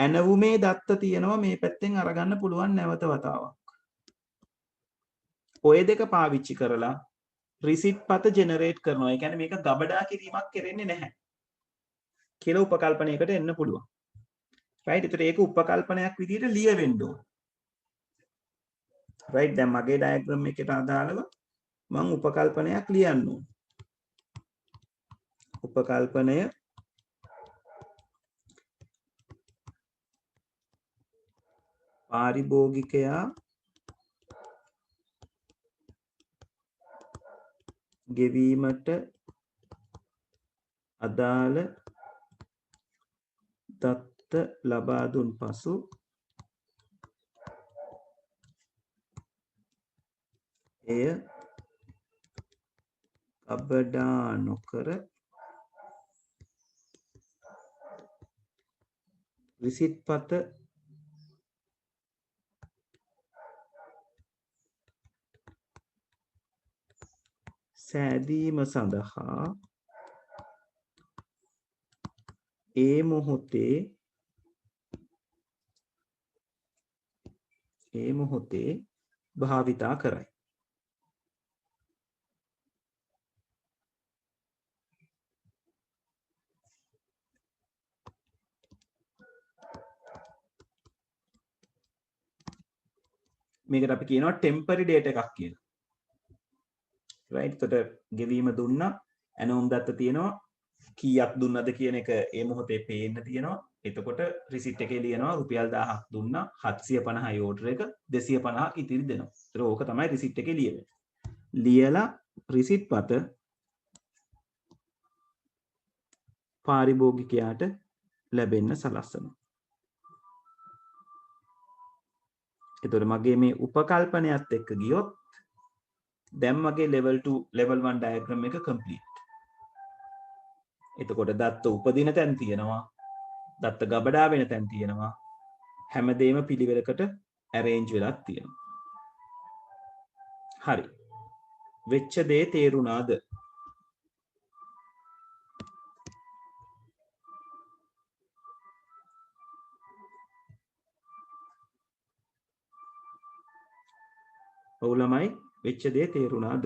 ඇනවුමේ දත්ත තියෙනවා මේ පැත්තෙන් අරගන්න පුළුවන් නැවත වතාවක්. ඔය දෙක පාවිච්චි කරලා රිසිට් පත ජෙනරේට් කරනවා. ඒ කියන්නේ මේක ගබඩා කිරීමක් කරන්නේ නැහැ කියලා උපකල්පනයකට එන්න පුළුවන්. රයිට්. ඒතර ඒක උපකල්පනයක් විදිහට ලියවෙන්න ඕන. රයිට්. දැන් මගේ ඩයග්‍රෑම් එකට අදාළව මම උපකල්පනයක් ලියන්න ඕන. උපකල්පනය පාරිභෝගිකයා ගෙවීමට අදාළ දත්ත ලබා දුන් පසු එය ගබඩා නොකර රිසිට් පත සෑදීම සඳහා ඒ මොහොතේ භාවිතා කරයි. මේකට අපි කියනවා ටෙම්පරරි ඩේටා එකක් කියලා. රයිට්. එතකොට ගෙවීම දුන්නා, ඇනෝම් දත්ත තියෙනවා, කීයක් දුන්නද කියන එක ඒ මොහොතේ පේන්න තියෙනවා. එතකොට රිසිට් එකේ ලියනවා රුපියල් 1000ක් දුන්නා, 750යි ඕඩර් එක, 250ක් ඉතිරි දෙනවා. ඒතර ඕක තමයි රිසිට් එකේ ලියවෙන්නේ. ලියලා රිසිට් පත පාරිභෝගිකයාට ලැබෙන්න සලස්සනවා. එතකොට මගේ මේ උපකල්පනයත් එක්ක ගියොත් දැන් මගේ level 2 level 1 diagram එක complete. එතකොට දත්ත උපදින තැන් තියෙනවා, දත්ත ගබඩා වෙන තැන් තියෙනවා, හැමදේම පිළිවෙලකට arrange වෙලා තියෙනවා. හරි. වෙච්ච දේ තේරුණාද? ඔව් ළමයි, වෙච්ච දේ තේරුණාද?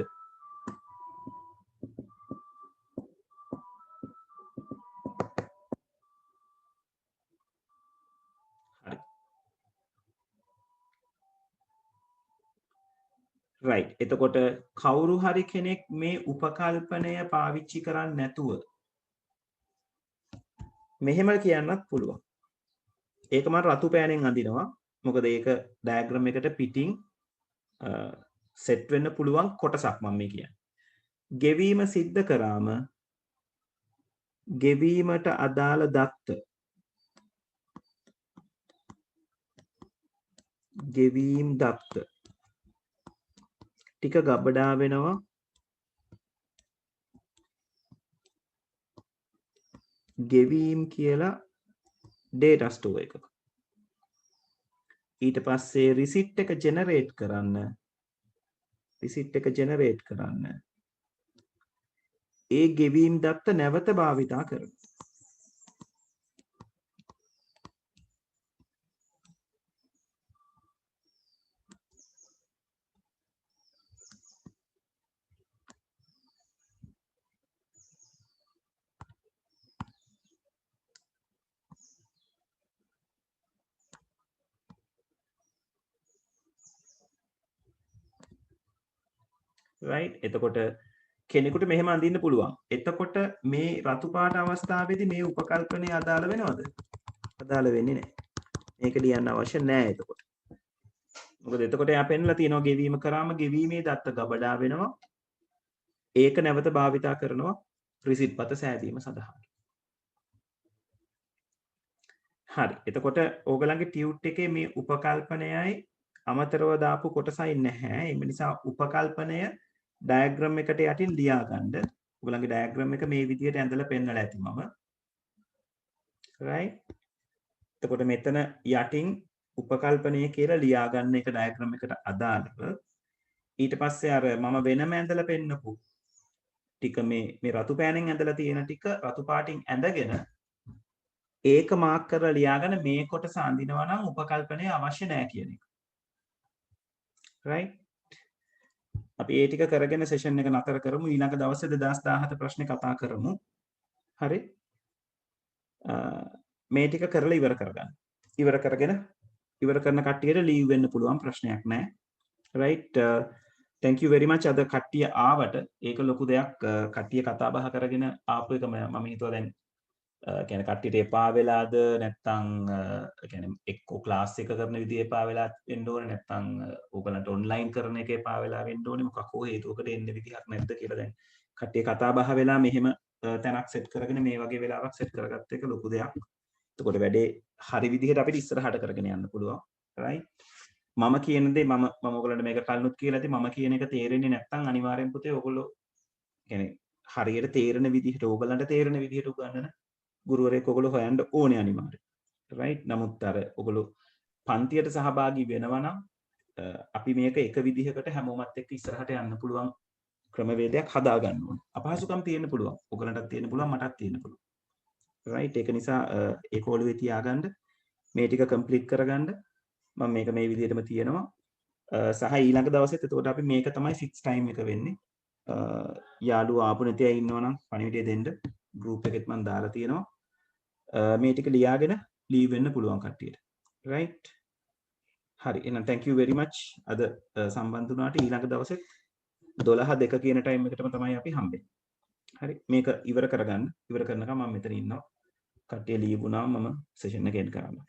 හරි. රයිට්. එතකොට කවුරු හරි කෙනෙක් මේ උපකල්පනය පාවිච්චි කරන්නේ නැතුව මෙහෙම කියන්නත් පුළුවන්. ඒක මම රතු පෑනෙන් අඳිනවා. මොකද ඒක ඩයග්‍රෑම් එකට පිටින් සෙට් වෙන්න පුළුවන් කොටසක් මම මේ කියන්නේ. ගෙවීම සිද්ධ කරාම ගෙවීමට අදාළ දත්ත ගෙවීම් දත්ත ටික ගබඩා වෙනවා ගෙවීම් කියලා data store එකක. ඊට පස්සේ රිසිට් එක ජෙනරේට් කරන්න ඒ ගෙවීම් දත්ත නැවත භාවිතා කරනවා. right. එතකොට කෙනෙකුට මෙහෙම අඳින්න පුළුවන්. එතකොට මේ රතු පාට අවස්ථාවේදී මේ උපකල්පනය අදාළ වෙනවද? අදාළ වෙන්නේ නැහැ. මේක ලියන්න අවශ්‍ය නැහැ එතකොට. මොකද එතකොට එයා පෙන්නලා තියෙනවා ගෙවීම කරාම ගෙවීමේ දත්ත ගබඩා වෙනවා. ඒක නැවත භාවිතා කරනවා රිසිට් පත සෑදීම සඳහා. හරි. එතකොට ඕගලන්ගේ ටියුට් එකේ මේ උපකල්පනයයි අමතරව දාපු කොටසයි නැහැ. ඒ නිසා උපකල්පනය ඩයග්‍රෑම් එකට යටින් ලියා ගන්න. ඔයගලගේ ඩයග්‍රෑම් එක මේ විදිහට ඇඳලා පෙන්නලා ඇති මම. right. එතකොට මෙතන යටින් උපකල්පනය කියලා ලියා ගන්න එක ඩයග්‍රෑම් එකට අදාළව. ඊට පස්සේ අර මම වෙනම ඇඳලා පෙන්නපු ටික මේ රතු පෑනෙන් ඇඳලා තියෙන ටික රතු පාටින් ඇඳගෙන ඒක මාක් කරලා ලියාගෙන මේ කොටස අඳිනවා නම් උපකල්පනය අවශ්‍ය නැහැ කියන එක. right? අපි ඒ ටික කරගෙන සෙෂන් එක නතර කරමු. ඊළඟ දවසේ 2017 ප්‍රශ්නේ කතා කරමු. හරි? මේ ටික කරලා ඉවර කරගන්න. ඉවර කරගෙන ඉවර කරන කට්ටියට ලීව් වෙන්න පුළුවන්, ප්‍රශ්නයක් නැහැ. right? thank you very much. අද කට්ටිය ආවට ඒක ලොකු දෙයක්. කට්ටිය කතා බහ කරගෙන ආපු එක මම හිතුවා දැන් කියන්නේ කට්ටියට එපා වෙලාද නැත්නම් කියන්නේ එක්කෝ ක්ලාස් එක කරන විදිහ එපා වෙලා වෙන්න ඕනේ නැත්නම් ඕගලන්ට ඔන්ලයින් කරන එක එපා වෙලා වෙන්න ඕනේ, මොකක් හෝ හේතුවකට එන්න විදිහක් නැද්ද කියලා දැන් කට්ටිය කතා බහ වෙලා මෙහෙම තැනක් සෙට් කරගෙන මේ වගේ වෙලාවක් සෙට් කරගත්ත එක ලොකු දෙයක්. එතකොට වැඩේ හරි විදිහට අපිට ඉස්සරහට කරගෙන යන්න පුළුවන්. right? මම කියන දේ මම ඔයගලන්ට මේක කලිනුත් කියලා ඇති. මම කියන එක තේරෙන්නේ නැත්නම් අනිවාර්යෙන් පුතේ ඔයගොල්ලෝ කියන්නේ හරියට තේරෙන විදිහට ඕගලන්ට තේරෙන විදිහට උගන්වන ගුරුවරයෙක් ඔයගොල්ලෝ හොයන්න ඕනේ අනිවාර්යෙන්. right? නමුත් අර ඔයගොල්ලෝ පන්තියට සහභාගී වෙනවා නම් අපි මේක එක විදිහකට හැමෝමත් එක්ක ඉස්සරහට යන්න පුළුවන් ක්‍රමවේදයක් හදා ගන්න ඕනේ. අපහසුකම් තියෙන්න පුළුවන්. ඔයගලන්ටත් තියෙන්න පුළුවන්, මටත් තියෙන්න පුළුවන්. right? ඒක නිසා ඒක ඔළුවේ තියාගන්න මේ ටික කම්ප්ලීට් කරගන්න. මම මේක මේ විදිහටම තියෙනවා. සහ ඊළඟ දවසෙත් එතකොට අපි මේක තමයි ෆික්ස් ටයිම් එක වෙන්නේ. යාළුවෝ ආපු නැති අය ඉන්නවනම් පණිවිඩය දෙන්න. ගෲප් එකෙත් මම දාලා තියෙනවා. මේ ටික ලියාගෙන ලීව් වෙන්න පුළුවන් කට්ටියට. right? හරි. එහෙනම් thank you very much. අද සම්බන්ධ වුණාට ඊළඟ දවසෙත් 12:02 කියන ටයිම් එකටම තමයි අපි හම්බෙන්නේ. හරි. මේක ඉවර කරගන්න. ඉවර කරනකම් මම මෙතන ඉන්නවා. කට්ටිය ලීව් වුණාම මම සෙෂන් එක එන්ඩ් කරනවා.